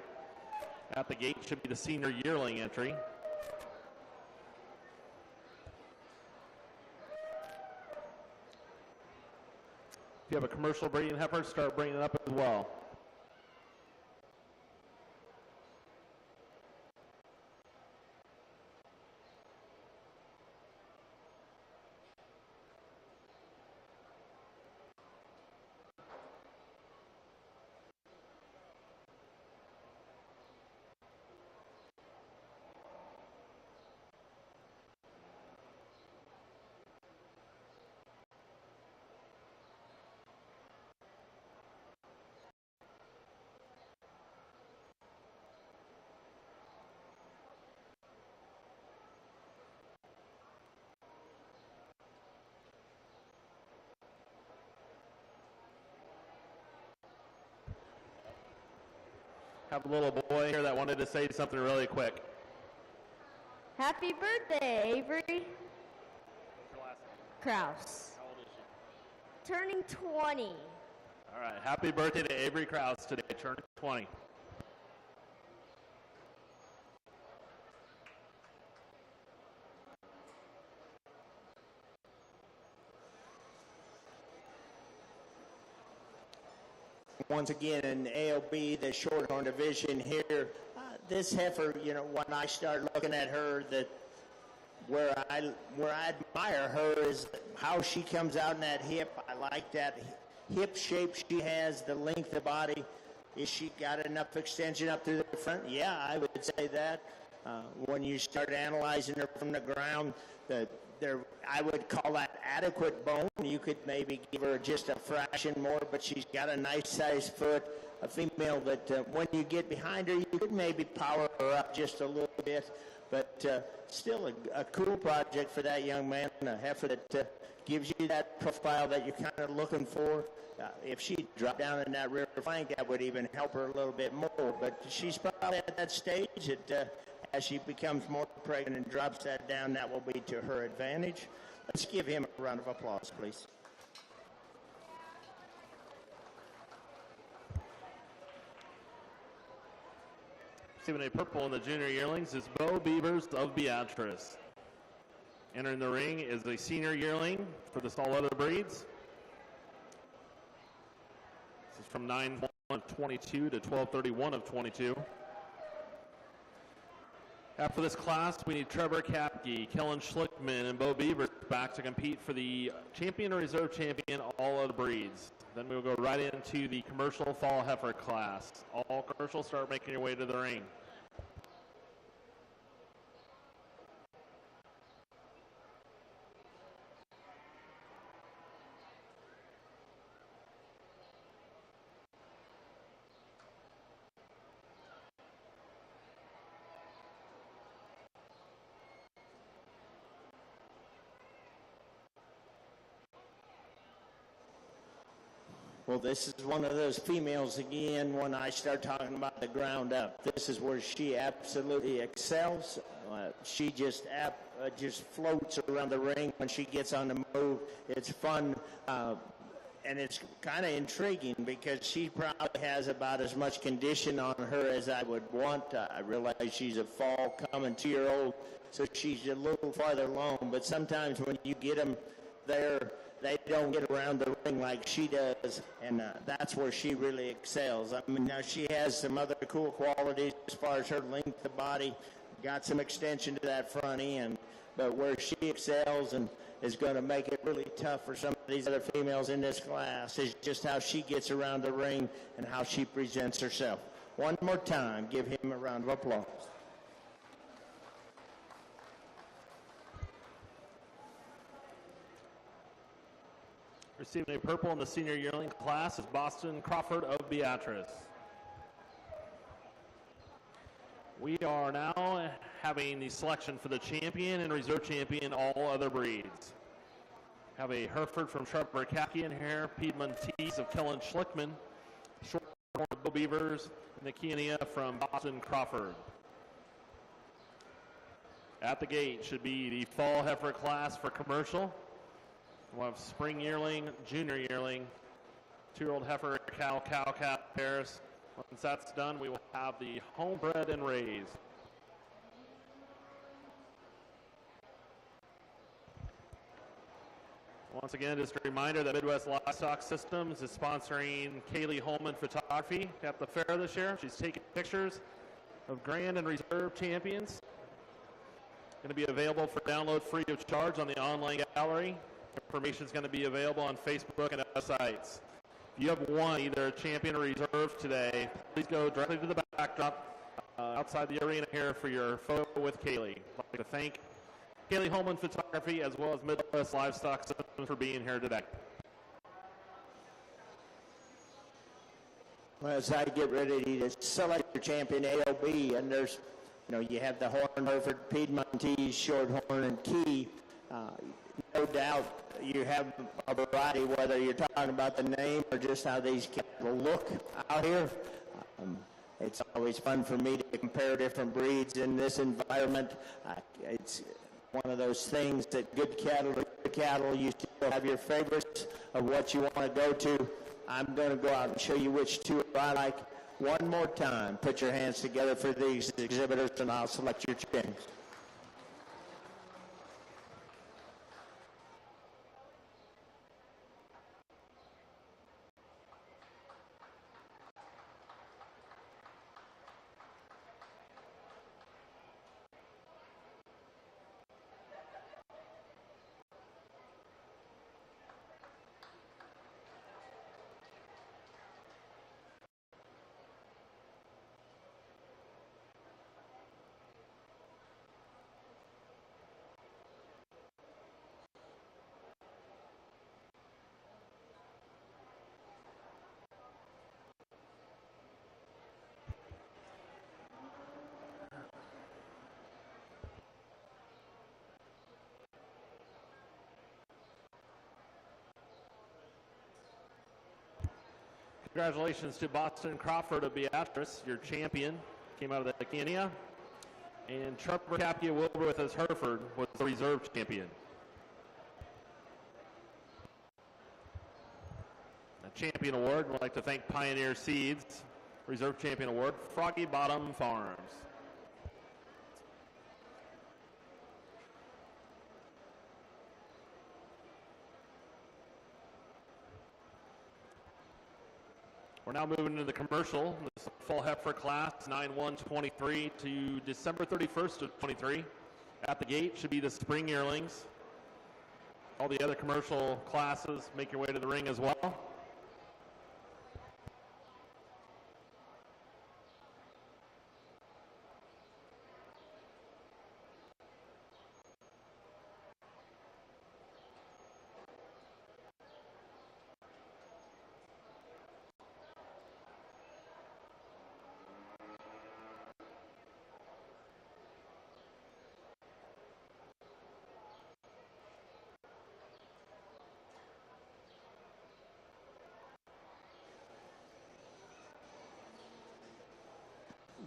At the gate should be the senior yearling entry. If you have a commercial breeding heifer, start bringing it up as well. Have a little boy here that wanted to say something really quick. Happy birthday, Avery. What's your last name? Kraus. How old is she? Turning 20. All right, happy birthday to Avery Kraus today, turning 20. Once again, in ALB, the Shorthorn division here, this heifer, when I start looking at her, where I admire her is how she comes out in that hip. I like that hip shape she has, the length of body. Is she got enough extension up through the front? Yeah, I would say that. When you start analyzing her from the ground, I would call that adequate bone. You could maybe give her just a fraction more, but she's got a nice sized foot, a female that when you get behind her, you could maybe power her up just a little bit. But still a cool project for that young man, a heifer that gives you that profile that you're kind of looking for. If she dropped down in that rear flank, that would even help her a little bit more. But she's probably at that stage that as she becomes more pregnant and drops that down, that will be to her advantage. Let's give him a round of applause, please. Receiving a purple in the junior yearlings is Bo Beavers of Beatrice. Entering the ring is a senior yearling for the small leather breeds. This is from 9-1 of 22 to 12-31 of 22. After this class, we need Trevor Kapke, Kellen Schlickman, and Bo Beavers back to compete for the champion or reserve champion, all other breeds. Then we'll go right into the commercial fall heifer class. All commercials, start making your way to the ring. Well, this is one of those females again when I start talking about the ground up. This is where she absolutely excels. She just floats around the ring when she gets on the move. It's fun, and it's kind of intriguing because she probably has about as much condition on her as I would want. I realize she's a fall coming 2-year-old, so she's a little farther along. But sometimes when you get them there, they don't get around the ring like she does, and that's where she really excels. I mean, now she has some other cool qualities as far as her length of body, got some extension to that front end, but where she excels and is going to make it really tough for some of these other females in this class is just how she gets around the ring and how she presents herself. One more time, give him a round of applause. Receiving a purple in the senior yearling class is Boston Crawford of Beatrice. We are now having the selection for the champion and reserve champion, all other breeds. Have a Hereford from Sharper Khaki in here, Piedmontese of Kellen Schlickman, Shorthorn of Bill Beavers, and the Kenia from Boston Crawford. At the gate should be the fall heifer class for commercial. We'll have spring yearling, junior yearling, 2-year-old heifer, cow, calf pairs. Once that's done, we will have the homebred and raised. Once again, just a reminder that Midwest Livestock Systems is sponsoring Kaylee Holman Photography at the fair this year. She's taking pictures of grand and reserve champions. Going to be available for download free of charge on the online gallery. Information is going to be available on Facebook and other sites. If you have won either champion or reserve today, please go directly to the backdrop outside the arena here for your photo with Kaylee. I'd like to thank Kaylee Holman Photography as well as Midwest Livestock Systems for being here today. Well, as I get ready to select your champion AOB, and there's, you have the Horn, Hereford, Piedmontese, Shorthorn, and Key. No doubt you have a variety, whether you're talking about the name or just how these cattle look out here. It's always fun for me to compare different breeds in this environment. It's one of those things that good cattle, you still have your favorites of what you want to go to. I'm going to go out and show you which two I like. One more time, put your hands together for these exhibitors, and I'll select your champions. Congratulations to Boston Crawford of Beatrice, your champion. Came out of the Kenya. And Sharper Khaki Wilbur with his Hereford was the reserve champion. A champion award, we'd like to thank Pioneer Seeds, reserve champion award, Froggy Bottom Farms. We're now moving into the commercial. This fall heifer class, 9/1/23 to December 31st of 23. At the gate should be the spring yearlings. All the other commercial classes, make your way to the ring as well.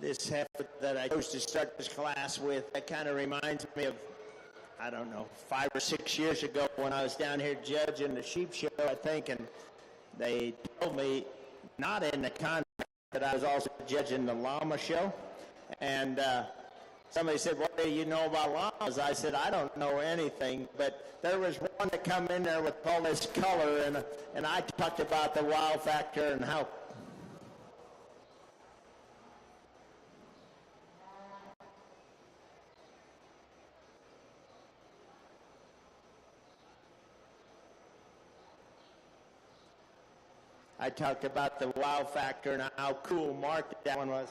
this heifer that I chose to start this class with, that kind of reminds me of, I don't know, 5 or 6 years ago when I was down here judging the sheep show, I think, and they told me, not in the contract, that I was also judging the llama show. And somebody said, what do you know about llamas? I said, I don't know anything, but there was one that come in there with all this color, and I talked about the wow factor and how I talked about the wow factor and how cool marked that one was.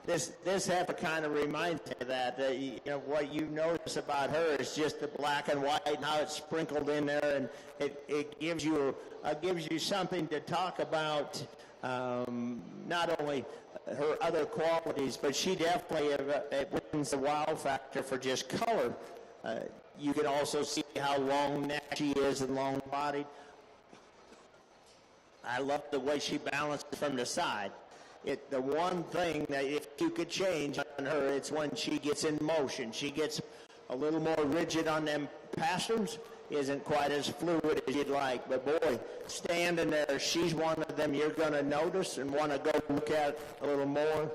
This heifer kind of reminds me of that. You know, what you notice about her is just the black and white and how it's sprinkled in there, and it gives you something to talk about. Not only her other qualities, but she definitely wins the wow factor for just color. You can also see how long neck she is and long bodied. I love the way she balances from the side. The one thing that if you could change on her, it's when she gets in motion. She gets a little more rigid on them pasterns, isn't quite as fluid as you'd like. But boy, standing there, she's one of them you're going to notice and want to go look at a little more.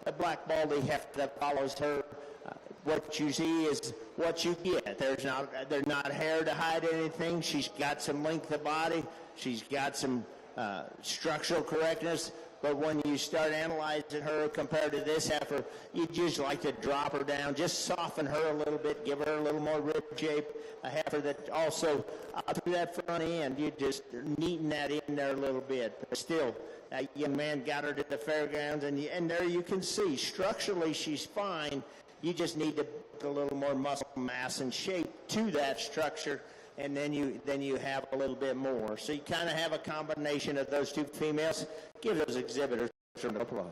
The black baldy heifer that follows her, what you see is what you get. There's not hair to hide anything. She's got some length of body. She's got some structural correctness, but when you start analyzing her compared to this heifer, you just like to drop her down, just soften her a little bit, give her a little more rib shape. A heifer that also, through that front end, you just neaten that in there a little bit. But still, that young man got her to the fairgrounds, and there you can see, structurally she's fine. You just need to put a little more muscle mass and shape to that structure, and then you have a little bit more. So you kind of have a combination of those two females. Give those exhibitors some applause.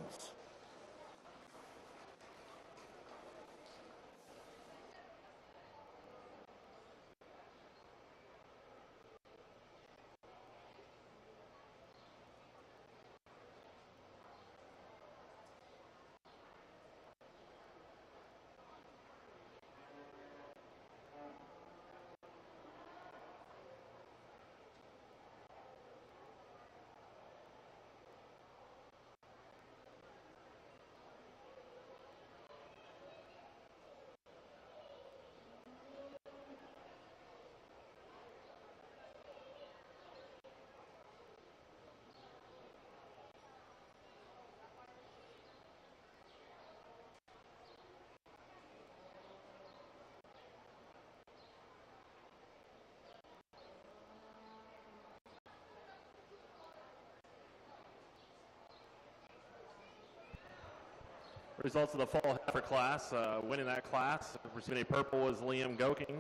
Results of the fall heifer class. Winning that class, receiving a purple was Liam Goking.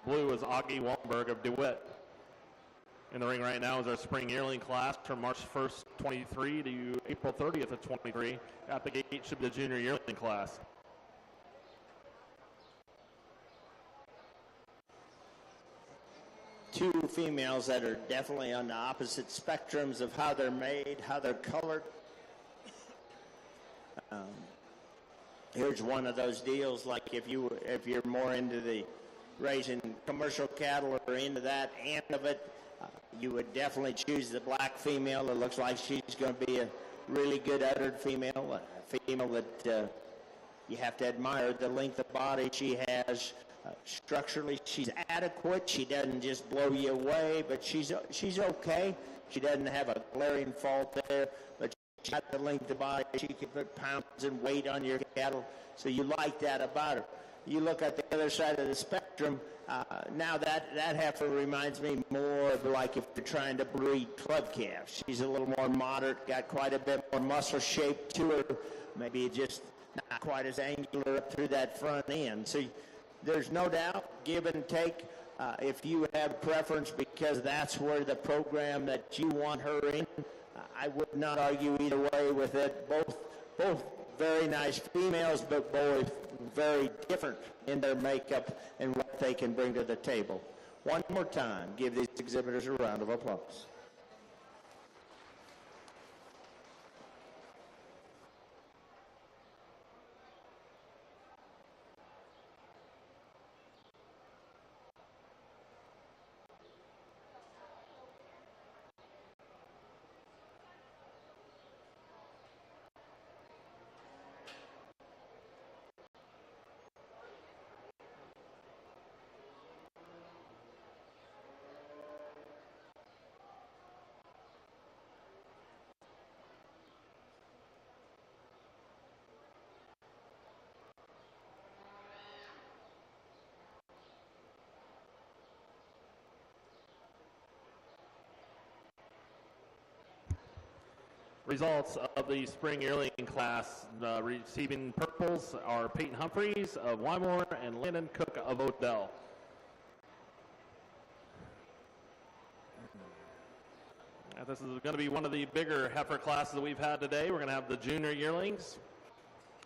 Blue is Augie Wallenberg of DeWitt. In the ring right now is our spring yearling class from March 1st, 23 to April 30th of 23. At the gate should be the junior yearling class. Two females that are definitely on the opposite spectrums of how they're made, how they're colored. Here's one of those deals, like if you're more into the raising commercial cattle or into that end of it, you would definitely choose the black female. It looks like she's going to be a really good uddered female, a female that you have to admire the length of body she has. Structurally, she's adequate. She doesn't just blow you away, but she's okay. She doesn't have a glaring fault there, but she's got the length of body. She can put pounds and weight on your cattle, so you like that about her. You look at the other side of the spectrum, now that heifer reminds me more of like if you're trying to breed club calves. She's a little more moderate, got quite a bit more muscle shape to her, maybe just not quite as angular up through that front end. So there's no doubt, give and take. If you have preference because that's where the program that you want her in, I would not argue either way with it. Both very nice females, but both very different in their makeup and what they can bring to the table. One more time, give these exhibitors a round of applause. Results of the spring yearling class receiving purples are Peyton Humphreys of Wymore and Landon Cook of Odell. This is going to be one of the bigger heifer classes that we've had today. We're going to have the junior yearlings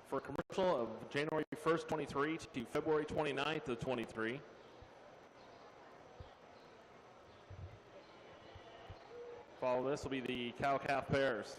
for a commercial of January 1st, 23 to February 29th of 23. Follow this will be the cow-calf pairs.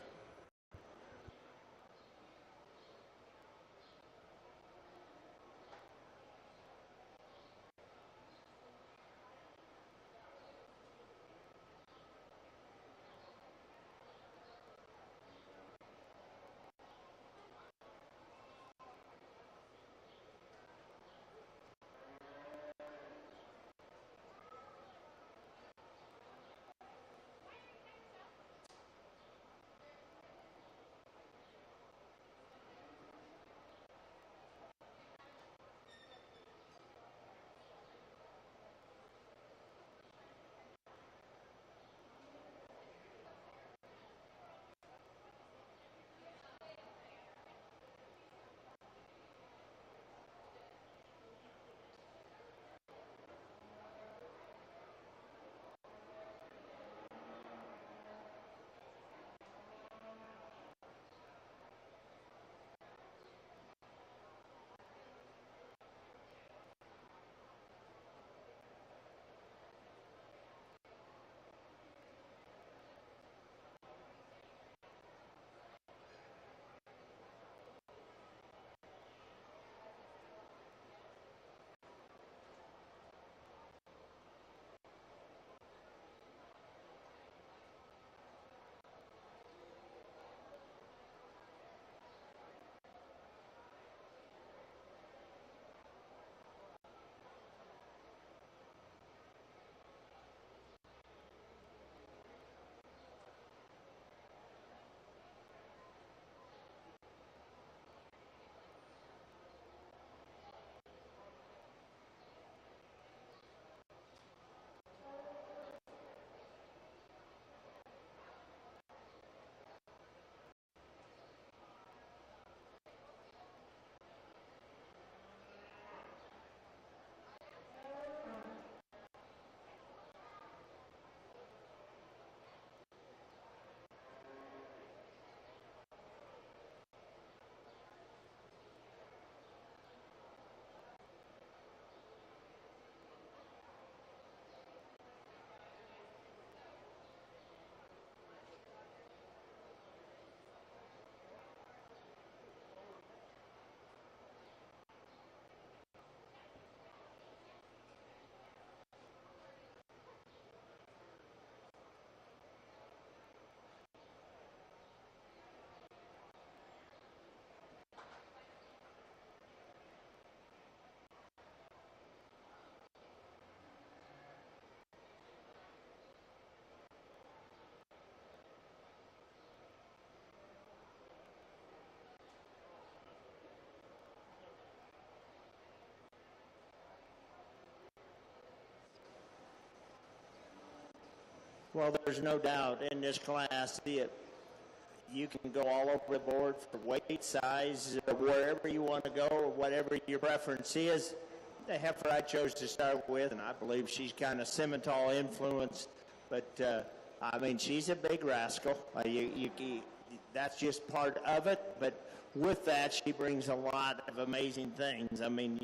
Well, there's no doubt in this class that you can go all over the board for weight, size, wherever you want to go, or whatever your preference is. The heifer I chose to start with, and I believe she's kind of Simmental influenced, but I mean, she's a big rascal. That's just part of it, but with that, she brings a lot of amazing things. I mean,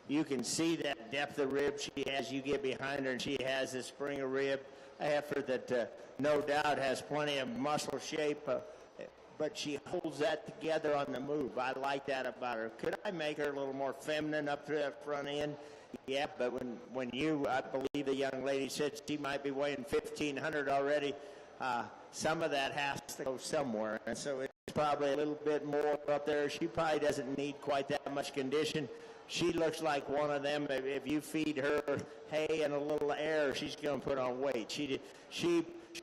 you can see that depth of rib she has. You get behind her, and she has this spring of rib. A heifer that no doubt has plenty of muscle shape, but she holds that together on the move. I like that about her. Could I make her a little more feminine up through that front end? Yeah, but when I believe the young lady said she might be weighing 1,500 already, some of that has to go somewhere. And so it's probably a little bit more up there. She probably doesn't need quite that much condition. She looks like one of them. If you feed her hay and a little air, she's going to put on weight. She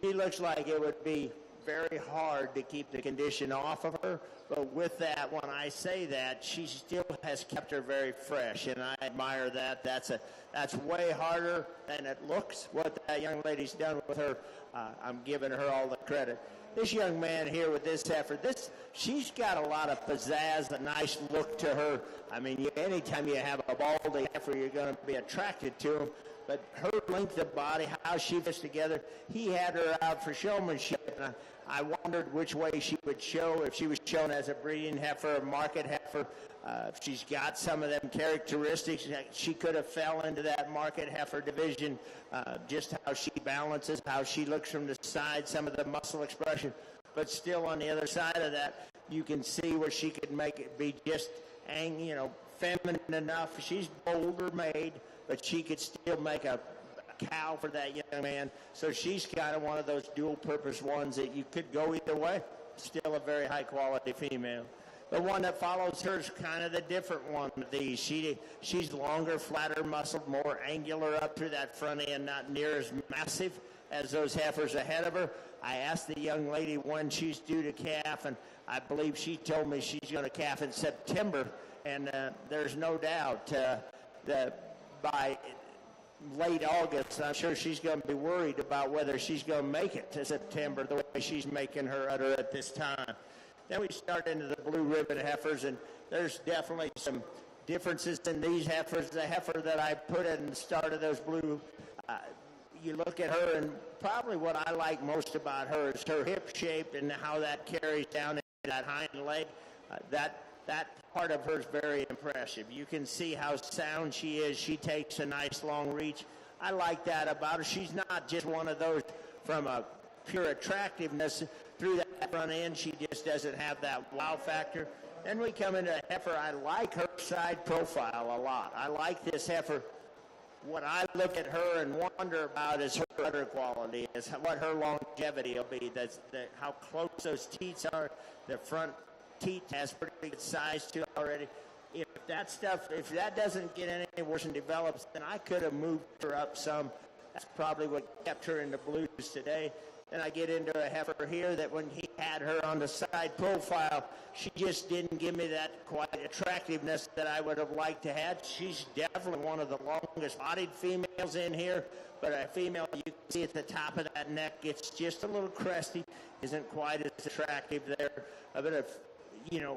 looks like it would be very hard to keep the condition off of her. But with that, when I say that, she still has kept her very fresh, and I admire that. That's way harder than it looks. What that young lady's done with her, I'm giving her all the credit. this young man here with this heifer, she's got a lot of pizzazz, a nice look to her. I mean, anytime you have a baldy heifer, you're going to be attracted to him. But her length of body, how she fits together, he had her out for showmanship. And I wondered which way she would show, if she was shown as a breeding heifer, a market heifer. If she's got some of them characteristics, she could have fell into that market heifer division, just how she balances, how she looks from the side, some of the muscle expression. But still on the other side of that, you can see where she could make it be just, feminine enough. She's bolder made, but she could still make a cow for that young man. So she's kind of one of those dual-purpose ones that you could go either way. Still a very high-quality female. The one that follows her is kind of the different one of these. She's longer, flatter muscled, more angular up through that front end, not near as massive as those heifers ahead of her. I asked the young lady when she's due to calf, and I believe she told me she's going to calf in September. And there's no doubt that by late August, I'm sure she's going to be worried about whether she's going to make it to September the way she's making her udder at this time. Then we start into the blue ribbon heifers, and there's definitely some differences in these heifers. The heifer that I put in the start of those blue, you look at her, and probably what I like most about her is her hip shape and how that carries down into that hind leg. That part of her is very impressive. You can see how sound she is. She takes a nice long reach. I like that about her. She's not just one of those from a pure attractiveness through that front end. She just doesn't have that wow factor. Then we come into a heifer. I like her side profile a lot. I like this heifer. What I look at her and wonder about is her udder quality, is what her longevity will be. How close those teats are. The front teat has pretty good size to it already. If that doesn't get any worse and develops, then I could have moved her up some. That's probably what kept her in the blues today. Then I get into a heifer here that when he had her on the side profile, she just didn't give me that quite attractiveness that I would have liked to have. She's definitely one of the longest bodied females in here, but a female you can see at the top of that neck, it's just a little cresty, isn't quite as attractive there. But if,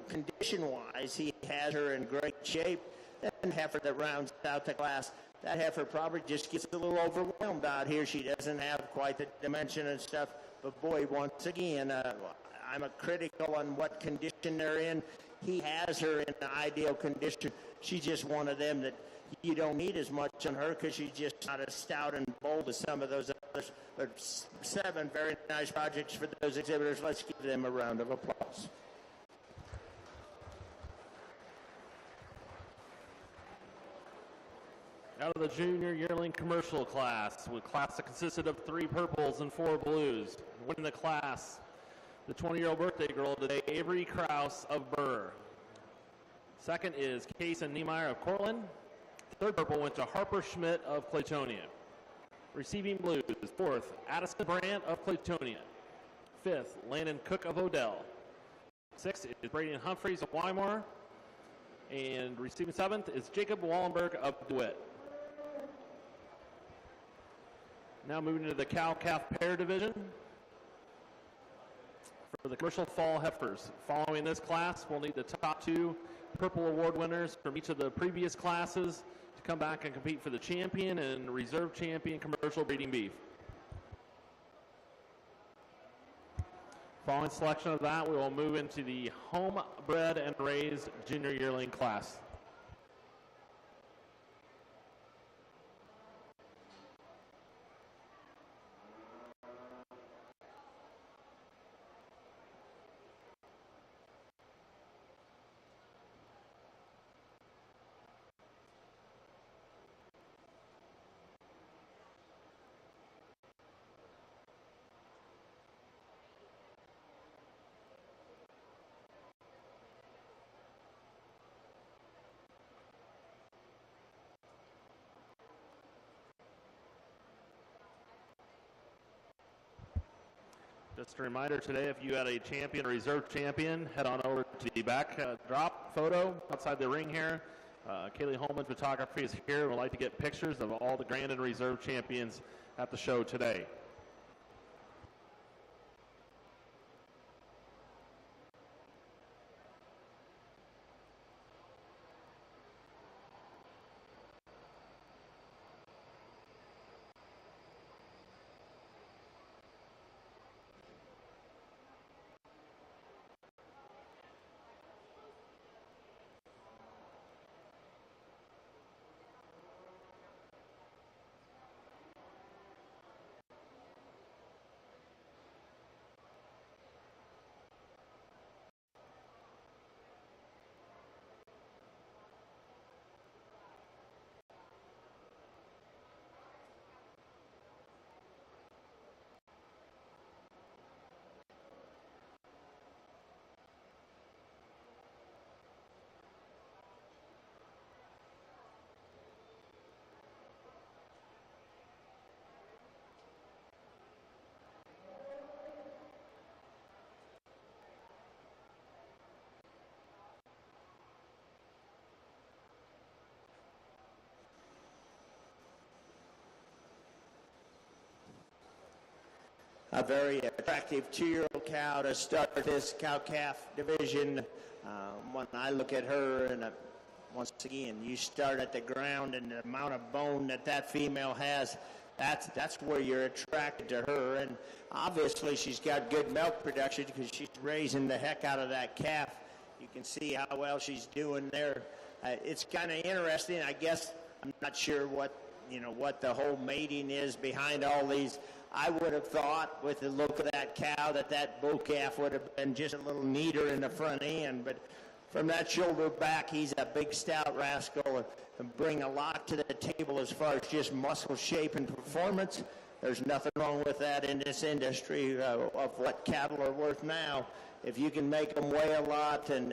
condition-wise, he has her in great shape. Then heifer that rounds out the class, that heifer probably just gets a little overwhelmed out here. She doesn't have quite the dimension and stuff. But boy, once again, I'm a critical on what condition they're in. He has her in the ideal condition. She's just one of them that you don't need as much on her because she's just not as stout and bold as some of those others. But 7 very nice projects for those exhibitors. Let's give them a round of applause. Out of the junior yearling commercial class, with class that consisted of 3 purples and 4 blues. Winning the class, the 20-year-old birthday girl today, Avery Krause of Burr. Second is Kason Niemeyer of Cortland. Third purple went to Harper Schmidt of Claytonia. Receiving blues, 4th, Addison Brandt of Claytonia. 5th, Landon Cook of Odell. 6th is Braden Humphreys of Weimar. And receiving 7th is Jacob Wallenberg of DeWitt. Now moving to the cow-calf pair division. For the commercial fall heifers, following this class, we'll need the top 2 purple award winners from each of the previous classes to come back and compete for the champion and reserve champion commercial breeding beef. Following selection of that, we will move into the homebred and raised junior yearling class. Just a reminder today, if you had a champion or reserve champion, head on over to the back drop photo outside the ring here. Kaylee Holman Photography is here. We'd like to get pictures of all the grand and reserve champions at the show today. a very attractive 2-year-old cow to start this cow-calf division. When I look at her, and once again, you start at the ground and the amount of bone that female has, that's where you're attracted to her. And obviously she's got good milk production because she's raising the heck out of that calf. You can see how well she's doing there. It's kind of interesting. I guess I'm not sure what the whole mating is behind all these. I would have thought with the look of that cow that bull calf would have been just a little neater in the front end, but from that shoulder back, he's a big stout rascal and bring a lot to the table as far as just muscle shape and performance. There's nothing wrong with that in this industry of what cattle are worth now. If you can make them weigh a lot and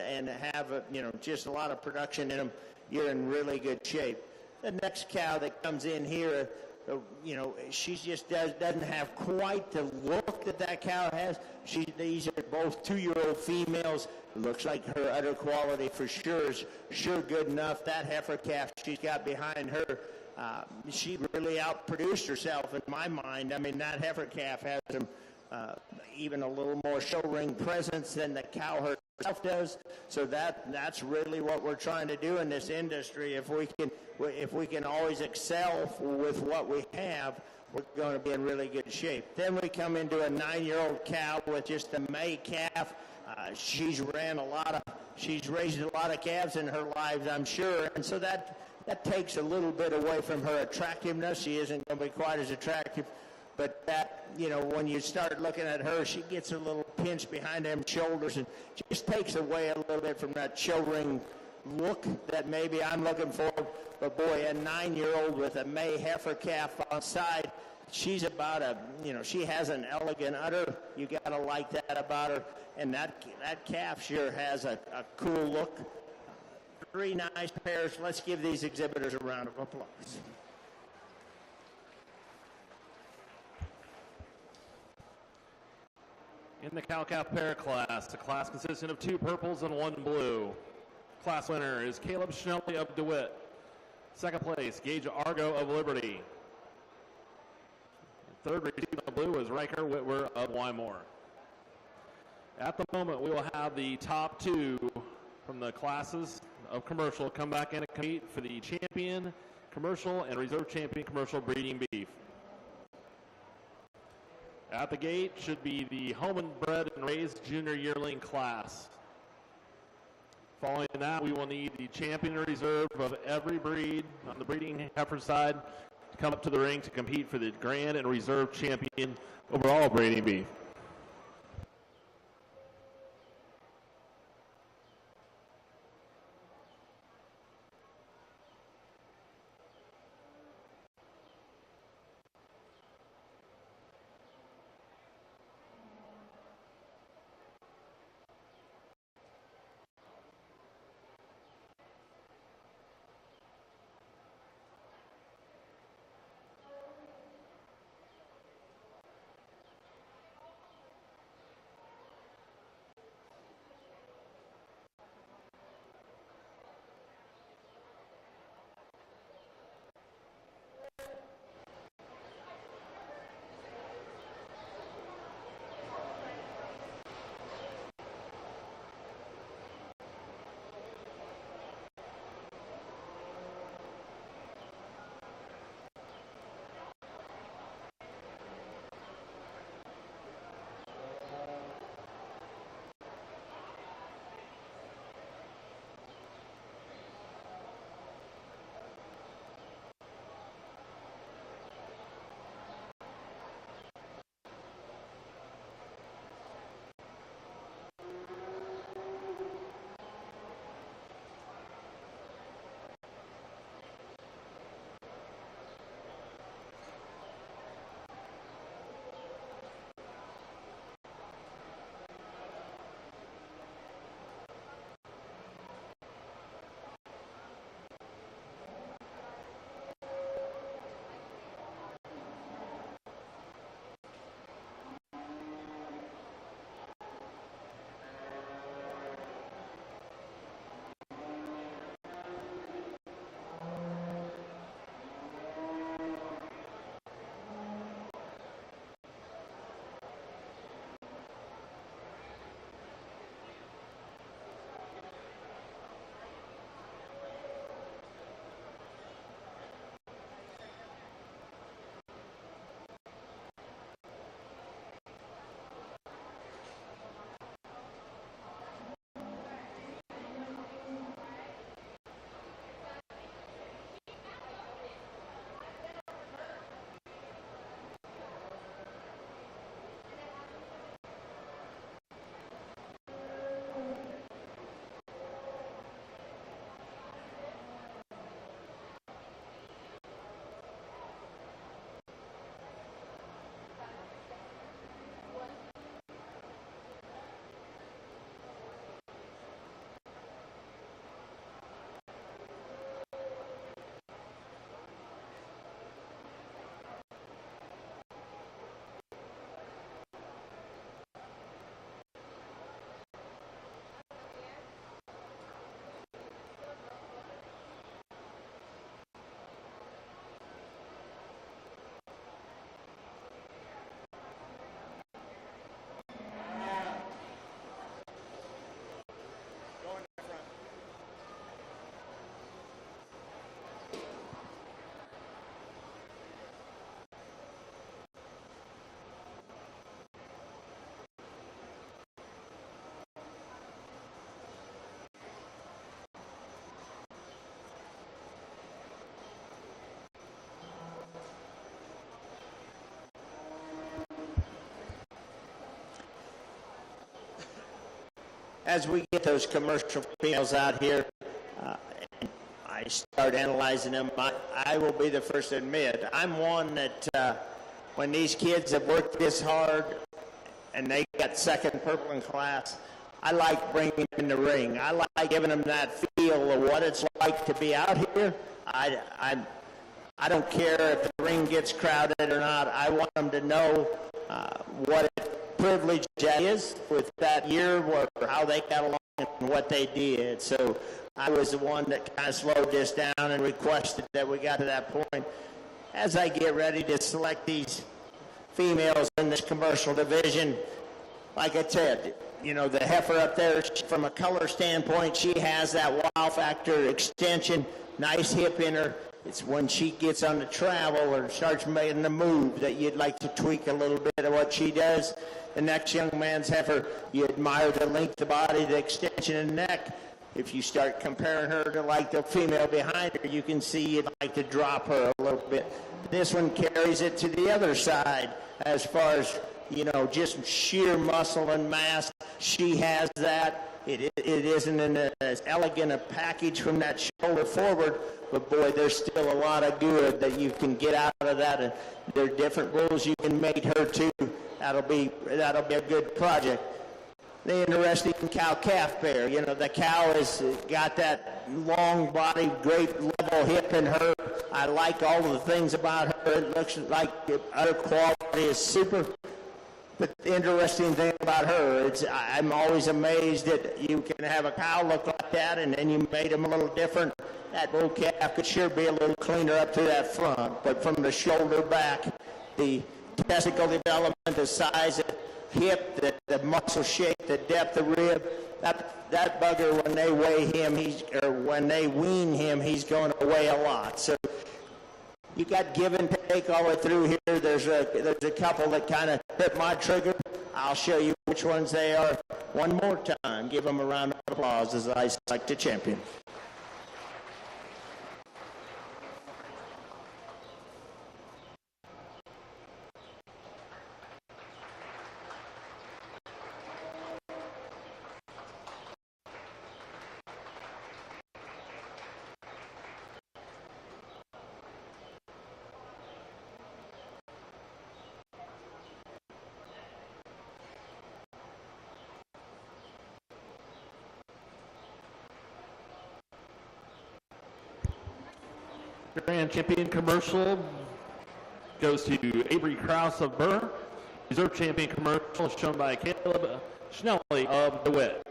have just a lot of production in them, you're in really good shape. The next cow that comes in here, she just doesn't have quite the look that cow has. These are both 2-year-old females. Looks like her udder quality for sure is good enough. That heifer calf she's got behind her, she really outproduced herself in my mind. I mean, that heifer calf has even a little more show ring presence than the cow herself does. So that's really what we're trying to do in this industry. If we can always excel with what we have, we're going to be in really good shape. Then we come into a 9-year-old cow with just a May calf. She's raised a lot of calves in her lives, I'm sure, and so that takes a little bit away from her attractiveness. She isn't going to be quite as attractive, but when you start looking at her, she gets a little pinch behind them shoulders and just takes away a little bit from that show ring look that maybe I'm looking for. But boy, a 9-year-old with a May heifer calf on side, she's about she has an elegant udder. You got to like that about her. And that calf sure has a cool look. 3 nice pairs. Let's give these exhibitors a round of applause. In the cow-calf pair class, the class consisting of 2 purples and 1 blue. Class winner is Caleb Schnelly of DeWitt. Second place, Gage Argo of Liberty. Third receiving the blue is Riker Whitwer of Wymore. At the moment, we will have the top 2 from the classes of commercial come back in and compete for the champion commercial and reserve champion commercial breeding beef. At the gate should be the home and bred and raised junior yearling class. Following that, we will need the champion and reserve of every breed on the breeding heifer side to come up to the ring to compete for the grand and reserve champion overall breeding beef. as we get those commercial females out here, and I start analyzing them, I will be the first to admit, I'm one that when these kids have worked this hard and they got second purple in class, I like bringing them in the ring. I like giving them that feel of what it's like to be out here. I don't care if the ring gets crowded or not. I want them to know what a privilege that is with that year, how they got along and what they did. So I was the one that kind of slowed this down and requested that we got to that point. As I get ready to select these females in this commercial division, like I said, you know, the heifer up there, from a color standpoint, she has that wow factor extension, nice hip in her. It's when she gets on the travel or starts making the move that you'd like to tweak a little bit of what she does. The next young man's heifer, you admire the length of body, the extension of the neck. If you start comparing her to like the female behind her, you can see you'd like to drop her a little bit. This one carries it to the other side as far as, you know, just sheer muscle and mass. She has that. It isn't in as elegant a package from that shoulder forward, but boy, there's still a lot of good that you can get out of that, and there are different rules you can mate her to. That'll be a good project. The interesting cow-calf pair. You know, the cow has got that long body, great level hip in her. I like all of the things about her. It looks like her quality is super. But the interesting thing about her, I'm always amazed that you can have a cow look like that, and then you made them a little different. That bull calf could sure be a little cleaner up to that front, but from the shoulder back, the testicle development, the size of hip, the muscle shape, the depth of rib, that bugger, when they weigh him, when they wean him, he's going to weigh a lot. So you got give and take all the way through here. There's a couple that kind of hit my trigger. I'll show you which ones they are one more time. Give them a round of applause as I select the champion. Grand champion commercial goes to Avery Krause of Burr. Reserve champion commercial shown by Caleb Schnelly of DeWitt.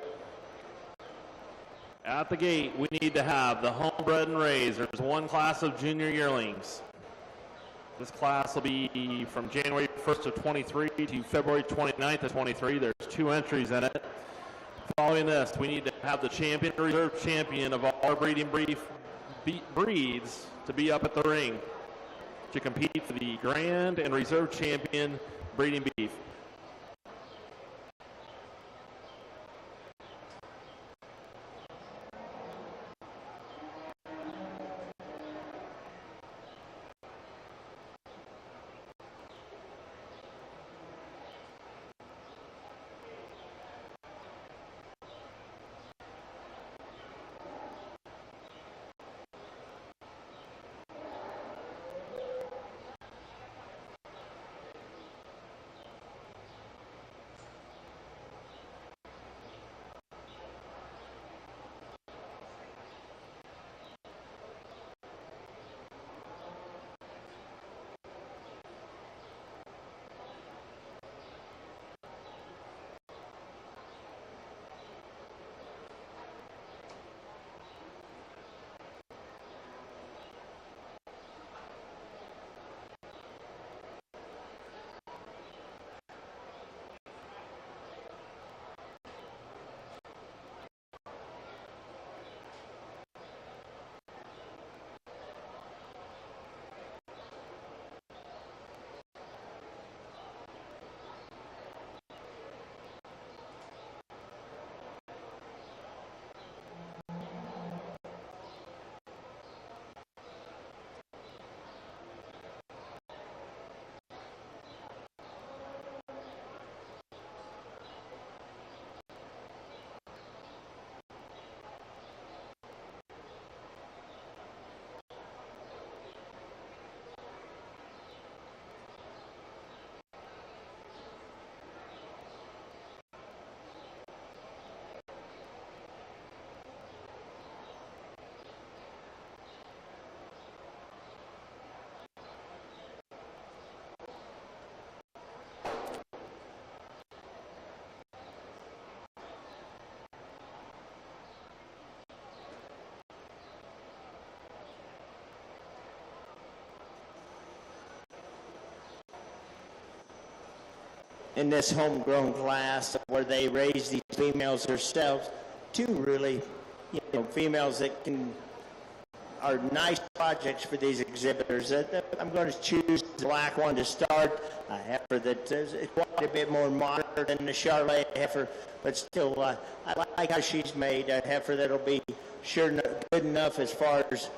At the gate, we need to have the homebred and raised. There's one class of junior yearlings. This class will be from January 1st of 23 to February 29th of 23. There's 2 entries in it. Following this, we need to have the champion, reserve champion of all our breeding breeds to be up at the ring to compete for the grand and reserve champion breeding beef. in this homegrown class where they raise these females themselves, two really, females that are nice projects for these exhibitors. I'm going to choose the black one to start. A heifer that is quite a bit more modern than the Charolais heifer, but still, I like how she's made. A heifer that'll be sure good enough as far as,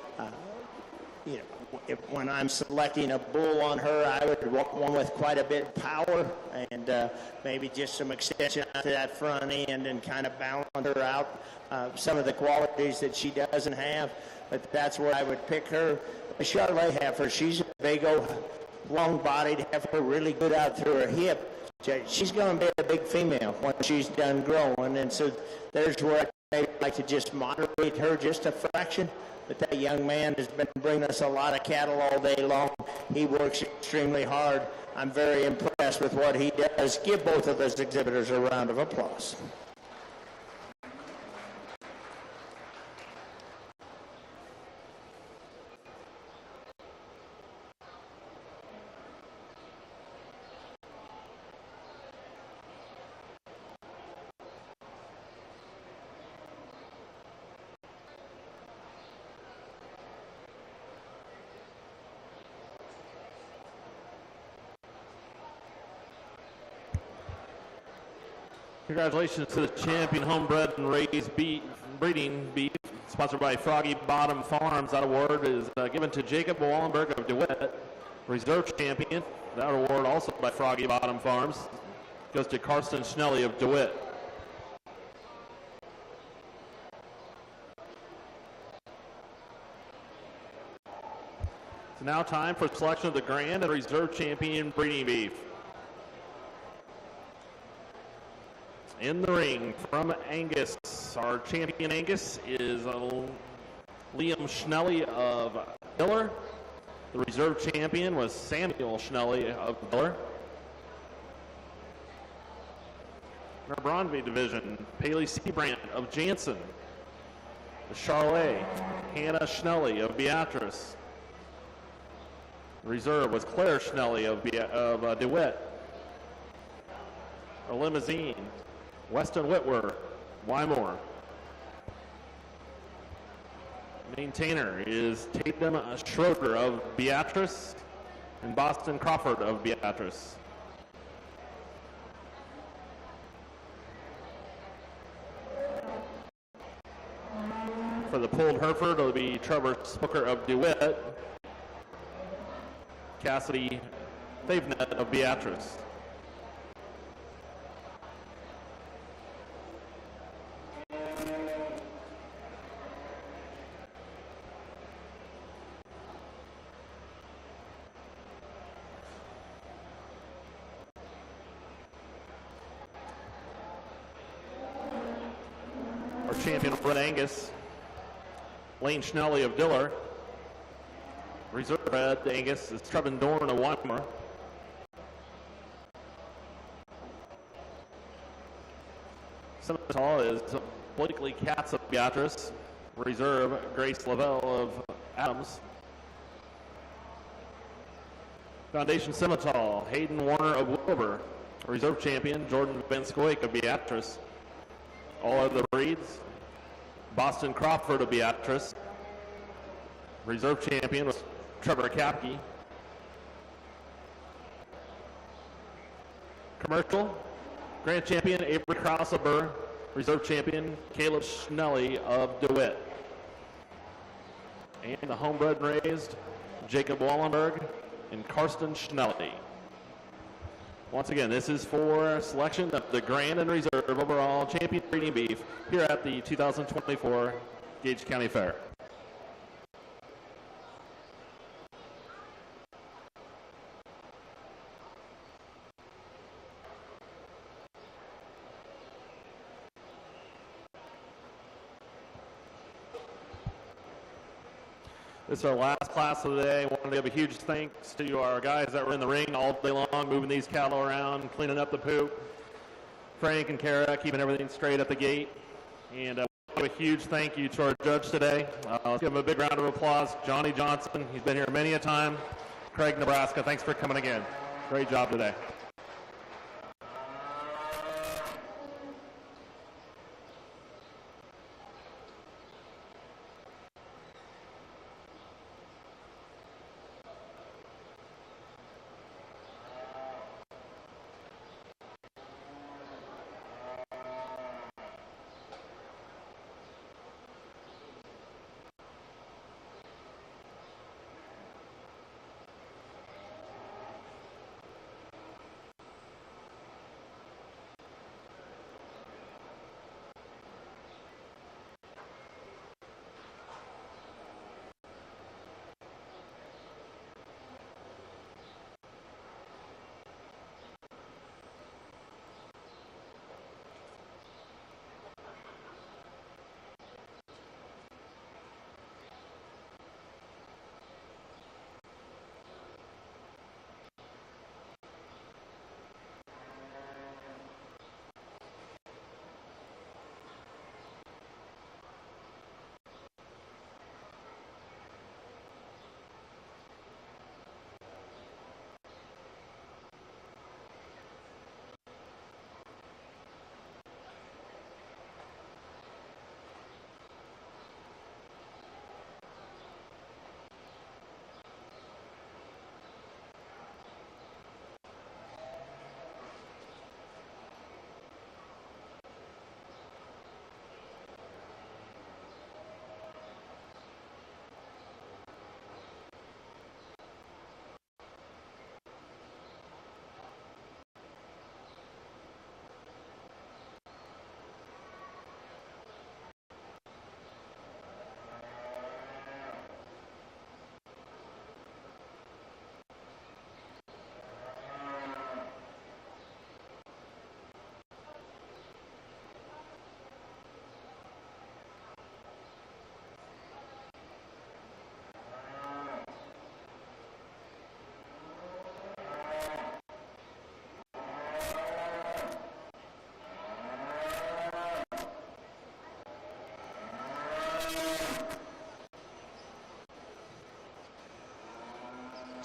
when I'm selecting a bull on her, I would want one with quite a bit of power and maybe just some extension out to that front end and kind of balance her out. Some of the qualities that she doesn't have, but that's where I would pick her. A Charolais heifer, she's a big old long-bodied heifer, really good out through her hip. She's going to be a big female when she's done growing, and so there's where I'd like to just moderate her just a fraction. But that young man has been bringing us a lot of cattle all day long. He works extremely hard. I'm very impressed with what he does. Give both of those exhibitors a round of applause. Congratulations to the champion homebred and raised breeding beef, sponsored by Froggy Bottom Farms. That award is given to Jacob Wallenberg of DeWitt, reserve champion. That award also by Froggy Bottom Farms goes to Karsten Schnelly of DeWitt. It's now time for selection of the grand and reserve champion breeding beef. In the ring from Angus, our champion Angus is Liam Schnelly of Diller. The reserve champion was Samuel Schnelly of Diller. In our Bronze division, Paley Seabrant of Jansen. The Charolais, Hannah Schnelly of Beatrice. The reserve was Claire Schnelly of DeWitt. A limousine, Weston Whitwer, Wymore. Maintainer is Tatum Schroeder of Beatrice and Boston Crawford of Beatrice. For the pulled Hereford, it'll be Trevor Spooker of DeWitt, Cassidy Favenet of Beatrice. Champion Red Angus, Lane Schnelly of Diller. Reserve Red Angus is Trevin Dorn of Weimar. Senator is Blakely Katz of Beatrice. Reserve Grace Lavelle of Adams. Foundation Scimitar, Hayden Warner of Wilbur. Reserve champion Jordan Van Scoik of Beatrice. All other breeds, Boston Crawford of Beatrice. Reserve champion was Trevor Kapke. Commercial, grand champion Avery Krause of Burr. Reserve champion Caleb Schnelly of DeWitt. And the homebred and raised, Jacob Wallenberg and Karsten Schnelly. Once again, this is for selection of the grand and reserve overall champion breeding beef here at the 2024 Gage County Fair. This is our last class of the day. I wanted to give a huge thanks to our guys that were in the ring all day long, moving these cattle around, cleaning up the poop. Frank and Kara keeping everything straight at the gate. And a huge thank you to our judge today. Let's give him a big round of applause. Johnny Johnson, he's been here many a time. Craig, Nebraska, thanks for coming again. Great job today.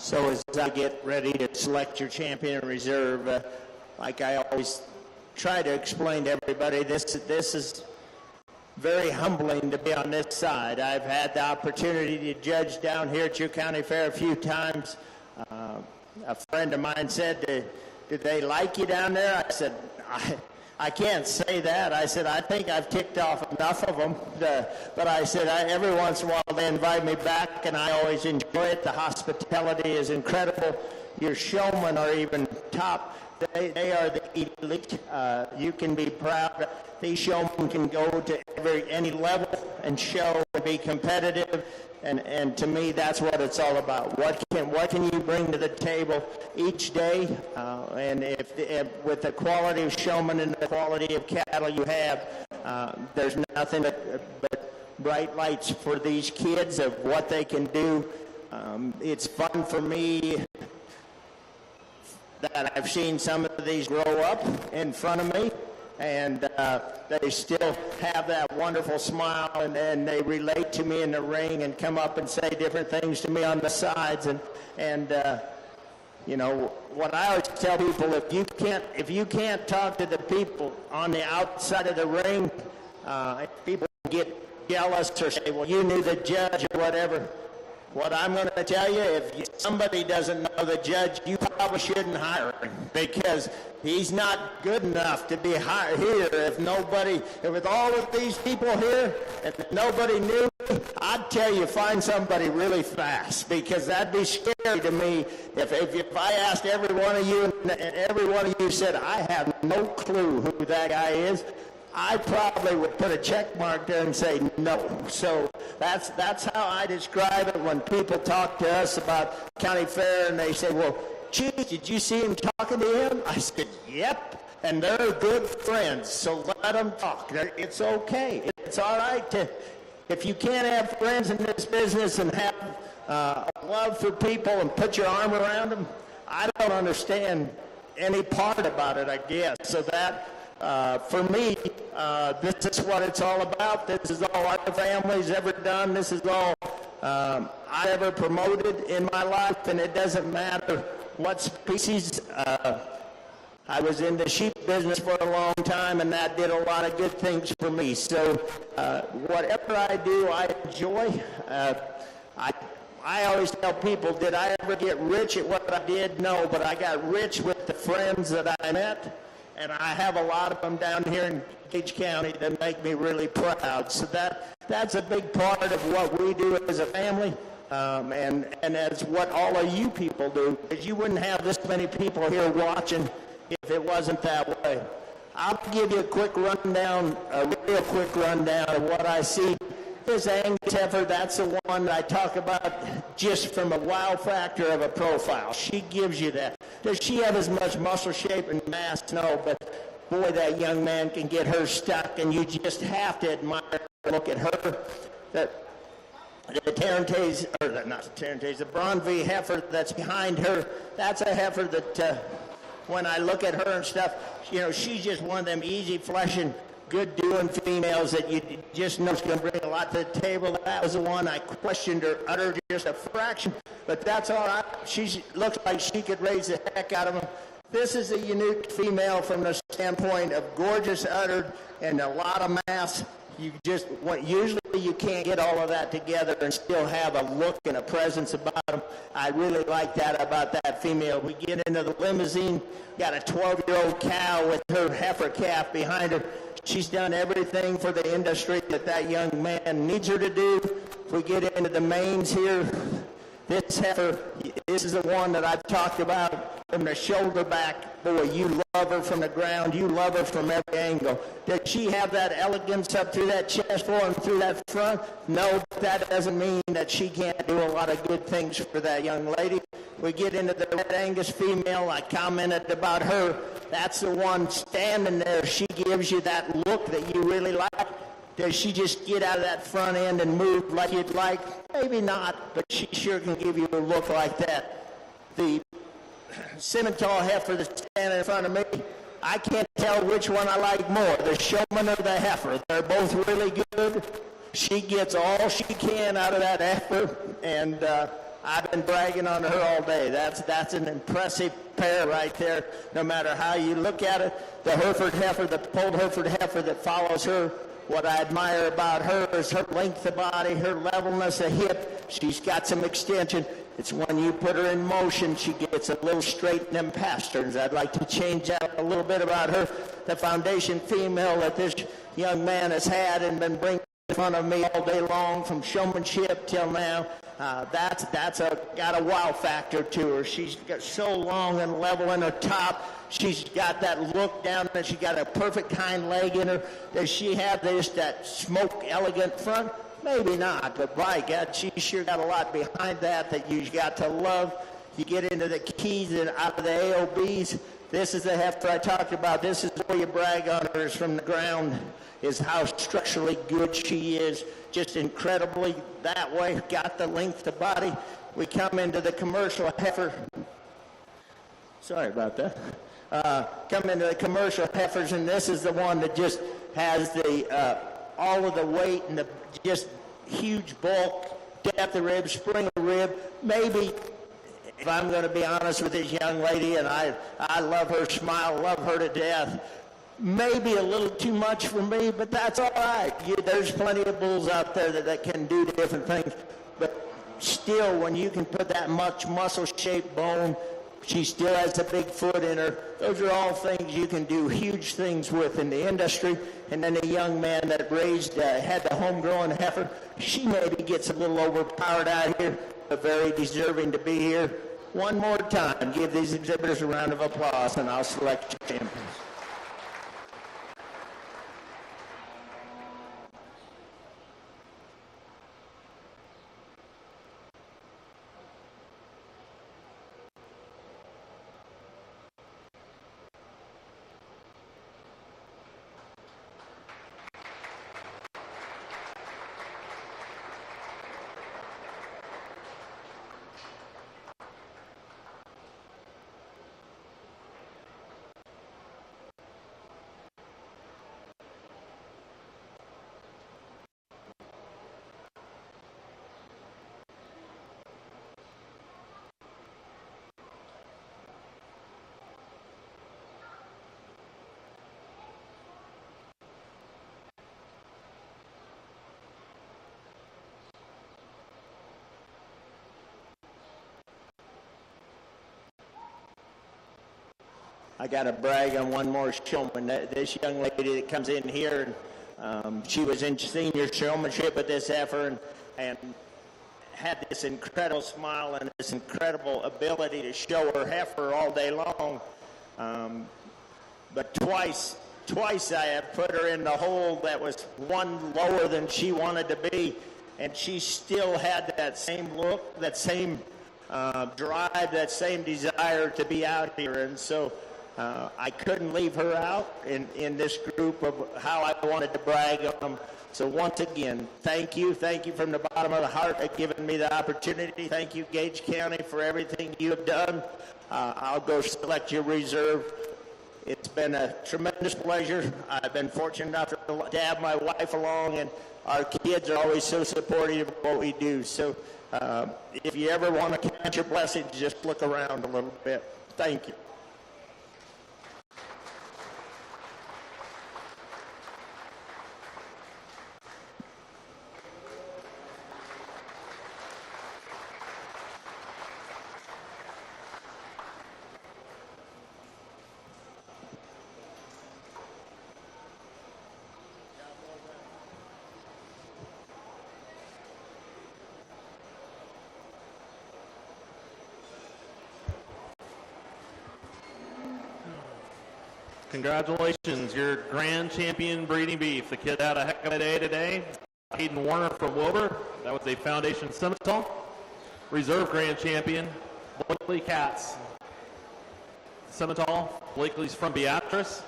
So as I get ready to select your champion in reserve, like I always try to explain to everybody, this is very humbling to be on this side. I've had the opportunity to judge down here at your county fair a few times. A friend of mine said, did they like you down there? I said, I can't say that. I said, I think I've ticked off enough of them. But I said, every once in a while they invite me back, and I always enjoy it. The hospitality is incredible. Your showmen are even top. They are the elite. You can be proud. These showmen can go to any level and show and be competitive. And to me, that's what it's all about. What can you bring to the table each day? And if with the quality of showmen and the quality of cattle you have, there's nothing but bright lights for these kids of what they can do. It's fun for me that I've seen some of these grow up in front of me, and they still have that wonderful smile, and they relate to me in the ring and come up and say different things to me on the sides. And you know, what I always tell people, if you can't talk to the people on the outside of the ring, if people get jealous or say, well, you knew the judge or whatever, what I'm going to tell you, if somebody doesn't know the judge, you probably shouldn't hire him, because he's not good enough to be hired here. If with all of these people here, if nobody knew, I'd tell you find somebody really fast, because that'd be scary to me if I asked every one of you and every one of you said, I have no clue who that guy is, I probably would put a check mark there and say no. So that's how I describe it when people talk to us about county fair and they say, well, Chief, did you see him talking to him? I said, yep, and they're good friends, so let them talk. It's okay. It's all right if you can't have friends in this business and have a love for people and put your arm around them, I don't understand any part about it, I guess. So that, for me, this is what it's all about. This is all our family's ever done. This is all I ever promoted in my life, and it doesn't matter what species. I was in the sheep business for a long time, and that did a lot of good things for me. So whatever I do, I enjoy. I always tell people, did I ever get rich at what I did? No, but I got rich with the friends that I met. And I have a lot of them down here in Gage County that make me really proud. So that's a big part of what we do as a family, and as what all of you people do, because you wouldn't have this many people here watching if it wasn't that way. I'll give you a real quick rundown of what I see. This Angus heifer, that's the one that I talk about just from a wow factor of a profile. She gives you that. Does she have as much muscle shape and mass? No, but boy, that young man can get her stuck, and you just have to admire her. Look at her. The Bronze heifer that's behind her, that's a heifer that when I look at her and stuff, you know, she's just one of them easy fleshing, good doing females that you just know is going to bring a lot to the table. That was the one I questioned her uttered just a fraction, but that's all right. She looks like she could raise the heck out of them. This is a unique female from the standpoint of gorgeous uddered and a lot of mass. Usually you can't get all of that together and still have a look and a presence about them. I really like that about that female. We get into the limousine, got a 12-year-old cow with her heifer calf behind her. She's done everything for the industry that young man needs her to do. If we get into the mains here, this heifer, this is the one that I've talked about from the shoulder back. Boy, you love her from the ground. You love her from every angle. Does she have that elegance up through that chest floor and through that front? No, but that doesn't mean that she can't do a lot of good things for that young lady. We get into the Red Angus female. I commented about her. That's the one standing there. She gives you that look that you really like. Does she just get out of that front end and move like you'd like? Maybe not, but she sure can give you a look like that. The Simmental heifer that's standing in front of me, I can't tell which one I like more, the showman or the heifer. They're both really good. She gets all she can out of that heifer, and I've been bragging on her all day. That's an impressive pair right there, no matter how you look at it. The Hereford heifer, the polled Hereford heifer that follows her, what I admire about her is her length of body, her levelness of hip. She's got some extension. It's when you put her in motion, she gets a little straight in them pasterns. I'd like to change that a little bit about her. The foundation female that this young man has had and been bringing in front of me all day long from showmanship till now, that's got a wow factor to her. She's got so long and level in her top. She's got that look down, and she's got a perfect hind leg in her. Does she have that smoke elegant front? Maybe not, but by God, she sure got a lot behind that you got to love. You get into the keys and out of the AOBs. This is the heifer I talked about. This is where you brag on her, is from the ground, is how structurally good she is. Just incredibly that way, got the length of body. We come into the commercial heifer. Sorry about that. Come into the commercial heifers, and this is the one that just has the all of the weight and the just huge bulk, depth of rib, spring of rib. Maybe, if I'm going to be honest with this young lady, and I love her smile, love her to death, maybe a little too much for me, but that's all right. There's plenty of bulls out there that can do different things, but still, when you can put that much muscle-shaped bone, she still has a big foot in her. Those are all things you can do huge things with in the industry. And then a young man that had the homegrown heifer, she maybe gets a little overpowered out here, but very deserving to be here. One more time, give these exhibitors a round of applause, and I'll select your champions. I got to brag on one more showman. This young lady that comes in here, she was in senior showmanship at this heifer and had this incredible smile and this incredible ability to show her heifer all day long. But twice I have put her in the hole that was one lower than she wanted to be, and she still had that same look, that same drive, that same desire to be out here. And so I couldn't leave her out in this group of how I wanted to brag on them. So once again, thank you from the bottom of the heart for giving me the opportunity. Thank you, Gage County, for everything you have done. I'll go select your reserve. It's been a tremendous pleasure. I've been fortunate enough to have my wife along, and our kids are always so supportive of what we do. So if you ever want to catch your blessings, just look around a little bit. Thank you. Congratulations, your grand champion breeding beef. The kid had a heck of a day today. Hayden Warner from Wilbur. That was a Foundation Simmental. Reserve grand champion, Blakely Katz. Simmental, Blakely's from Beatrice.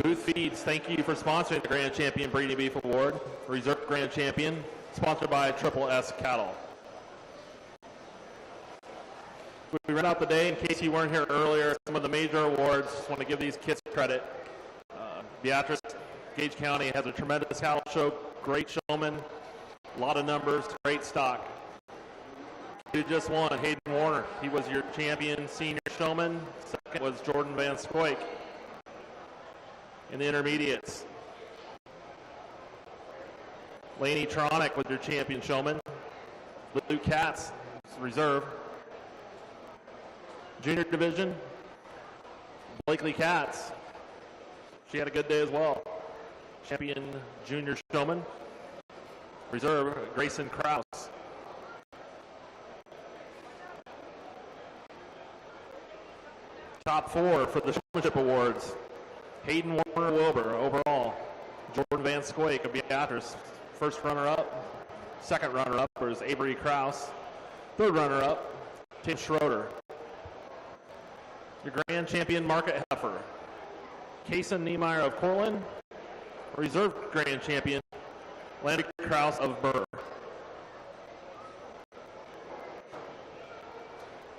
Booth Feeds, thank you for sponsoring the Grand Champion Breeding Beef Award. Reserve Grand Champion, sponsored by Triple S Cattle. We ran out the day, in case you weren't here earlier, some of the major awards. Just want to give these kids credit. Beatrice, Gage County has a tremendous cattle show, great showman, a lot of numbers, great stock. You just won, Hayden Warner. He was your champion senior showman. Second was Jordan Van Scoik in the intermediates. Laney Tronick was your champion showman. Luke Katz, reserve. Junior division, Blakely Katz. She had a good day as well. Champion junior showman. Reserve, Grayson Krause. Top four for the showmanship awards. Hayden Warner Wilbur overall. Jordan Van Scoik of Beatrice, first runner-up. Second runner-up was Avery Krause. Third runner-up, Tim Schroeder. Your grand champion market heifer, Kason Niemeyer of Corlin. Reserve grand champion, Landon Krause of Burr.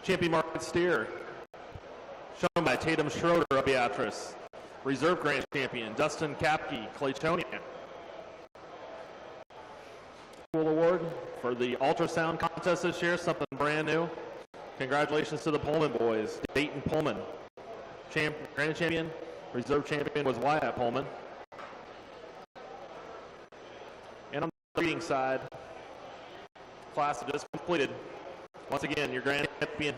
Champion market steer, shown by Tatum Schroeder of Beatrice. Reserve grand champion, Dustin Kapke, Claytonia. Cool award for the ultrasound contest this year, something brand new. Congratulations to the Pullman boys, Dayton Pullman. Grand champion, reserve champion was Wyatt Pullman. And on the reading side, class just completed. Once again, your grand champion,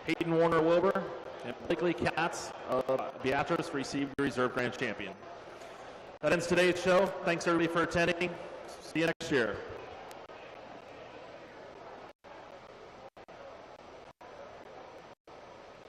Hayden Warner Wilbur, and Blakely Katz of Beatrice received the reserve grand champion. That ends today's show. Thanks everybody for attending. See you next year.